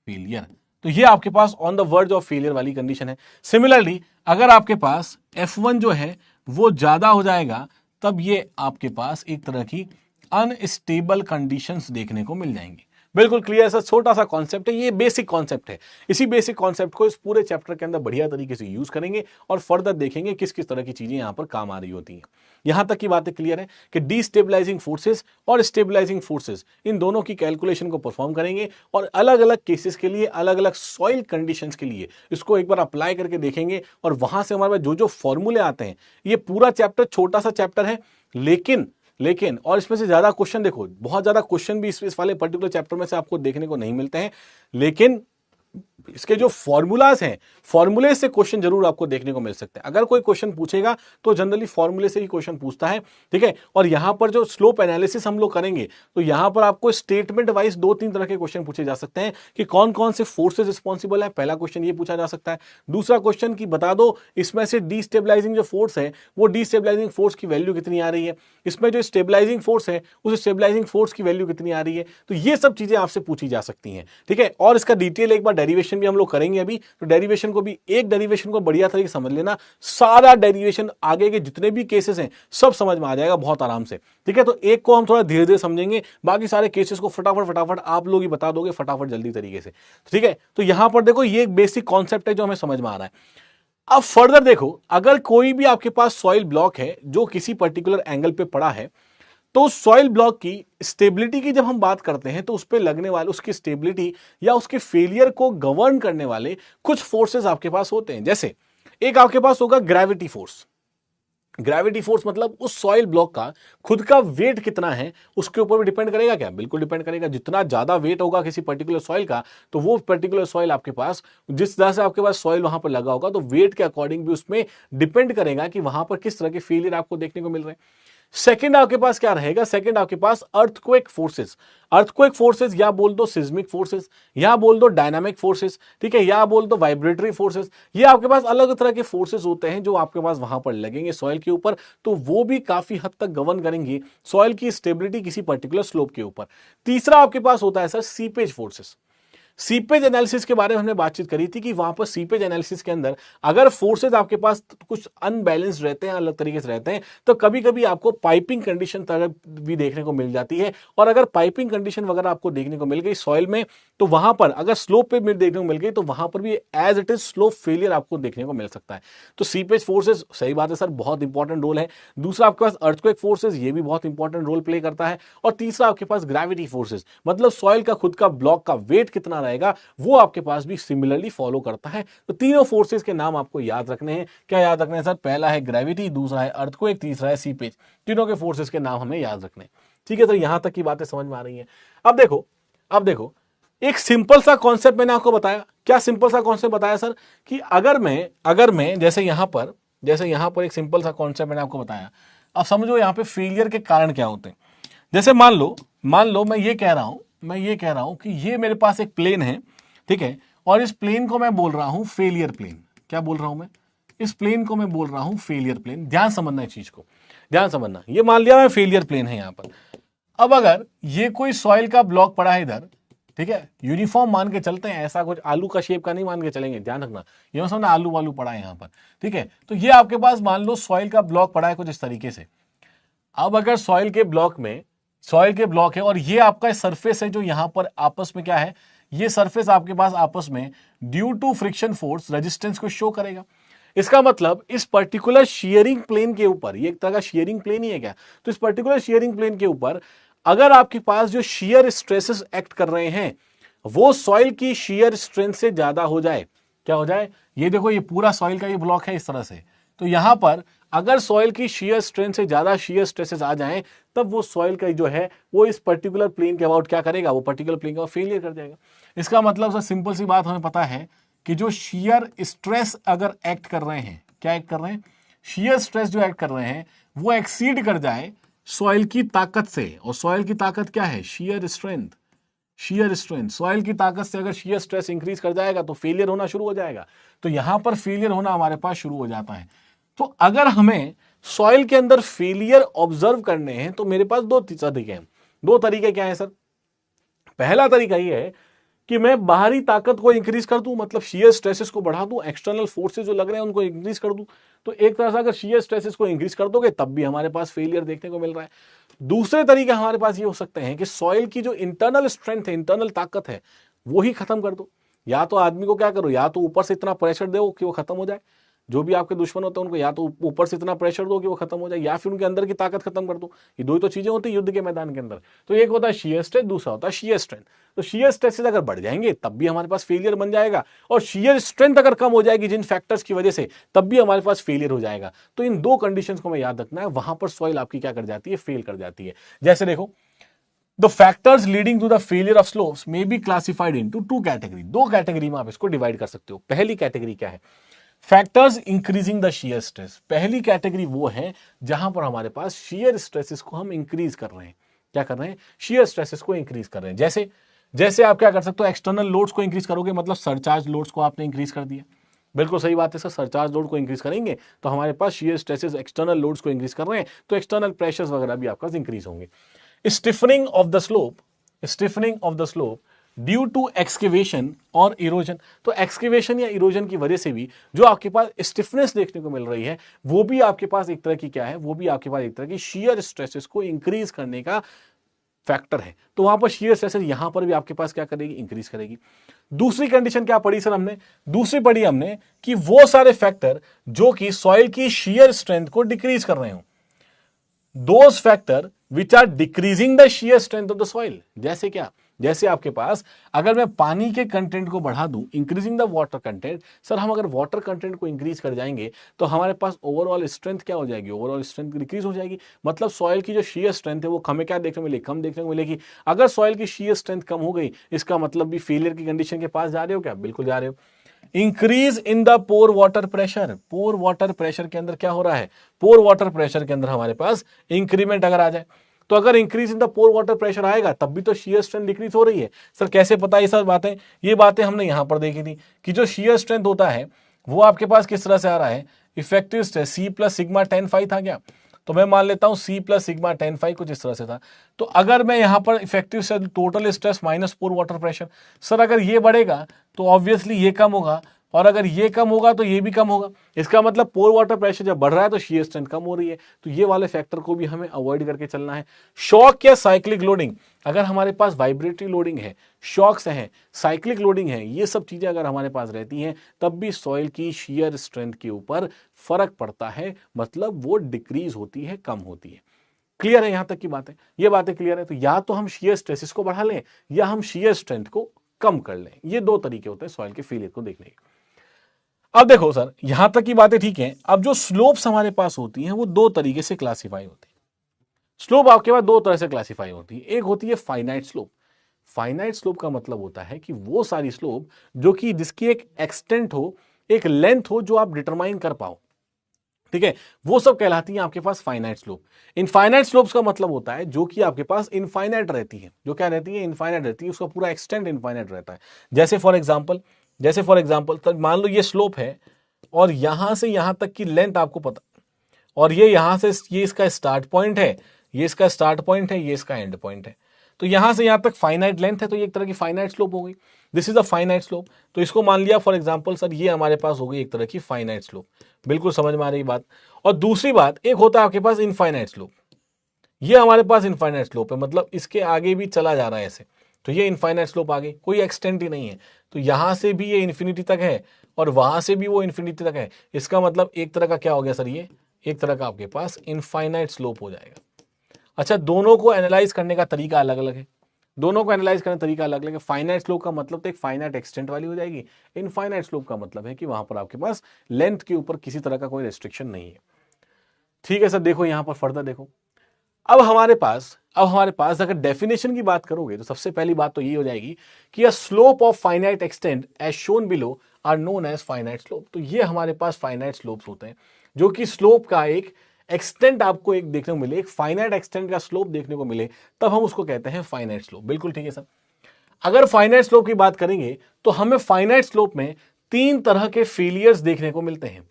Speaker 1: failure. तो ये आपके pass on the verge of failure वाली कंडीशन है। सिमिलरली अगर आपके पास F1 जो है वो ज्यादा हो जाएगा, तब ये आपके पास एक तरह की अनस्टेबल कंडीशंस देखने को मिल जाएंगी। बिल्कुल क्लियर, सर छोटा सा कॉन्सेप्ट है, ये बेसिक कॉन्सेप्ट है। इसी बेसिक कॉन्सेप्ट को इस पूरे चैप्टर के अंदर बढ़िया तरीके से यूज करेंगे और फर्दर देखेंगे किस किस तरह की चीजें यहां पर काम आ रही होती हैं। यहां तक की बातें क्लियर है कि डिस्टेबलाइजिंग फोर्सेस और स्टेबलाइजिंग फोर्सेस, इन दोनों की कैलकुलेशन को परफॉर्म करेंगे, और अलग अलग केसेस के लिए, अलग अलग सॉइल कंडीशंस के लिए इसको एक बार अप्लाई करके देखेंगे, और वहां से हमारे पास जो जो फॉर्मूले आते हैं, ये पूरा चैप्टर छोटा सा चैप्टर है, लेकिन और इसमें से ज्यादा क्वेश्चन, देखो बहुत ज्यादा क्वेश्चन भी इस वाले पर्टिकुलर चैप्टर में से आपको देखने को नहीं मिलते हैं, लेकिन इसके जो फॉर्मूलाज हैं, फॉर्मूले से क्वेश्चन जरूर आपको देखने को मिल सकते हैं। अगर कोई क्वेश्चन पूछेगा तो जनरली फॉर्मूले से ही क्वेश्चन पूछता है, ठीक है। और यहां पर जो स्लोप एनालिसिस हम लोग करेंगे, तो यहां पर आपको स्टेटमेंट वाइज 2-3 तरह के क्वेश्चन पूछे जा सकते हैं कि कौन कौन से फोर्सेस रिस्पॉन्सिबल है। पहला क्वेश्चन ये पूछा जा सकता है। दूसरा क्वेश्चन की बता दो इसमें से डिस्टेबलाइजिंग जो फोर्स है, वो डिस्टेबलाइजिंग फोर्स की वैल्यू कितनी आ रही है, इसमें जो स्टेबलाइजिंग फोर्स है उस स्टेबलाइजिंग फोर्स की वैल्यू कितनी आ रही है। तो ये सब चीजें आपसे पूछी जा सकती हैं, ठीक है। और इसका डिटेल एक बार डेरिवेशन भी हम लोग करेंगे अभी, तो डेरिवेशन को भी, एक डेरिवेशन को बढ़िया तरीके से समझ लेना, सारा डेरिवेशन आगे के जितने भी केसेस हैं सब समझ में आ जाएगा बहुत आराम से, ठीक है। तो एक को हम थोड़ा धीरे धीरे समझेंगे, बाकी सारे केसेस को फटाफट आप लोग ही बता दोगे फटाफट जल्दी तरीके से, ठीक है। तो यहां पर देखो ये एक बेसिक कॉन्सेप्ट है जो हमें समझ में आ रहा है। अब फर्दर देखो, अगर कोई भी आपके पास सॉइल ब्लॉक है जो किसी पर्टिकुलर एंगल पे पड़ा है, तो सॉइल ब्लॉक की स्टेबिलिटी की जब हम बात करते हैं तो उस पर लगने वाले उसकी स्टेबिलिटी या उसके फेलियर को गवर्न करने वाले कुछ फोर्सेस आपके पास होते हैं। जैसे एक आपके पास होगा ग्रेविटी फोर्स। ग्रेविटी फोर्स मतलब उस सॉइल ब्लॉक का खुद का वेट कितना है उसके ऊपर भी डिपेंड करेगा क्या? बिल्कुल डिपेंड करेगा। जितना ज्यादा वेट होगा किसी पर्टिकुलर सॉइल का, तो वो पर्टिकुलर सॉइल आपके पास, जिस तरह से आपके पास सॉइल वहां पर लगा होगा, तो वेट के अकॉर्डिंग भी उसमें डिपेंड करेगा कि वहां पर किस तरह के फेलियर आपको देखने को मिल रहे हैं। सेकंड आपके पास क्या रहेगा? सेकंड आपके पास अर्थक्वेक फोर्सेस। अर्थक्वेक फोर्सेस या बोल दो सिस्मिक फोर्सेस, या बोल दो डायनामिक फोर्सेस, ठीक है, या बोल दो वाइब्रेटरी फोर्सेस। ये आपके पास अलग तरह के फोर्सेस होते हैं जो आपके पास वहां पर लगेंगे सॉइल के ऊपर, तो वो भी काफी हद तक गवर्न करेंगे सॉइल की स्टेबिलिटी किसी पर्टिकुलर स्लोप के ऊपर। तीसरा आपके पास होता है sir seepage forces. Seepage analysis के बारे में हमने बातचीत करी थी कि वहां पर सीपेज एनालिसिस के अंदर अगर फोर्सेज आपके पास कुछ अनबैलेंस्ड रहते हैं, अलग तरीके से रहते हैं, तो कभी कभी आपको पाइपिंग कंडीशन भी देखने को मिल जाती है। और अगर पाइपिंग कंडीशन वगैरह आपको देखने को मिल गई सॉइल में, तो वहां पर अगर स्लोप पे देखने को मिल गई, तो वहां पर भी as it is slope failure आपको देखने को मिल सकता है। तो सीपेज फोर्सेज, सही बात है सर, बहुत इंपॉर्टेंट रोल है। दूसरा आपके पास अर्थक्वेक फोर्सेज, ये भी बहुत इंपॉर्टेंट रोल प्ले करता है। और तीसरा आपके पास ग्रेविटी फोर्सेज, मतलब सॉइल का खुद का ब्लॉक का वेट कितना रहेगा वो आपके पास भी सिमिलरली फॉलो करता है। तो तीनों फोर्सेस के नाम आपको याद रखने हैं। क्या याद रखने हैं सर? पहला है ग्रेविटी, दूसरा है अर्थक्वेक, तीसरा है सीपेज। तीनों के फोर्सेस के नाम हमें याद रखने हैं। ठीक है सर, यहां तक की बातें समझ में आ रही हैं। अब देखो एक सिंपल सा कॉन्सेप्ट मैंने आपको बताया। क्या सिंपल सा कॉन्सेप्ट बताया सर? कि अगर मैं जैसे यहां पर एक सिंपल सा कॉन्सेप्ट मैंने आपको बताया। अब समझो यहां पे फेलियर के कारण क्या होते हैं। जैसे मान लो मैं ये कह रहा हूं कि ये मेरे पास एक प्लेन है, ठीक है, और इस प्लेन को मैं बोल रहा हूं फेलियर प्लेन। क्या बोल रहा हूं मैं? इस प्लेन को मैं बोल रहा हूं फेलियर प्लेन। ध्यान समझना इस चीज को, ध्यान समझना। ये मान लिया मैं फेलियर प्लेन है यहां पर। अब अगर ये कोई सॉइल का ब्लॉक पड़ा है इधर, ठीक है, यूनिफॉर्म मान के चलते हैं, ऐसा कुछ आलू का शेप का नहीं मान के चलेंगे, ध्यान रखना। ये मत समझना आलू वालू पड़ा है यहां पर, ठीक है। तो ये आपके पास मान लो सॉइल का ब्लॉक पड़ा है कुछ इस तरीके से। अब अगर सॉइल के ब्लॉक है और ये आपका सरफेस है जो यहां पर आपस में क्या है, ये सरफेस आपके पास आपस में due to friction force resistance को शो करेगा। इसका मतलब इस पर्टिकुलर शियरिंग प्लेन के ऊपर, ये एक तरह का शियरिंग प्लेन ही है क्या? तो इस पर्टिकुलर शियरिंग प्लेन के ऊपर अगर आपके पास जो शियर स्ट्रेसेस एक्ट कर रहे हैं वो सॉइल की शियर स्ट्रेंथ से ज्यादा हो जाए, क्या हो जाए? ये देखो, ये पूरा सॉइल का ये ब्लॉक है इस तरह से। तो यहां पर अगर सॉइल की शियर स्ट्रेंथ से ज्यादा शियर स्ट्रेसेस आ जाएं, तब वो सॉइल का जो है वो इस पर्टिकुलर प्लेन के अबाउट क्या करेगा? वो पर्टिकुलर प्लेन का फेलियर कर जाएगा। इसका मतलब सर सिंपल सी बात हमें पता है कि जो शियर स्ट्रेस अगर एक्ट कर रहे हैं, क्या एक्ट कर रहे हैं? शियर स्ट्रेस जो एक्ट कर रहे हैं वो एक्सीड कर जाए सॉइल की ताकत से। और सॉइल की ताकत क्या है? Shear strength. सॉइल की ताकत से अगर शियर स्ट्रेस इंक्रीज कर जाएगा तो फेलियर होना शुरू हो जाएगा। तो यहां पर फेलियर होना हमारे पास शुरू हो जाता है। तो अगर हमें सॉइल के अंदर फेलियर ऑब्जर्व करने हैं तो मेरे पास दो तरीके हैं। दो तरीके क्या है सर? पहला तरीका यह है कि मैं बाहरी ताकत को इंक्रीज कर दूं, मतलब शियर स्ट्रेसेस को बढ़ा दूं, एक्सटर्नल फोर्सेस जो लग रहे हैं उनको इंक्रीज कर दूं। तो एक तरह से अगर शियर स्ट्रेसेस को इंक्रीज कर दोगे तब भी हमारे पास फेलियर देखने को मिल रहा है। दूसरे तरीके हमारे पास ये हो सकते हैं कि सॉइल की जो इंटरनल स्ट्रेंथ है, इंटरनल ताकत है, वो ही खत्म कर दो। या तो आदमी को क्या करो, या तो ऊपर से इतना प्रेशर दो कि वो खत्म हो जाए, जो भी आपके दुश्मन होते हैं उनको या तो ऊपर से इतना प्रेशर दो कि वो खत्म हो जाए, या फिर उनके अंदर की ताकत खत्म कर दो। ये दो ही तो चीजें होती है युद्ध के मैदान के अंदर। तो एक होता है शियर स्ट्रेस, दूसरा होता है शियर स्ट्रेंथ। तो शियर स्ट्रेसेस अगर बढ़ जाएंगे तब भी हमारे पास फेलियर बन जाएगा, और शियर स्ट्रेंथ अगर कम हो जाएगी जिन फैक्टर्स की वजह से, तब भी हमारे पास फेलियर हो जाएगा। तो इन दो कंडीशंस को हमें याद रखना है, वहां पर सॉइल आपकी क्या कर जाती है? फेल कर जाती है। जैसे देखो, The factors leading to the failure of slopes may be classified into two categories. दो कैटेगरी में आप इसको डिवाइड कर सकते हो। पहली कैटेगरी क्या है? Factors increasing the shear stress. पहली कैटेगरी वो है जहां पर हमारे पास शियर स्ट्रेसेस को हम इंक्रीज कर रहे हैं। क्या कर रहे हैं? शियर स्ट्रेसेस को इंक्रीज कर रहे हैं। जैसे आप क्या कर सकते हो? एक्सटर्नल लोड्स को इंक्रीज करोगे, मतलब सरचार्ज लोड्स को आपने इंक्रीज कर दिया। बिल्कुल सही बात है सर, सरचार्ज लोड को इंक्रीज करेंगे तो हमारे पास शियर स्ट्रेसेस एक्सटर्नल लोड्स को इंक्रीज कर रहे हैं, तो एक्सटर्नल प्रेशर्स वगैरह भी आपका इंक्रीज होंगे। Stiffening of the slope due to excavation और इरोजन। तो एक्सकेवेशन या इरोजन की वजह से भी जो आपके पास स्टिफनेस देखने को मिल रही है, वो भी आपके पास एक तरह की क्या है? वो भी आपके पास एक तरह की शियर स्ट्रेसेस को इंक्रीज करने का फैक्टर है। तो वहां पर शियर स्ट्रेसेस यहां पर भी आपके पास क्या करेगी? इंक्रीज करेगी। दूसरी कंडीशन क्या पढ़ी सर हमने? दूसरी पढ़ी हमने कि वो सारे फैक्टर जो कि सॉइल की शियर स्ट्रेंथ को डिक्रीज कर रहे हो, those factor which are decreasing the shear strength of the soil. जैसे क्या, जैसे आपके पास अगर मैं पानी के कंटेंट को बढ़ा दूं, increasing the water content, sir हम अगर वाटर कंटेंट को इंक्रीज कर जाएंगे तो हमारे पास ओवरऑल स्ट्रेंथ क्या हो जाएगी, ओवरऑल स्ट्रेंथ डिक्रीज हो जाएगी। मतलब सॉइल की जो shear स्ट्रेंथ है वो हमें क्या देखने को मिलेगी, कम देखने को मिलेगी। अगर सॉइल की shear स्ट्रेंथ कम हो गई, इसका मतलब भी फेलियर की कंडीशन के पास जा रहे हो क्या, बिल्कुल जा रहे हो। Increase in the pore water pressure, pore water pressure के अंदर क्या हो रहा है, पोर वाटर प्रेशर के अंदर हमारे पास इंक्रीमेंट अगर आ जाए, तो अगर increase in the pore water pressure आएगा तब भी तो shear स्ट्रेंथ डिक्रीज हो रही है। सर कैसे पता ये सब बातें, ये बातें हमने यहां पर देखी थी कि जो shear स्ट्रेंथ होता है वो आपके पास किस तरह से आ रहा है, effective stress C plus sigma tan five था क्या, तो मैं मान लेता हूं C plus sigma tan five कुछ इस तरह से था। तो अगर मैं यहां पर इफेक्टिव से टोटल स्ट्रेस माइनस पोर वाटर प्रेशर, सर अगर ये बढ़ेगा तो ऑब्वियसली ये कम होगा, और अगर ये कम होगा तो ये भी कम होगा। इसका मतलब पोर वाटर प्रेशर जब बढ़ रहा है तो shear स्ट्रेंथ कम हो रही है। तो ये वाले फैक्टर को भी हमें अवॉइड करके चलना है। शॉक या साइक्लिक लोडिंग, अगर हमारे पास वाइब्रेटरी लोडिंग है, शॉक्स हैं, साइक्लिक लोडिंग है, ये सब चीजें अगर हमारे पास रहती हैं तब भी सॉइल की shear स्ट्रेंथ के ऊपर फर्क पड़ता है, मतलब वो डिक्रीज होती है, कम होती है। क्लियर है यहां तक की बात है, ये बातें क्लियर है। तो या तो हम shear स्ट्रेसेस को बढ़ा लें या हम shear स्ट्रेंथ को कम कर लें। ये दो तरीके होते हैं सॉइल के फेलियर को देखने के। अब देखो सर यहां तक की बातें ठीक है। अब जो स्लोप्स हमारे पास होती हैं वो दो तरीके से क्लासिफाई होती है। स्लोप आपके पास दो तरह से क्लासिफाई होती है। एक होती है फाइनाइट स्लोप। फाइनाइट स्लोप का मतलब होता है कि वो सारी स्लोप जो कि जिसकी एक एक्सटेंट हो, एक लेंथ हो जो आप डिटरमाइन कर पाओ, ठीक है, वो सब कहलाती है आपके पास फाइनाइट स्लोप। इनफाइनाइट स्लोप्स का मतलब होता है जो कि आपके पास इनफाइनाइट रहती है। जो क्या रहती है, इनफाइनाइट रहती है, उसका पूरा एक्सटेंट इनफाइनाइट रहता है। जैसे फॉर एग्जांपल तो मान लो ये स्लोप है और यहां से यहां तक की लेंथ आपको पता, और ये यहां से ये इसका स्टार्ट पॉइंट है, ये इसका स्टार्ट पॉइंट है, ये इसका एंड पॉइंट है। तो यहां से यहां तक फाइनाइट लेंथ है, तो ये एक तरह की फाइनाइट स्लोप हो गई। This is a finite slope. तो इसको मान लिया फॉर एग्जांपल सर ये हमारे पास हो गई एक तरह की फाइनाइट स्लोप। बिल्कुल समझ में आ रही बात। और दूसरी बात, एक होता है आपके पास इनफाइनाइट स्लोप। ये हमारे पास इनफाइनाइट स्लोप है, मतलब इसके आगे भी चला जा रहा है ऐसे, तो ये इनफाइनाइट स्लोप आ गई, कोई एक्सटेंट ही नहीं है। तो यहां से भी ये इन्फिनिटी तक है और वहां से भी वो इन्फिनिटी तक है। इसका मतलब एक तरह का क्या हो गया सर, ये एक तरह का आपके पास इनफाइनाइट स्लोप हो जाएगा। अच्छा, दोनों को एनालाइज करने का तरीका अलग अलग है। दोनों को एनालाइज करने का तरीका अलग अलग है। फाइनाइट स्लोप का मतलब तो एक फाइनाइट एक्सटेंट वाली हो जाएगी। इनफाइनाइट स्लोप का मतलब है कि वहां पर आपके पास लेंथ के ऊपर किसी तरह का कोई रेस्ट्रिक्शन नहीं है। ठीक है सर, देखो यहां पर फर्दर देखो। अब हमारे पास अगर डेफिनेशन की बात करोगे तो सबसे पहली बात तो ये हो जाएगी कि a slope of finite extent as shown below are known as finite slope. तो ये हमारे पास फाइनाइट स्लोप्स होते हैं, जो कि स्लोप का एक एक्सटेंट आपको एक देखने को मिले, एक फाइनाइट एक्सटेंट का स्लोप देखने को मिले, तब हम उसको कहते हैं फाइनाइट स्लोप। बिल्कुल ठीक है सर। अगर फाइनाइट स्लोप की बात करेंगे तो हमें फाइनाइट स्लोप में तीन तरह के फेलियर्स देखने को मिलते हैं।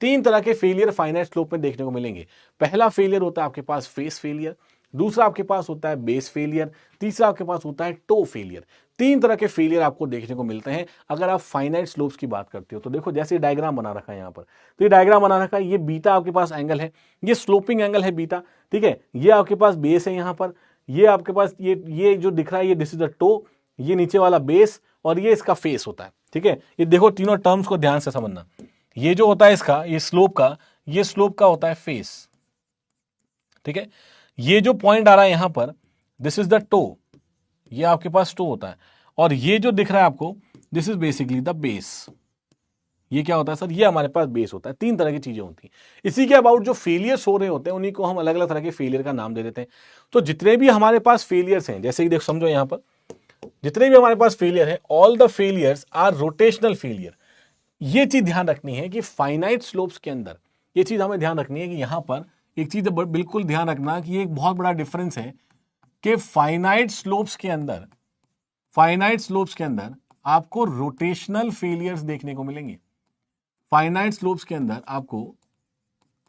Speaker 1: तीन तरह के फेलियर फाइनाइट स्लोप में देखने को मिलेंगे। पहला फेलियर होता है आपके पास फेस फेलियर, दूसरा आपके पास होता है बेस फेलियर, तीसरा आपके पास होता है टो फेलियर। तीन तरह के फेलियर आपको देखने को मिलते हैं अगर आप फाइनाइट स्लोप्स की बात करते हो। तो देखो जैसे डायग्राम बना रखा है यहाँ पर, तो ये डायग्राम बना रखा है, ये बीटा आपके पास एंगल है, ये स्लोपिंग एंगल है बीटा, ठीक है। ये आपके पास बेस है यहाँ पर, ये आपके पास ये जो दिख रहा है ये दिस इज द टो, ये नीचे वाला बेस, और ये इसका फेस होता है, ठीक है। ये देखो तीनों टर्म्स को ध्यान से समझना। ये जो होता है इसका, ये स्लोप का होता है फेस, ठीक है। ये जो पॉइंट आ रहा है यहां पर, दिस इज द टो, ये आपके पास टो होता है, और ये जो दिख रहा है आपको, this is basically the base. ये क्या होता है सर, ये हमारे पास बेस होता है। तीन तरह की चीजें होती हैं। इसी के अबाउट जो फेलियर्स हो रहे होते हैं उन्हीं को हम अलग अलग तरह के फेलियर का नाम दे देते हैं। तो जितने भी हमारे पास फेलियर्स हैं, जैसे कि देखो समझो यहां पर जितने भी हमारे पास फेलियर है, all the failures are rotational failure. ये चीज ध्यान रखनी है कि फाइनाइट स्लोप्स के अंदर, ये चीज हमें ध्यान रखनी है कि यहां पर एक चीज बिल्कुल ध्यान रखना कि एक बहुत बड़ा डिफरेंस है कि फाइनाइट स्लोप्स के अंदर आपको रोटेशनल फेलियर्स देखने को मिलेंगे। फाइनाइट स्लोप्स के अंदर आपको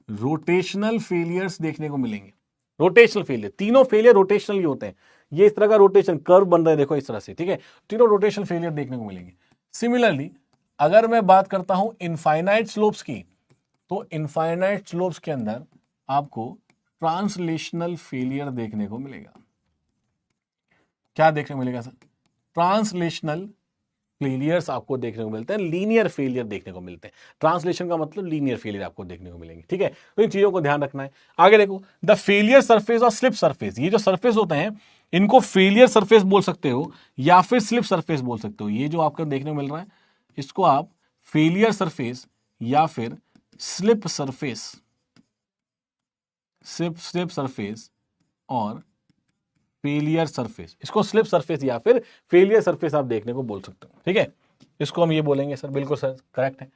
Speaker 1: रोटेशनल फेलियर्स देखने को मिलेंगे। रोटेशनल फेलियर, तीनों फेलियर रोटेशनल ही होते हैं। ये इस तरह का रोटेशन कर्व बन रहा है, देखो इस तरह से, ठीक है। तीनों रोटेशनल फेलियर देखने को मिलेंगे। सिमिलरली अगर मैं बात करता हूं इनफाइनाइट स्लोप्स की, तो इनफाइनाइट स्लोप्स के अंदर आपको ट्रांसलेशनल फेलियर देखने को मिलेगा। क्या देखने को मिलेगा सर? ट्रांसलेशनल फेलियर्स आपको देखने को मिलते हैं, लीनियर फेलियर देखने को मिलते हैं। ट्रांसलेशन का मतलब लीनियर फेलियर आपको देखने को मिलेंगे, ठीक है। तो इन चीजों को ध्यान रखना है। आगे देखो, द फेलियर सरफेस और स्लिप सरफेस, ये जो सरफेस होते हैं इनको फेलियर सरफेस बोल सकते हो या फिर स्लिप सरफेस बोल सकते हो। ये जो आपको देखने को मिल रहा है इसको आप फेलियर सरफेस या फिर स्लिप सरफेस, स्लिप सरफेस और फेलियर सरफेस, इसको स्लिप सरफेस या फिर फेलियर सरफेस आप देखने को बोल सकते हो, ठीक है। इसको हम ये बोलेंगे सर, बिल्कुल सर करेक्ट है।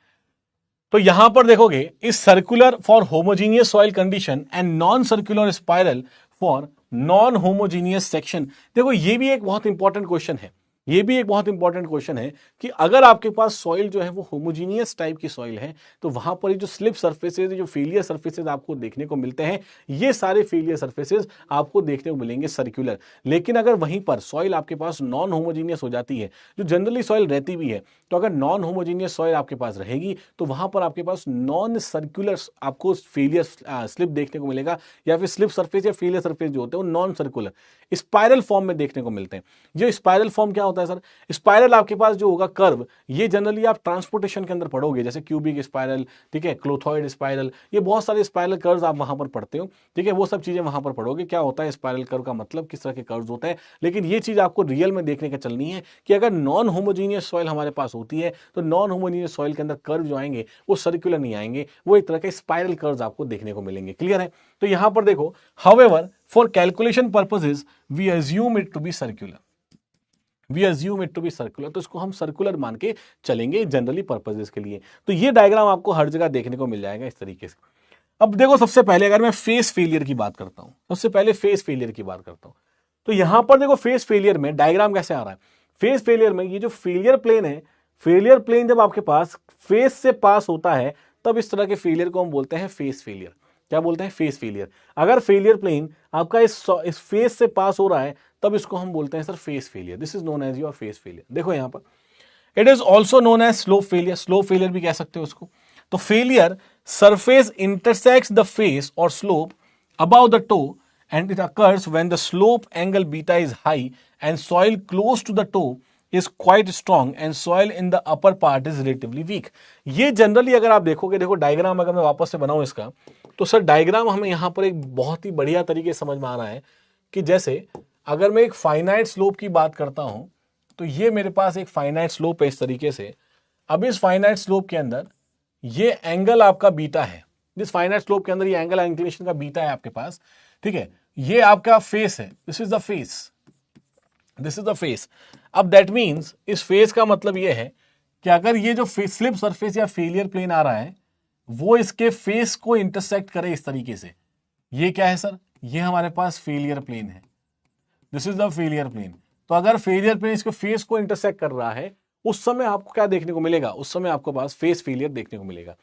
Speaker 1: तो यहां पर देखोगे, इस circular for homogeneous soil condition and non circular spiral for non homogeneous section. देखो ये भी एक बहुत इंपॉर्टेंट क्वेश्चन है, ये भी एक बहुत इंपॉर्टेंट क्वेश्चन है कि अगर आपके पास सॉइल जो है वो होमोजीनियस टाइप की सॉइल है तो वहां पर जो स्लिप सरफेसेज, जो फेलियर सरफेसेज आपको देखने को मिलते हैं, ये सारे फेलियर सरफेसेज आपको देखने को मिलेंगे सर्कुलर। लेकिन अगर वहीं पर सॉइल आपके पास नॉन होमोजीनियस हो जाती है, जो जनरली सॉइल रहती भी है, तो अगर नॉन होमोजीनियस सॉइल आपके पास रहेगी तो वहां पर आपके पास नॉन सर्कुलर आपको फेलियर स्लिप देखने को मिलेगा, या फिर स्लिप सरफेस या फेलियर सरफेस जो होते हैं वो नॉन सर्कुलर स्पाइरल फॉर्म में देखने को मिलते हैं। जो स्पाइरल फॉर्म क्या होता है सर? स्पाइरल आपके पास जो होगा कर्व, ये जनरली आप ट्रांसपोर्टेशन के अंदर पढ़ोगे, जैसे क्यूबिक स्पाइरल, ठीक है, क्लोथॉइड स्पाइरल, ये बहुत सारे स्पाइरल कर्व्स आप वहां पर पढ़ते हो, ठीक है। वो सब चीजें वहां पर पढ़ोगे, क्या होता है स्पाइरल कर्व का मतलब, किस तरह के कर्व्स होते हैं। लेकिन ये चीज आपको रियल में देखने का चलनी है कि अगर नॉन होमोजीनियस सॉइल हमारे पास होती है तो नॉन होमोजीनियस सॉइल के अंदर कर्व जो आएंगे वो सर्कुलर नहीं आएंगे, वो एक तरह के स्पाइरल कर्व्स आपको देखने को मिलेंगे। क्लियर है? तो यहां पर देखो, however for calculation purposes we assume it to be circular, we assume it to be circular, तो इसको हम सर्कुलर मान के चलेंगे जनरली पर्पसेस के लिए। तो ये डायग्राम आपको हर जगह देखने को मिल जाएगा इस तरीके से। अब देखो, सबसे पहले अगर मैं फेस फेलियर की बात करता हूं, सबसे पहले फेस फेलियर की बात करता हूं, तो यहां पर देखो फेस फेलियर में डायग्राम कैसे आ रहा है। फेस फेलियर में ये जो फेलियर प्लेन है, फेलियर प्लेन जब आपके पास फेस से पास होता है तब इस तरह के फेलियर को हम बोलते हैं फेस फेलियर। क्या बोलते हैं? Face failure. अगर फेलियर प्लेन आपका इस फेस से पास हो रहा है तब इसको हम बोलते हैं surface failure. This is known as your face failure. देखो यहां पर, it is also known as slope failure, slope failure भी कह सकते हो उसको। तो failure surface intersects the face और slope above the toe and it occurs when the slope angle beta is high and soil close to the toe is quite strong and soil in the upper part is relatively weak। ये generally अगर आप देखोगे, देखो diagram अगर मैं वापस से बनाऊं इसका, तो सर डायग्राम हमें यहां पर एक बहुत ही बढ़िया तरीके से समझ में आ रहा है कि जैसे अगर मैं एक फाइनाइट स्लोप की बात करता हूं तो ये मेरे पास एक फाइनाइट स्लोप है इस तरीके से। अब इस फाइनाइट स्लोप के अंदर ये एंगल आपका बीटा है, जिस फाइनाइट स्लोप के अंदर ये एंगल इंक्लिनेशन का बीटा है आपके पास, ठीक है। ये आपका फेस है, this is the face, this is the face. अब दैट मींस इस फेस का मतलब ये है कि अगर ये जो स्लिप सरफेस या फेलियर प्लेन आ रहा है वो इसके फेस को इंटरसेक्ट करे इस तरीके से, ये क्या है सर? ये हमारे पास फेलियर प्लेन है, this is the failure plane. तो अगर फेलियर प्लेन इसके फेस को इंटरसेक्ट कर रहा है उस समय आपको क्या देखने को मिलेगा? उस समय आपको पास फेस फेलियर देखने को मिलेगा।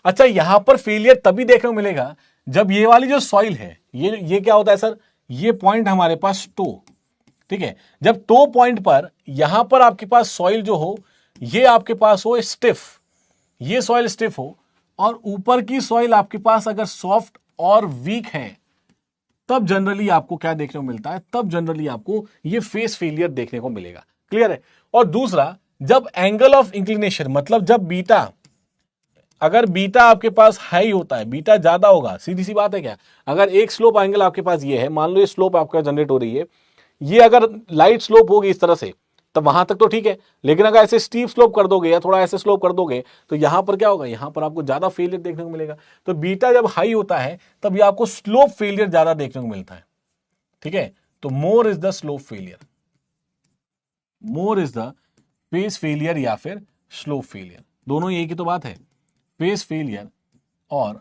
Speaker 1: अच्छा, यहां पर फेलियर तभी देखने को मिलेगा जब ये वाली जो सॉइल है, ये क्या होता है सर? ये पॉइंट हमारे पास टो, ठीक है। जब टो पॉइंट पर यहां पर आपके पास सॉइल जो हो, ये आपके पास हो स्टिफ, ये सॉइल स्टिफ हो और ऊपर की सॉइल आपके पास अगर सॉफ्ट और वीक है, तब जनरली आपको क्या देखने को मिलता है? तब जनरली आपको ये फेस फेलियर देखने को मिलेगा। क्लियर है? और दूसरा, जब एंगल ऑफ इंक्लिनेशन, मतलब जब बीटा, अगर बीटा आपके पास हाई होता है, बीटा ज्यादा होगा, सीधी सी बात है क्या, अगर एक स्लोप एंगल आपके पास ये है, मान लो ये स्लोप आपका जनरेट हो रही है, ये अगर लाइट स्लोप होगी इस तरह से तब वहां तक तो ठीक है, लेकिन अगर ऐसे स्टीप स्लोप कर दोगे या थोड़ा ऐसे स्लोप कर दोगे तो यहां पर क्या होगा? यहां पर आपको ज्यादा फेलियर देखने को मिलेगा। तो बीटा जब हाई होता है तब ये आपको स्लोप फेलियर ज्यादा देखने को मिलता है, ठीक है। तो more is the slope failure, more is the face failure या फिर स्लोप फेलियर, दोनों एक ही तो बात है। फेस फेलियर और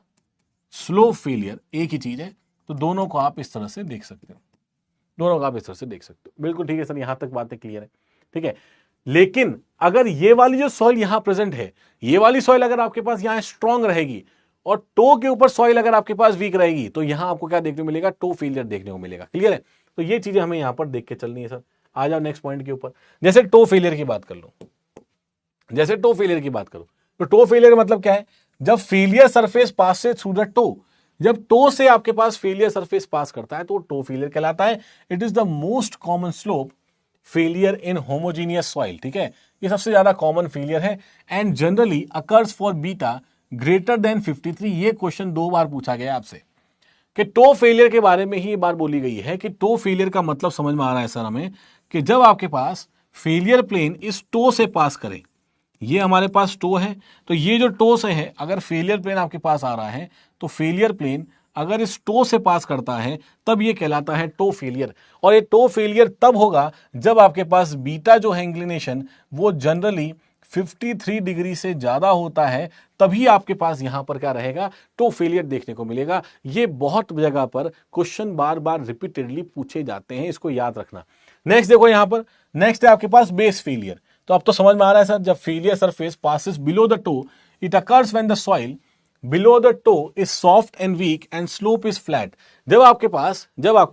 Speaker 1: स्लो फेलियर एक ही चीज है, तो दोनों को आप इस तरह से देख सकते हो, दोनों को आप इस तरह से देख सकते हो। बिल्कुल ठीक है सर, यहां तक बातें क्लियर है, ठीक है। लेकिन अगर ये वाली जो सॉइल यहां प्रेजेंट है, ये वाली सॉइल अगर आपके पास यहां स्ट्रांग रहेगी और टो के ऊपर सॉइल अगर आपके पास वीक रहेगी, तो यहां आपको क्या देखने को मिलेगा? टो फेलियर देखने को मिलेगा। क्लियर है? तो ये चीजें हमें यहां पर देख के चलनी है सर। आ जाओ नेक्स्ट पॉइंट के ऊपर। जैसे टो फेलियर की बात कर लो, जैसे टो फेलियर की बात करो, तो टो फेलियर का मतलब क्या है? जब फेलियर सरफेस पास से थ्रू द टो, जब टो से आपके पास फेलियर सरफेस पास करता है तो टो फेलियर कहलाता है। It is the most common slope failure in homogeneous soil, ठीक है। ये सबसे ज्यादा कॉमन फेलियर है and generally occurs for beta greater than 53। ये क्वेश्चन 2 बार पूछा गया आपसे कि टो फेलियर के बारे में ही बार बोली गई है कि टो फेलियर का मतलब समझ में आ रहा है सर हमें कि जब आपके पास फेलियर प्लेन इस टो से पास करे, ये हमारे पास टो है, तो ये जो टो से है अगर फेलियर प्लेन आपके पास आ रहा है तो फेलियर प्लेन अगर इस टो से पास करता है तब ये कहलाता है टो फेलियर। और ये टो फेलियर तब होगा जब आपके पास बीटा जो है इंक्लिनेशन वो जनरली 53 डिग्री से ज्यादा होता है, तभी आपके पास यहां पर क्या रहेगा, टो फेलियर देखने को मिलेगा। ये बहुत जगह पर क्वेश्चन बार बार रिपीटेडली पूछे जाते हैं, इसको याद रखना। नेक्स्ट देखो यहां पर, नेक्स्ट है आपके पास बेस फेलियर। तो अब तो समझ में आ रहा है सर, जब failure surface passes below the toe it occurs when the soil below the toe is soft and weak and slope is flat. जब आपके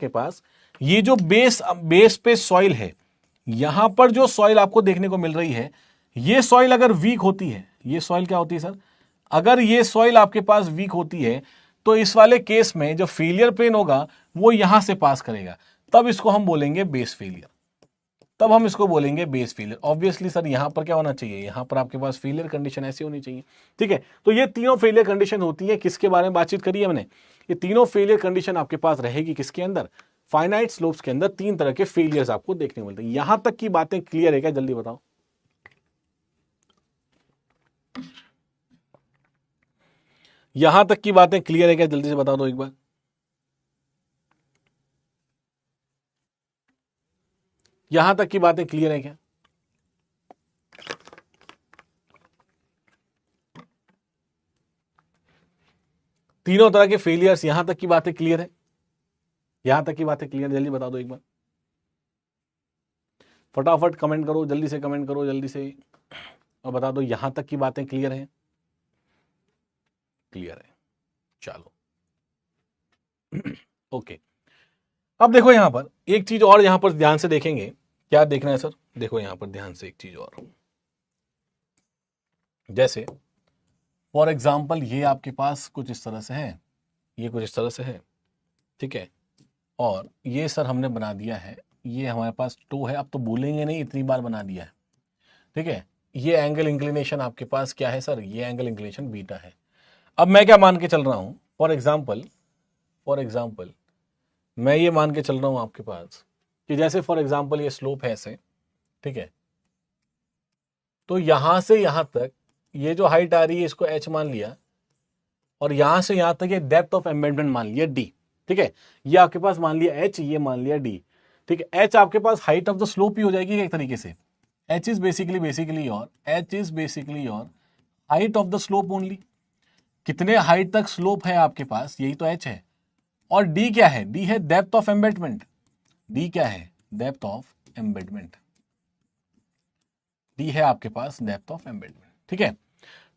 Speaker 1: पास ये जो बेस पे सॉइल है, यहां पर जो सॉइल आपको देखने को मिल रही है, ये सॉइल अगर वीक होती है, ये सॉइल क्या होती है सर, अगर ये सॉइल आपके पास वीक होती है तो इस वाले केस में जो फेलियर प्लेन होगा वो यहां से पास करेगा, तब इसको हम बोलेंगे बेस फेलियर, तब हम इसको बोलेंगे बेस फेलियर। ऑब्वियसली सर यहां पर क्या होना चाहिए, यहां पर आपके पास फेलियर कंडीशन ऐसी होनी चाहिए, ठीक है। तो ये तीनों फेलियर कंडीशन होती है, किसके बारे में बातचीत करी है मैंने, ये तीनों फेलियर कंडीशन आपके पास रहेगी किसके अंदर, फाइनाइट स्लोप्स के अंदर। 3 तरह के फेलियर्स आपको देखने को मिलते हैं। यहां तक की बातें क्लियर है क्या, जल्दी बताओ। यहां तक की बातें क्लियर है क्या, जल्दी से बता दो एक बार। यहां तक की बातें क्लियर है क्या? तीनों तरह के फेलियर्स, यहां तक की बातें क्लियर है, यहां तक की बातें क्लियर, जल्दी बता दो एक बार, फटाफट कमेंट करो, जल्दी से कमेंट करो, जल्दी से, और बता दो यहां तक की बातें क्लियर है, क्लियर है। चलो ओके। अब देखो यहां पर एक चीज और, यहां पर ध्यान से देखेंगे, क्या देखना है सर, देखो यहां पर ध्यान से एक चीज और, जैसे फॉर एग्जाम्पल ये आपके पास कुछ इस तरह से है, ये कुछ इस तरह से है, ठीक है, और ये सर हमने बना दिया है, ये हमारे पास टो है, अब तो बोलेंगे नहीं इतनी बार बना दिया है, ठीक है। ये एंगल इंक्लिनेशन आपके पास क्या है सर, ये एंगल इंक्लिनेशन बीटा है। अब मैं क्या मान के चल रहा हूं, फॉर एग्जाम्पल मैं ये मान के चल रहा हूं आपके पास कि जैसे फॉर एग्जाम्पल ये स्लोप है ऐसे, ठीक है, तो यहां से यहां तक ये जो हाइट आ रही है इसको h मान लिया, और यहां से यहां तक ये डेप्थ ऑफ एम्बेडमेंट मान लिया d, ठीक है, ये आपके पास मान लिया h, ये मान लिया d, ठीक है। h आपके पास हाइट ऑफ द स्लोप ही हो जाएगी एक तरीके से, h is basically your height of the slope only. कितने हाइट तक स्लोप है आपके पास, यही तो h है, और d क्या है, d है डेप्थ ऑफ एम्बेडमेंट, d क्या है, डेप्थ ऑफ एम्बेडमेंट, d है आपके पास डेप्थ ऑफ एम्बेडमेंट, ठीक है।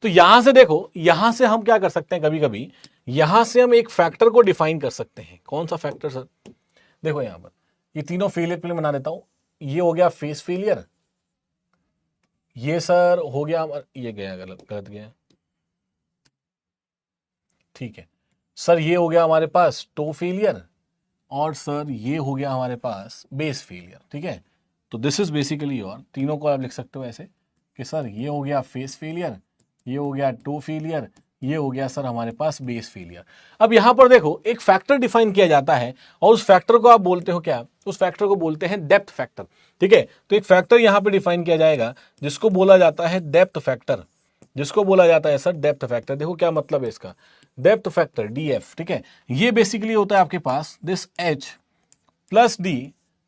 Speaker 1: तो यहां से देखो, यहां से हम क्या कर सकते हैं, कभी कभी यहां से हम एक फैक्टर को डिफाइन कर सकते हैं। कौन सा फैक्टर सर, देखो यहां पर ये तीनों फेलियर प्लेन बना देता हूं, ये हो गया फेस फेलियर, ये सर हो गया, ये गया गलत गया, ठीक है सर, ये हो गया हमारे पास टो फेलियर, और सर ये हो गया हमारे पास बेस फेलियर, ठीक है। तो दिस इज बेसिकली योर, तीनों को आप लिख सकते हो ऐसे कि सर ये हो गया फेस फेलियर, ये हो गया टो फेलियर, ये हो गया सर हमारे पास बेस फेलियर। अब यहां पर देखो एक फैक्टर डिफाइन किया जाता है, और उस फैक्टर को आप बोलते हो क्या, उस फैक्टर को बोलते हैं डेप्थ फैक्टर, ठीक है। तो एक फैक्टर यहां पर डिफाइन किया जाएगा जिसको बोला जाता है डेप्थ फैक्टर, जिसको बोला जाता है सर डेप्थ फैक्टर। देखो क्या मतलब है इसका, डेप्थ फैक्टर DF, ठीक है। ये बेसिकली होता है आपके पास this H plus D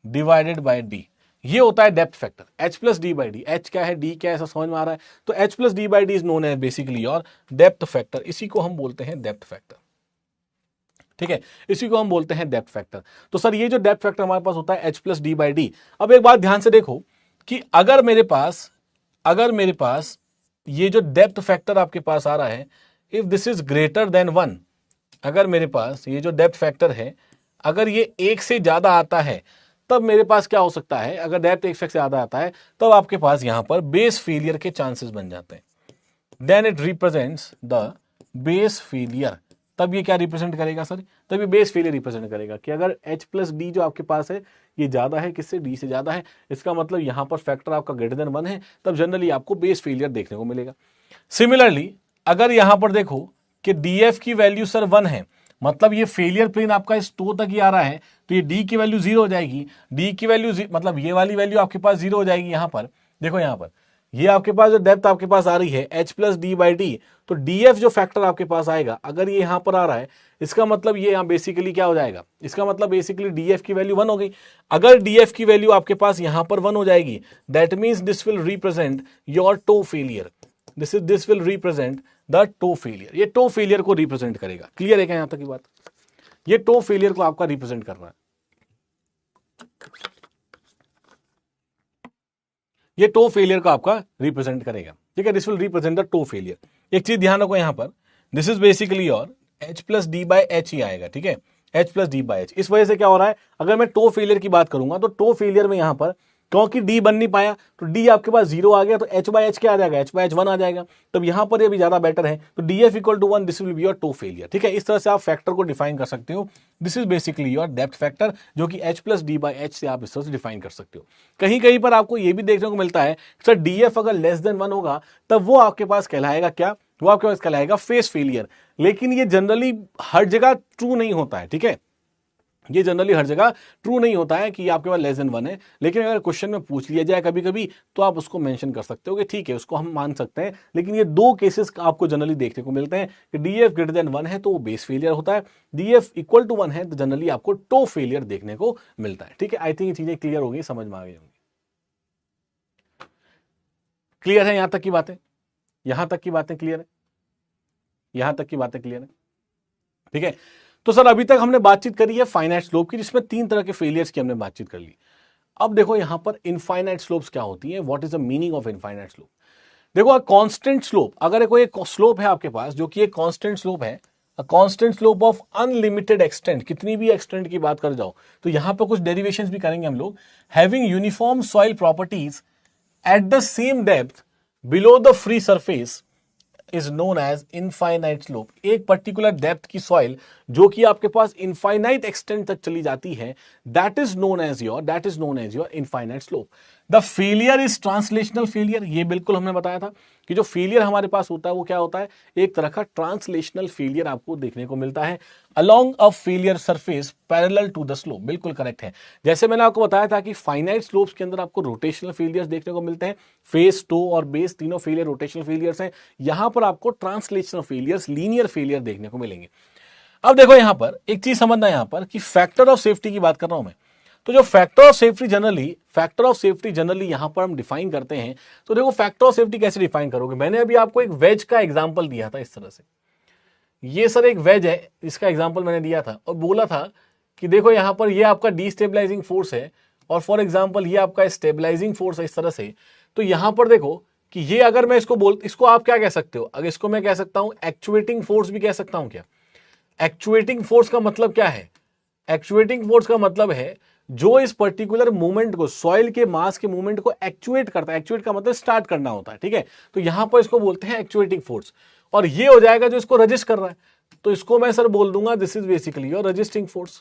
Speaker 1: divided by D, ये होता है depth factor, H plus D by D. H क्या है, D क्या है, ऐसा समझ में आ रहा है। तो H plus D by D is known है बेसिकली और डेप्थ फैक्टर, इसी को हम बोलते हैं डेप्थ फैक्टर, ठीक है, इसी को हम बोलते हैं डेप्थ फैक्टर। तो सर ये जो डेप्थ फैक्टर हमारे पास होता है H plus D by D. अब एक बात ध्यान से देखो कि अगर मेरे पास ये जो डेप्थ फैक्टर आपके पास आ रहा है, if this is greater then 1, अगर मेरे पास ये जो डेप्थ फैक्टर है अगर ये 1 से ज्यादा आता है, तब मेरे पास क्या हो सकता है, अगर डेप्थ 1 से ज्यादा आता है तब आपके पास यहां पर बेस फेलियर के चांसेस बन जाते हैं। Then it represents the base failure, तब ये क्या रिप्रेजेंट करेगा सर, तब ये बेस फेलियर रिप्रेजेंट करेगा कि अगर H प्लस डी जो आपके पास है ये ज्यादा है किससे, डी से ज्यादा है, इसका मतलब यहाँ पर फैक्टर आपका ग्रेटर देन 1 है, तब जनरली आपको बेस फेलियर देखने को मिलेगा। सिमिलरली अगर यहां पर देखो कि DF की वैल्यू सर 1 है, मतलब ये फेलियर प्लेन आपका इस टो तक ही आ रहा है, तो ये D की वैल्यू 0 हो जाएगी, D की वैल्यू मतलब ये वाली वैल्यू आपके पास 0 हो जाएगी। यहां पर देखो, यहां पर ये आपके पास जो डेप्थ आपके पास आ रही है H plus D by D, तो DF जो फैक्टर आपके पास आएगा अगर ये यहां पर आ रहा है, इसका मतलब ये यहां बेसिकली क्या हो जाएगा, इसका मतलब बेसिकली DF की वैल्यू 1 हो गई। अगर DF की वैल्यू आपके पास यहां पर 1 हो जाएगी, that means this will represent your toe failure, this will represent the toe failure, ये टो फेलियर को रिप्रेजेंट करेगा। क्लियर है क्या यहां तक की बात, ये टो फेलियर को आपका रिप्रेजेंट कर रहा है, ये टो फेलियर का आपका रिप्रेजेंट करेगा, ठीक है, this will represent the toe failure. एक चीज ध्यान रखो यहां पर, this is basically your H plus D by H ही आएगा, ठीक है, H plus D by H. इस वजह से क्या हो रहा है, अगर मैं टो फेलियर की बात करूंगा तो टो फेलियर में यहां पर क्योंकि D बन नहीं पाया तो D आपके पास 0 आ गया, तो H बाई एच क्या आ जाएगा, H बाई एच 1 आ जाएगा, तब यहां पर ये भी ज्यादा बेटर है, तो DF equal to 1, this will be your toe failure, ठीक है। इस तरह से आप फैक्टर को डिफाइन कर सकते हो, this is basically your depth factor, जो कि H plus D by H से आप इस तरह से डिफाइन कर सकते हो। कहीं कहीं पर आपको ये भी देखने को मिलता है सर DF अगर लेस देन 1 होगा तब वो आपके पास कहलाएगा क्या, वो आपके पास कहलाएगा फेस फेलियर, लेकिन ये जनरली हर जगह ट्रू नहीं होता है, ठीक है, ये जनरली हर जगह ट्रू नहीं होता है कि आपके पास लेस देन 1 है, लेकिन अगर क्वेश्चन में पूछ लिया जाए कभी कभी तो आप उसको मेंशन कर सकते हो कि ठीक है उसको हम मान सकते हैं, लेकिन ये दो केसेस आपको जनरली देखने को मिलते हैं कि DF ग्रेटर देन 1 है तो वो बेस फेलियर होता है, DF इक्वल टू 1 है तो जनरली आपको टो फेलियर देखने को मिलता है, ठीक है। आई थिंक ये चीजें क्लियर हो गई, समझ में आ गई होंगी, क्लियर है यहां तक की बातें, यहां तक की बातें क्लियर है, यहां तक की बातें क्लियर है, ठीक है। तो सर अभी तक हमने बातचीत करी है फाइनाइट स्लोप की, जिसमें 3 तरह के फेलियर्स की हमने बातचीत कर ली। अब देखो यहां पर इनफाइनाइट स्लोप्स क्या होती है, what is the meaning of infinite slope. देखो कांस्टेंट स्लोप, अगर कोई एक स्लोप है आपके पास जो कि एक कांस्टेंट स्लोप है, constant slope of unlimited extent, कितनी भी एक्सटेंट की बात कर जाओ, तो यहां पर कुछ डेरिवेशंस भी करेंगे हम लोग, having uniform soil properties at the same depth below the free surface is known as infinite slope. एक पर्टिकुलर डेप्थ की सॉइल जो कि आपके पास इनफाइनाइट एक्सटेंट तक चली जाती है, that is known as your infinite slope. The failure is translational failure, ये बिल्कुल हमने बताया था कि जो फेलियर हमारे पास होता है वो क्या होता है, एक तरह का ट्रांसलेशनल फेलियर आपको देखने को मिलता है along a failure surface parallel to the slope, बिल्कुल करेक्ट है। जैसे मैंने आपको बताया था कि फाइनाइट स्लोप्स के अंदर आपको रोटेशनल फेलियर्स देखने को मिलते हैं, फेस, टो और बेस तीनों फेलियर रोटेशनल फेलियर्स हैं, यहां पर आपको ट्रांसलेशनल फेलियर्स, लीनियर फेलियर देखने को मिलेंगे। अब देखो यहां पर एक चीज समझना, यहां पर कि फैक्टर ऑफ सेफ्टी की बात कर रहा हूं मैं, तो जो फैक्टर ऑफ सेफ्टी जनरली यहां पर हम डिफाइन करते हैं, तो देखो फैक्टर ऑफ सेफ्टी कैसे डिफाइन करोगे, मैंने अभी आपको एक वेज का एग्जांपल दिया था इस तरह से, ये सर एक वेज है, इसका एग्जांपल मैंने दिया था और बोला था कि देखो यहां पर ये आपका डीस्टेबलाइजिंग फोर्स है और फॉर एग्जांपल ये आपका स्टेबलाइजिंग फोर्स है इस तरह से, तो यहां पर देखो कि ये अगर मैं इसको आप क्या कह सकते हो, अगर इसको मैं कह सकता हूं एक्चुएटिंग फोर्स भी कह सकता हूं क्या। एक्चुएटिंग फोर्स का मतलब क्या है, एक्चुएटिंग फोर्स का मतलब है जो इस पर्टिकुलर मूवमेंट को, सॉइल के मास के मूवमेंट को एक्चुएट करता है, एक्चुएट का मतलब स्टार्ट करना होता है, ठीक है, तो यहां पर इसको बोलते हैं एक्चुएटिंग फोर्स। और ये हो जाएगा जो इसको रजिस्ट कर रहा है, तो इसको मैं सर बोल दूंगा this is basically your resisting force,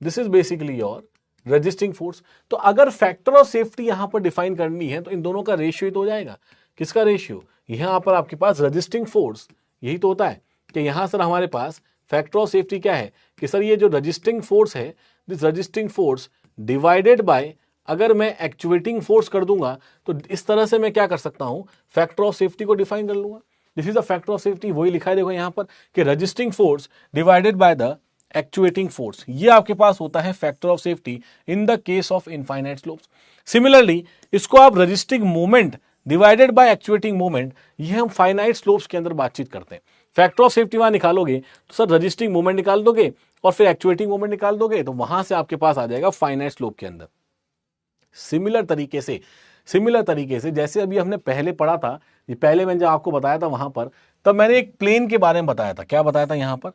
Speaker 1: this is basically your resisting force. तो अगर फैक्टर ऑफ सेफ्टी यहां पर डिफाइन करनी है तो इन दोनों का रेशियो तो हो जाएगा, किसका रेशियो, यहां पर आपके पास रजिस्टिंग फोर्स, यही तो होता है कि यहां सर हमारे पास फैक्टर ऑफ सेफ्टी क्या है कि सर ये जो रजिस्टिंग फोर्स है, this resisting force divided bye, अगर मैं एक्चुएटिंग फोर्स कर दूंगा तो इस तरह से मैं क्या कर सकता हूं, फैक्टर ऑफ सेफ्टी को डिफाइन कर लूंगा, this is the factor of safety, वही लिखा है देखो यहां पर कि resisting force divided by the actuating force, ये आपके पास होता है factor of safety in the case of infinite slopes. Similarly इसको आप resisting moment divided by actuating moment, ये हम फाइनाइट स्लोप्स के अंदर बातचीत करते हैं। फैक्टर ऑफ सेफ्टी वहां निकालोगे तो सर रजिस्टिंग मोमेंट निकाल दोगे और फिर एक्चुएटिंग मोमेंट निकाल दोगे, तो वहां से आपके पास आ जाएगा फाइनाइट स्लोप के अंदर। सिमिलर तरीके से जैसे अभी हमने पहले पढ़ा था, ये पहले मैंने जब आपको बताया था वहां पर, तब मैंने एक प्लेन के बारे में बताया था, क्या बताया था यहां पर,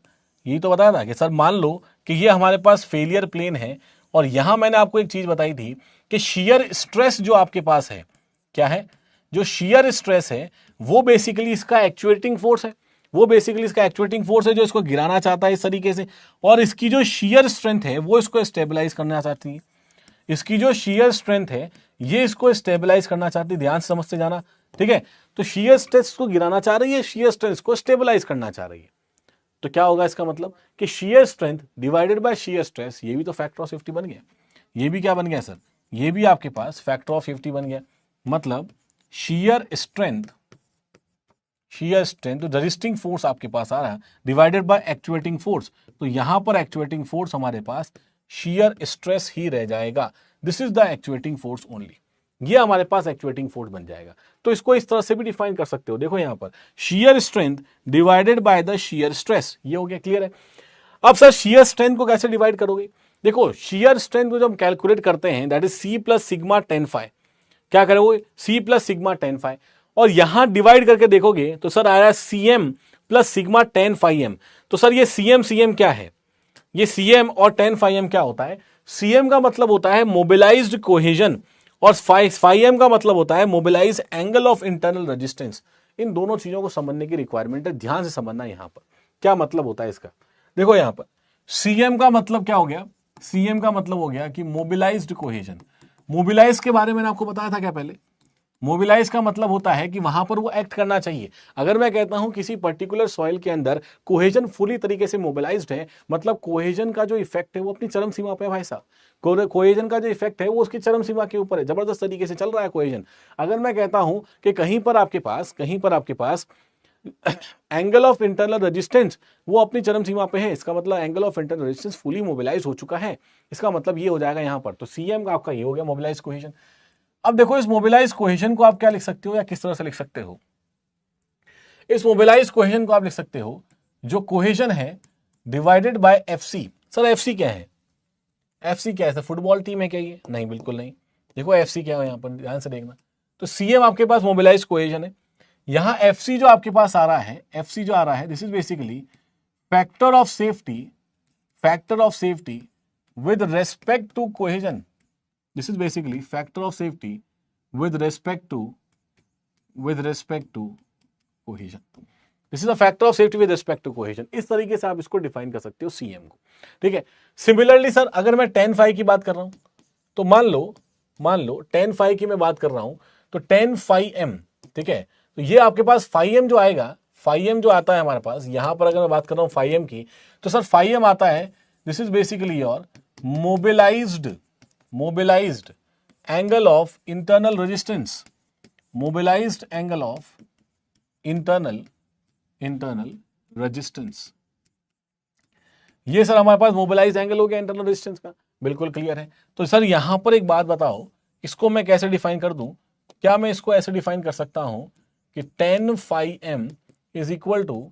Speaker 1: यही तो बताया था कि सर मान लो कि ये हमारे पास फेलियर प्लेन है और यहां मैंने आपको एक चीज बताई थी कि शियर स्ट्रेस जो आपके पास है, क्या है, जो शियर स्ट्रेस है वो बेसिकली इसका एक्चुएटिंग फोर्स है वो बेसिकली इसका एक्चुएटिंग फोर्स है जो इसको गिराना चाहता है इस तरीके से, और इसकी जो शियर स्ट्रेंथ है वो इसको स्टेबलाइज करना चाहती है। इसकी जो शियर स्ट्रेंथ है ये इसको स्टेबलाइज करना चाहती है, ध्यान से समझते जाना, ठीक है। तो शियर स्ट्रेस को गिराना चाह रही है, शियर स्ट्रेंथ को स्टेबलाइज करना चाह रही है। तो क्या होगा इसका मतलब कि shear strength divided by shear stress, ये भी तो फैक्टर ऑफ सेफ्टी बन गया। ये भी क्या बन गया सर, ये भी आपके पास फैक्टर ऑफ सेफ्टी बन गया। मतलब शियर स्ट्रेंथ तो रेजिस्टिंग फोर्स आपके पास आ रहा है डिवाइडेड बाय एक्चुएटिंग फोर्स, तो यहां पर एक्चुएटिंग फोर्स हमारे पास शियर स्ट्रेस ही रह जाएगा। This is the actuating force only, ये हमारे पास एक्चुएटिंग फोर्स बन जाएगा। तो इसको इस तरह से भी डिफाइन कर सकते हो, देखो यहां पर shear strength divided by the shear stress, ये हो गया, क्लियर है। अब सर शियर स्ट्रेंथ को कैसे डिवाइड करोगे, देखो शियर स्ट्रेंथ को जब हम कैलकुलेट करते हैं that is C plus sigma tan phi, क्या करोगे C plus sigma tan phi, और यहां डिवाइड करके देखोगे तो सर आया CM plus sigma tan phi M. तो सर ये सीएम क्या है, ये सीएम और टेन फाइव एम क्या होता है, सीएम का मतलब होता है मोबिलाइज्ड कोहेजन और फाइव एम का मतलब होता है mobilize angle of internal resistance. इन दोनों चीजों को समझने की रिक्वायरमेंट है, ध्यान से समझना यहां पर क्या मतलब होता है इसका। देखो यहां पर सीएम का मतलब क्या हो गया, सीएम का मतलब हो गया कि मोबिलाइज्ड कोहेजन। मोबिलाइज के बारे में आपको बताया था क्या पहले, मोबिलाइज का मतलब होता है कि वहां पर वो एक्ट करना चाहिए। अगर मैं कहता हूं किसी पर्टिकुलर सॉइल के अंदर कोहेजन फुली तरीके से मोबिलाइज्ड है, मतलब कोहेजन का जो इफेक्ट है वो अपनी चरम सीमा पे है भाई साहब, कोहेजन का जो इफेक्ट है वो उसकी चरम सीमा के ऊपर है, जबरदस्त तरीके से चल रहा है कोहेजन। अगर मैं कहता हूं कि कहीं पर आपके पास एंगल ऑफ इंटरनल रेजिस्टेंस वो अपनी चरम सीमा पे है, इसका मतलब angle of internal resistance fully mobilise हो चुका है, इसका मतलब ये हो जाएगा यहां पर। तो सीएम का आपका ये हो गया मोबिलाइज कोहेजन। अब देखो इस मोबिलाइज कोहेजन को आप क्या लिख सकते हो या किस तरह से लिख सकते हो, इस मोबिलाइज कोहेजन को आप लिख सकते हो जो कोहेजन है divided by FC. Sir FC क्या है, एफसी क्या है, फुटबॉल टीम है क्या ये, नहीं बिल्कुल नहीं। देखो एफसी क्या है यहां पर ध्यान से देखना, तो सीएम आपके पास मोबिलाइज कोहेजन है, यहां एफसी जो आपके पास आ रहा है, एफसी जो आ रहा है this is basically factor of safety with respect to cohesion. This is basically factor of safety with respect to cohesion. This is a factor of safety with respect to cohesion. इस तरीके से आप इसको define कर सकते हो CM को, ठीक है। सिमिलरली सर अगर मैं टेन फाइव की बात कर रहा हूं तो मान लो टेन फाइव की मैं बात कर रहा हूं तो टेन फाइव एम, ठीक है। तो ये आपके पास फाइव एम जो आएगा, फाइव एम जो आता है हमारे पास यहां पर, अगर मैं बात कर रहा हूं फाइव एम की, तो सर फाइव एम आता है this is basically your mobilized angle of internal resistance, mobilized angle of internal resistance। ये सर हमारे पास मोबिलाइज एंगल हो गया इंटरनल रेजिस्टेंस का, बिल्कुल क्लियर है। तो सर यहां पर एक बात बताओ, इसको मैं कैसे डिफाइन कर दूं, क्या मैं इसको ऐसे डिफाइन कर सकता हूं कि tan phi M is equal to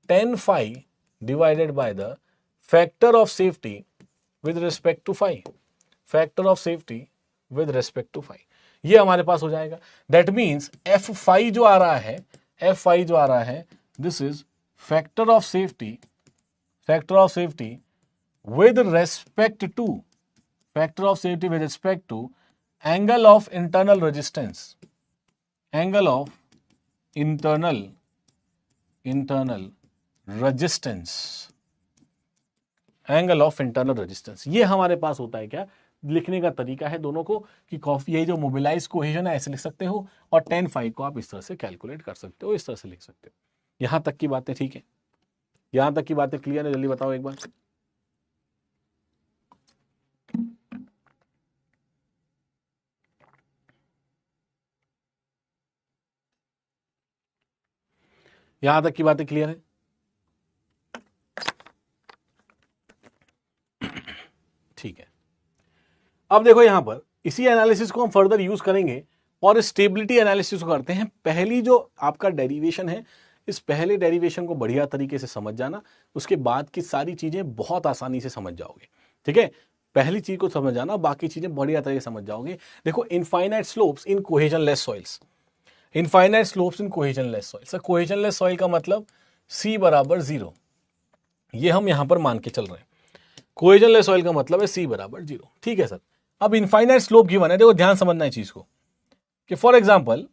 Speaker 1: tan phi divided by the factor of safety with respect to phi, factor of safety with respect to phi, ये हमारे पास हो जाएगा। दैट मीन्स F5 जो आ रहा है this is factor of safety with respect to angle of internal resistance, angle of internal resistance, ये हमारे पास होता है क्या, लिखने का तरीका है दोनों को कि ये जो मोबिलाइज कोहेजन है ऐसे लिख सकते हो और टेन फाइव को आप इस तरह से कैलकुलेट कर सकते हो, इस तरह से लिख सकते हो। यहां तक की बातें ठीक है, यहां तक की बातें क्लियर है, जल्दी बताओ एक बार। यहां तक की बातें क्लियर है, ठीक है। अब देखो यहां पर इसी एनालिसिस को हम फर्दर यूज करेंगे और स्टेबिलिटी एनालिसिस को करते हैं। पहली जो आपका डेरिवेशन है, इस पहले डेरिवेशन को बढ़िया तरीके से समझ जाना, उसके बाद की सारी चीजें बहुत आसानी से समझ जाओगे, ठीक है। पहली चीज को समझ जाना, बाकी चीजें बढ़िया तरीके से समझ जाओगे। देखो इनफाइनाइट स्लोप्स इन कोहेजनलेस सॉइल्स, इनफाइनाइट स्लोप्स इन कोहेजनलेस सॉइल। सर कोहेजनलेस सॉइल का मतलब C बराबर 0, ये हम यहां पर मान के चल रहे हैं। कोहेजनलेस सॉइल का मतलब है C बराबर 0, ठीक है सर। अब इनफाइनाइट स्लोप गिवन है, देखो ध्यान समझना है चीज को कि फॉर एग्जांपल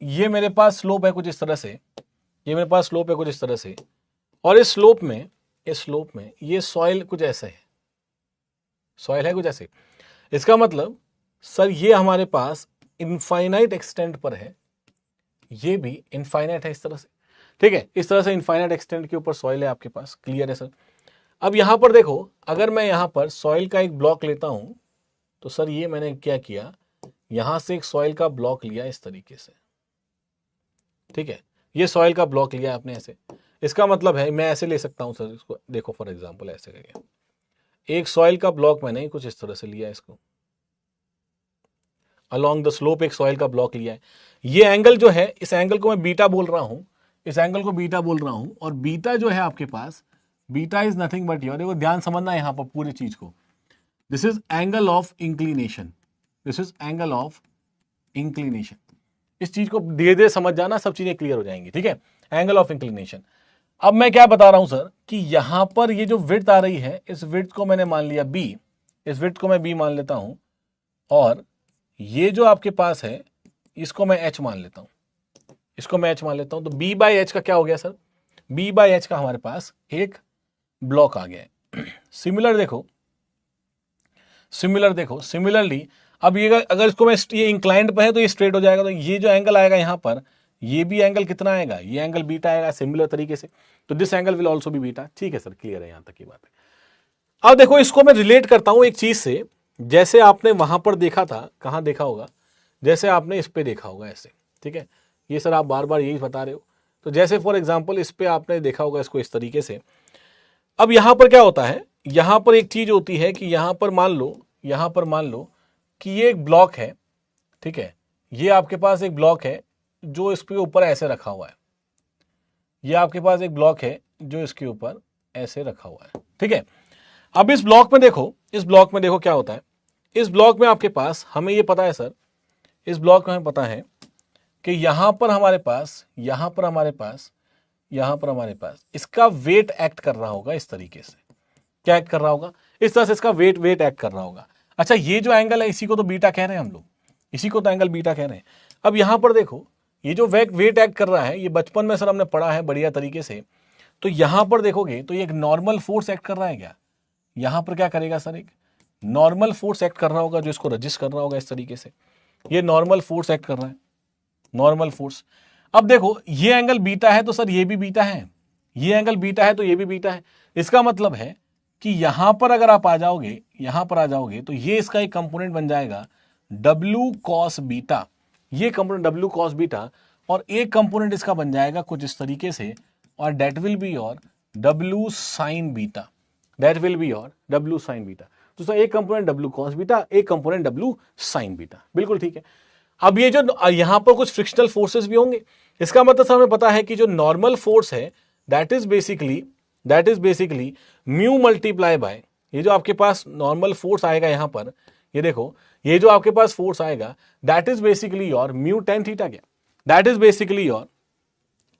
Speaker 1: ये मेरे पास स्लोप है कुछ इस तरह से, ये मेरे पास स्लोप है कुछ इस तरह से, और इस स्लोप में ये सॉइल कुछ ऐसा है, सॉइल है कुछ ऐसे। इसका मतलब सर ये हमारे पास इनफाइनाइट एक्सटेंट पर है, ये भी इनफाइनाइट है इस तरह से, ठीक है। इस तरह से इनफाइनाइट एक्सटेंट के ऊपर सॉइल है आपके पास, क्लियर है सर। अब यहां पर देखो, अगर मैं यहां पर सॉइल का एक ब्लॉक लेता हूं, तो सर ये मैंने क्या किया, यहां से एक सॉइल का ब्लॉक लिया इस तरीके से, ठीक है। ये सॉइल का ब्लॉक लिया आपने ऐसे, इसका मतलब है मैं ऐसे ले सकता हूं सर इसको, देखो फॉर एग्जांपल ऐसे करके एक सॉइल का ब्लॉक मैंने कुछ इस तरह से लिया, इसको अलोंग द स्लोप एक सॉइल का ब्लॉक लिया है। ये एंगल जो है, इस एंगल को मैं बीटा बोल रहा हूं, इस एंगल को बीटा बोल रहा हूं, और बीटा जो है आपके पास, beta is nothing but your, देखो ध्यान समझना है यहां पर पूरी चीज को, this is angle of inclination, this is angle of inclination. इस चीज को धीरे धीरे समझ जाना, सब चीजें क्लियर हो जाएंगी, ठीक है। Angle of inclination. अब मैं क्या बता रहा हूं सर कि यहां पर ये जो विड्थ आ रही है, इस विड्थ को मैंने मान लिया बी, इस विड्थ को मैं बी मान लेता हूं, और ये जो आपके पास है इसको मैं एच मान लेता हूं, इसको मैं एच मान लेता हूं। तो बी बाई एच का क्या हो गया सर, बी बाई एच का हमारे पास एक ब्लॉक आ गया है। सिमिलरली अब ये अगर इसको मैं, ये इंक्लाइंड पे है तो ये स्ट्रेट हो जाएगा, तो ये जो एंगल आएगा यहां पर, ये भी एंगल कितना आएगा, ये एंगल बीटा आएगा सिमिलर तरीके से, तो this angle will also be beta, ठीक है सर, क्लियर है यहां तक की बात है। अब देखो इसको मैं रिलेट करता हूं एक चीज से, जैसे आपने वहां पर देखा था, कहां देखा होगा, जैसे आपने इस पे देखा होगा ऐसे, ठीक है। ये सर आप बार बार यही बता रहे हो, तो जैसे फॉर एग्जाम्पल इस पे आपने देखा होगा इसको इस तरीके से। अब यहां पर क्या होता है, यहां पर एक चीज होती है कि यहां पर मान लो कि ये एक ब्लॉक है, ठीक है। ये आपके पास एक ब्लॉक है जो इसके ऊपर ऐसे रखा हुआ है, ये आपके पास एक ब्लॉक है जो इसके ऊपर ऐसे रखा हुआ है, ठीक है। अब इस ब्लॉक में देखो क्या होता है, इस ब्लॉक में आपके पास, हमें ये पता है सर, इस ब्लॉक में हमें पता है कि यहां पर हमारे पास इसका वेट एक्ट कर रहा होगा इस तरीके से, क्या एक्ट कर रहा होगा, इस तरह से इसका वेट एक्ट कर रहा होगा। अच्छा, ये जो एंगल है इसी को तो बीटा कह रहे हैं हम लोग, इसी को तो एंगल बीटा कह रहे हैं। अब यहां पर देखो, ये जो वेट एक्ट कर रहा है, ये बचपन में सर हमने पढ़ा है बढ़िया तरीके से, तो यहां पर देखोगे तो ये एक नॉर्मल फोर्स एक्ट कर रहा है क्या, यहां पर क्या करेगा सर, एक नॉर्मल फोर्स एक्ट कर रहा होगा जो इसको रजिस्ट कर रहा होगा इस तरीके से, ये नॉर्मल फोर्स एक्ट कर रहा है, नॉर्मल फोर्स। अब देखो ये एंगल बीटा है तो सर ये भी बीटा है, ये एंगल बीटा है तो ये भी बीटा है। इसका मतलब है कि यहां पर अगर आप आ जाओगे तो ये इसका एक कंपोनेंट बन जाएगा W cos बीटा, ये कंपोनेंट W cos बीटा, और एक कंपोनेंट इसका बन जाएगा कुछ इस तरीके से, और that will be your W sin beta, that will be your W sin beta. तो सर एक कंपोनेंट W cos बीटा, एक कंपोनेंट W sin बीटा, बिल्कुल ठीक है। अब ये जो यहां पर कुछ फ्रिक्शनल फोर्सेस भी होंगे, इसका मतलब सर हमें पता है कि जो नॉर्मल फोर्स है that is basically mu multiply by, ये जो आपके पास नॉर्मल फोर्स आएगा यहां पर, ये देखो ये जो आपके पास फोर्स आएगा that is basically your mu tan theta, क्या दैट इज बेसिकली योर,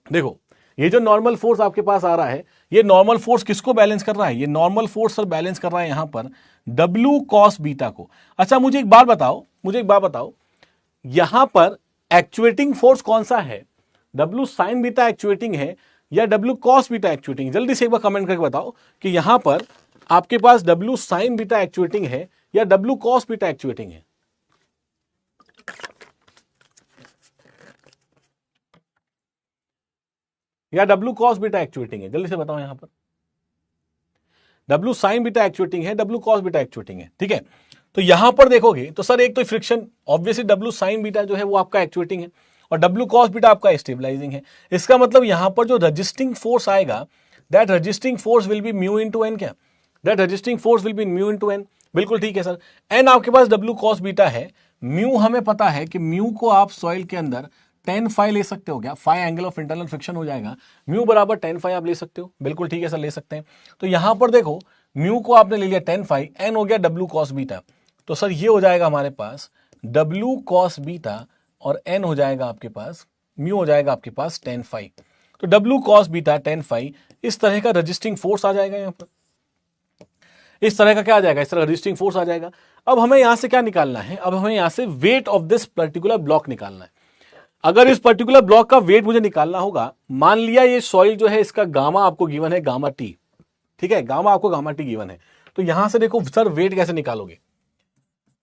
Speaker 1: देखो ये जो नॉर्मल फोर्स आपके पास आ रहा है, ये नॉर्मल फोर्स किसको बैलेंस कर रहा है, ये नॉर्मल फोर्स सर बैलेंस कर रहा है यहां पर W cos बीटा को। अच्छा मुझे एक बात बताओ, यहां पर एक्चुएटिंग फोर्स कौन सा है, W sin बीटा एक्चुएटिंग है या W cos बीटा एक्चुएटिंग, जल्दी से एक बार कमेंट करके बताओ कि यहां पर आपके पास W sin बीटा एक्चुएटिंग है या W cos बीटा एक्चुएटिंग है। या W cos बीटा एक्चुएटिंग है, जल्दी से बताओ यहां पर W sin बीटा एक्चुएटिंग है, W cos बीटा एक्चुएटिंग है, ठीक है। तो यहां पर देखोगे तो सर एक तो friction, obviously W sin beta जो है वो आपका एक्चुएटिंग है, और W cos बीटा आपका स्टेबलाइजिंग है। इसका मतलब यहां पर जो रजिस्टिंग फोर्स आएगा that resisting force will be mu into N, क्या that resisting force will be mu into N, बिल्कुल ठीक है सर। एन आपके पास W cos बीटा है, म्यू हमें पता है कि म्यू को आप सॉइल के अंदर टेन फाई ले सकते हो, क्या phi angle of internal friction हो जाएगा, म्यू बराबर टेन फाई आप ले सकते हो, बिल्कुल ठीक है सर ले सकते हैं। तो यहां पर देखो म्यू को आपने ले लिया टेन फाई, एन हो गया W cos बीटा, तो सर ये हो जाएगा हमारे पास W cos बीटा, और एन हो जाएगा आपके पास, म्यू हो जाएगा आपके पास टेन फाई। तो W cos beta tan phi, इस तरह का रजिस्टिंग फोर्स आ जाएगा यहां पर, इस तरह का क्या आ जाएगा, इस तरह रजिस्टिंग फोर्स आ जाएगा। अब हमें यहां से क्या निकालना है, अब हमें यहां से weight of this particular block निकालना है। अगर इस पर्टिकुलर ब्लॉक का वेट मुझे निकालना होगा, मान लिया ये सॉइल जो है इसका गामा आपको गिवन है, गामा टी, ठीक है, गामा आपको गामा टी गिवन है, तो यहां से देखो सर वेट कैसे निकालोगे।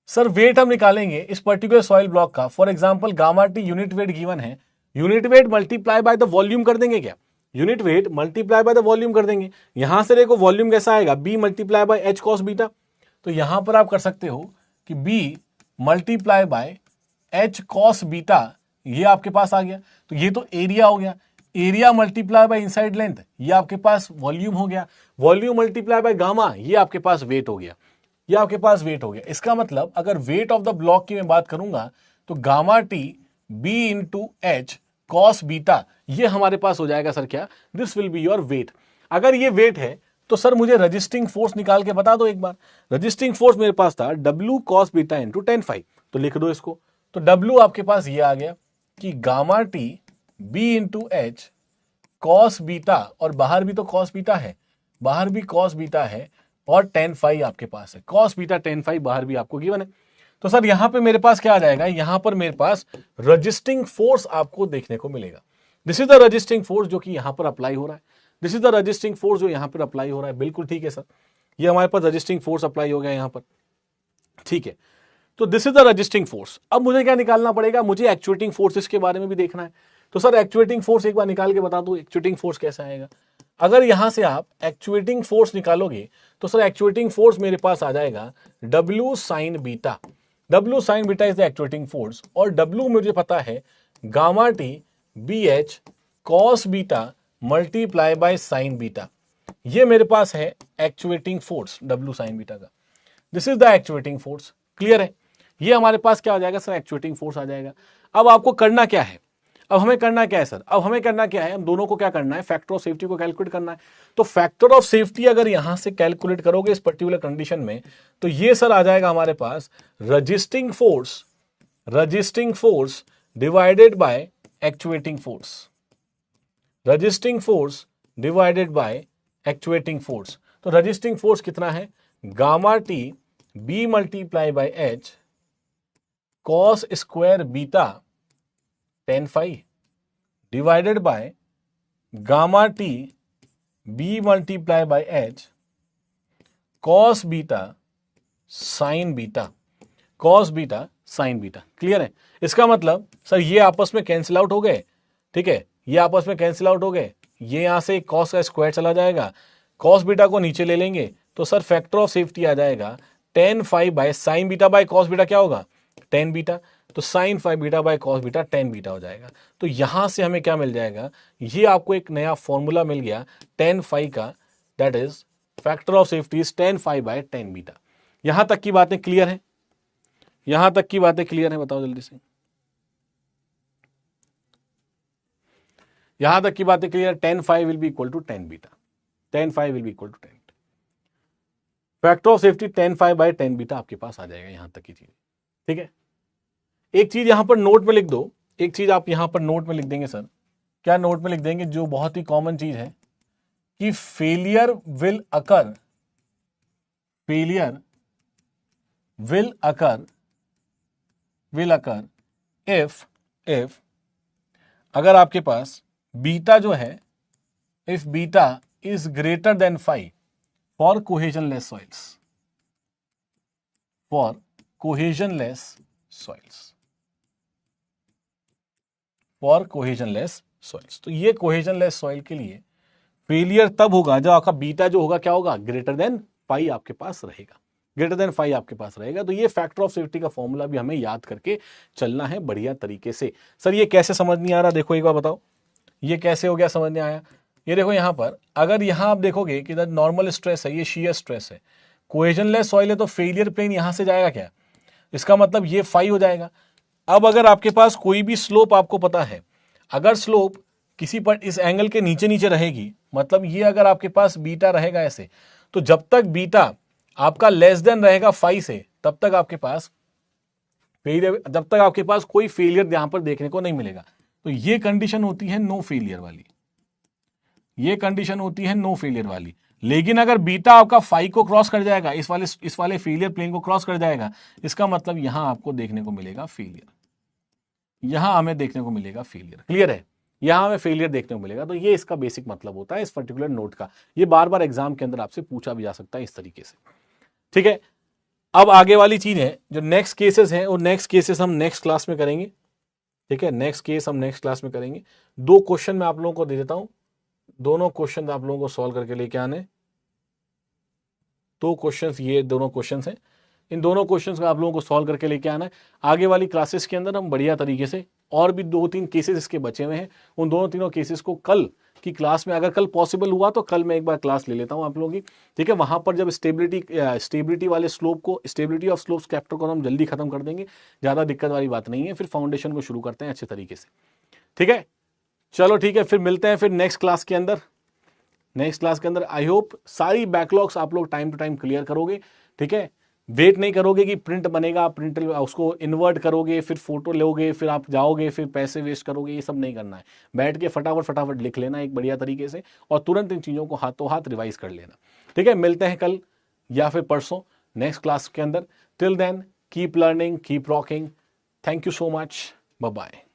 Speaker 1: सर वेट हम निकालेंगे इस पर्टिकुलर सॉइल ब्लॉक का, for example gamma T unit weight given है, unit weight multiply by the volume कर देंगे क्या, unit weight multiply by the volume कर देंगे। यहां से देखो वॉल्यूम कैसा आएगा, B multiply by H cos beta, तो यहां पर आप कर सकते हो कि B multiply by H cos beta, ये आपके पास आ गया, तो ये तो एरिया हो गया, area multiply by inside length, ये आपके पास वॉल्यूम हो गया, वॉल्यूम मल्टीप्लाई बाय गामा, ये आपके पास वेट हो गया, ये आपके पास वेट हो गया। इसका मतलब अगर वेट ऑफ द ब्लॉक की मैं बात करूंगा तो gamma T B into H cos beta, ये हमारे पास हो जाएगा सर क्या, this will be your weight. अगर ये वेट है तो सर मुझे रजिस्टिंग फोर्स निकाल के बता दो एक बार। रजिस्टिंग फोर्स मेरे पास था W cos beta into tan phi, तो लिख दो इसको, तो W आपके पास ये आ गया कि gamma T B into H cos beta, और बाहर भी तो कॉस बीटा है, बाहर भी कॉस बीटा है, और tan phi आपके पास है, कॉस बीटा tan phi बाहर भी आपको गिवन है। तो सर यहां पे मेरे पास क्या आ जाएगा, यहां पर मेरे पास रजिस्टिंग फोर्स आपको देखने को मिलेगा। This is the resisting force जो कि यहां पर अप्लाई हो रहा है, this is the resisting force जो यहां पर अप्लाई हो रहा है। बिल्कुल ठीक है सर, ये हमारे पास रजिस्टिंग फोर्स अप्लाई हो गया यहां पर, ठीक है। तो this is the resisting force. अब मुझे क्या निकालना पड़ेगा, मुझे एक्चुएटिंग फोर्सेस के बारे में भी देखना है। तो सर एक्चुएटिंग फोर्स एक बार निकाल के बता दो, एक्चुएटिंग फोर्स कैसा आएगा। अगर यहां से आप एक्चुएटिंग फोर्स निकालोगे तो सर एक्चुएटिंग फोर्स मेरे पास आ जाएगा W sin beta, W sin beta is the actuating force, और W मुझे पता है gamma T B H cos beta multiply by sine beta, ये मेरे पास है actuating force W sin beta का। This is the actuating force, clear है। ये हमारे पास क्या आ जाएगा सर, एक्चुएटिंग फोर्स आ जाएगा। अब आपको करना क्या है, अब हमें करना क्या है सर, अब हमें करना क्या है, हम दोनों को क्या करना है, फैक्टर ऑफ सेफ्टी को कैलकुलेट करना है। तो फैक्टर ऑफ सेफ्टी अगर यहां से कैलकुलेट करोगे इस पर्टिकुलर कंडीशन में, तो ये सर आ जाएगा हमारे पास resisting force divided by actuating force, resisting force divided by actuating force. तो रजिस्टिंग फोर्स कितना है, gamma T B multiply by H cos square beta tan phi divided by gamma T B multiply by H cos beta sine beta, cos beta sine beta, clear है। इसका मतलब sir ये आपस में cancel out हो गए, ठीक है, ये आपस में कैंसिल आउट हो गए, ये यहां से कॉस का स्क्वायर चला जाएगा, कॉस बीटा को नीचे ले लेंगे, तो सर फैक्टर ऑफ सेफ्टी आ जाएगा tan phi by sine beta by cos beta, क्या होगा tan बीटा, तो sine phi beta by cos beta tan beta हो जाएगा। तो यहां से हमें क्या मिल जाएगा, ये आपको एक नया फॉर्मूला मिल गया tan phi का, that is factor of safety is tan phi by tan beta. यहां तक की बातें क्लियर है, यहां तक की बातें क्लियर है, बताओ जल्दी से, यहां तक की बातें clear. tan phi will be equal to tan beta, tan phi will be equal to tan, factor of safety tan phi by tan beta आपके पास आ जाएगा, यहां तक की चीज, ठीक है। एक चीज यहां पर नोट में लिख दो, एक चीज आप यहां पर नोट में लिख देंगे सर, क्या नोट में लिख देंगे, जो बहुत ही कॉमन चीज है कि failure will occur, failure will occur if अगर आपके पास बीटा जो है, if beta is greater than 5 for cohesionless soils, for cohesionless soils, for cohesionless soils. तो ये कोहेजनलेस सॉइल के लिए फेलियर तब होगा जब आपका बीटा जो होगा क्या होगा, ग्रेटर देन 5 आपके पास रहेगा, ग्रेटर देन 5 आपके पास रहेगा। तो ये फैक्टर ऑफ सेफ्टी का फॉर्मूला भी हमें याद करके चलना है बढ़िया तरीके से। सर ये कैसे समझ नहीं आ रहा, देखो एक बार बताओ, ये कैसे हो गया, समझ नहीं आया। ये देखो यहां पर, अगर यहां आप देखोगे कि नॉर्मल स्ट्रेस है, ये शियर स्ट्रेस है, कोहेजनलेस सॉइल है, तो फेलियर प्लेन यहां से जाएगा क्या, इसका मतलब ये 5 हो जाएगा। अब अगर आपके पास कोई भी स्लोप आपको पता है, अगर स्लोप किसी पर इस एंगल के नीचे नीचे रहेगी, मतलब ये अगर आपके पास बीटा रहेगा ऐसे, तो जब तक बीटा आपका लेस देन रहेगा 5 से, तब तक आपके पास फेलियर, जब तक आपके पास कोई फेलियर यहां पर देखने को नहीं मिलेगा। तो ये कंडीशन होती है नो फेलियर वाली, ये कंडीशन होती है नो फेलियर वाली। लेकिन अगर बीटा आपका 5 को क्रॉस कर जाएगा, इस वाले फेलियर प्लेन को क्रॉस कर जाएगा, इसका मतलब यहां आपको देखने को मिलेगा फेलियर, यहां हमें देखने को मिलेगा फेलियर। क्लियर है? यहां हमें फेलियर देखने को मिलेगा। तो ये इसका बेसिक मतलब होता है इस पर्टिकुलर नोट का। ये बार बार एग्जाम के अंदर आपसे पूछा भी जा सकता है इस तरीके से। ठीक है, अब आगे वाली चीज है जो नेक्स्ट केसेस हैं, वो नेक्स्ट केसेस हम नेक्स्ट क्लास में करेंगे। ठीक है, नेक्स्ट केस हम नेक्स्ट क्लास में करेंगे। 2 क्वेश्चन मैं आप लोगों को दे देता हूं, दोनों क्वेश्चन आप लोगों को सॉल्व करके लेके आने। 2 क्वेश्चंस, ये दोनों क्वेश्चंस हैं, इन दोनों क्वेश्चंस को आप लोगों को सॉल्व करके लेके आना है। आगे वाली क्लासेस के अंदर हम बढ़िया तरीके से, और भी 2-3 केसेस इसके बचे हुए हैं, उन दोनों तीनों केसेस को कल की क्लास में, अगर कल पॉसिबल हुआ तो कल मैं एक बार क्लास ले लेता हूं आप लोगों की। ठीक है, वहां पर जब स्टेबिलिटी वाले स्लोप को, स्टेबिलिटी ऑफ स्लोप्स चैप्टर को हम जल्दी खत्म कर देंगे, ज्यादा दिक्कत वाली बात नहीं है। फिर फाउंडेशन को शुरू करते हैं अच्छे तरीके से। ठीक है, चलो ठीक है, फिर मिलते हैं फिर नेक्स्ट क्लास के अंदर। नेक्स्ट क्लास के अंदर आई होप सारी बैकलॉग्स आप लोग टाइम टू टाइम क्लियर करोगे। ठीक है, वेट नहीं करोगे कि प्रिंट बनेगा, प्रिंट उसको इन्वर्ट करोगे, फिर फोटो लोगे, फिर आप जाओगे, फिर पैसे वेस्ट करोगे, ये सब नहीं करना है। बैठ के फटाफट फटाफट लिख लेना एक बढ़िया तरीके से, और तुरंत इन चीज़ों को हाथों हाथ रिवाइज कर लेना। ठीक है, मिलते हैं कल या फिर परसों नेक्स्ट क्लास के अंदर। Till then keep learning, keep rocking. Thank you so much, bye bye.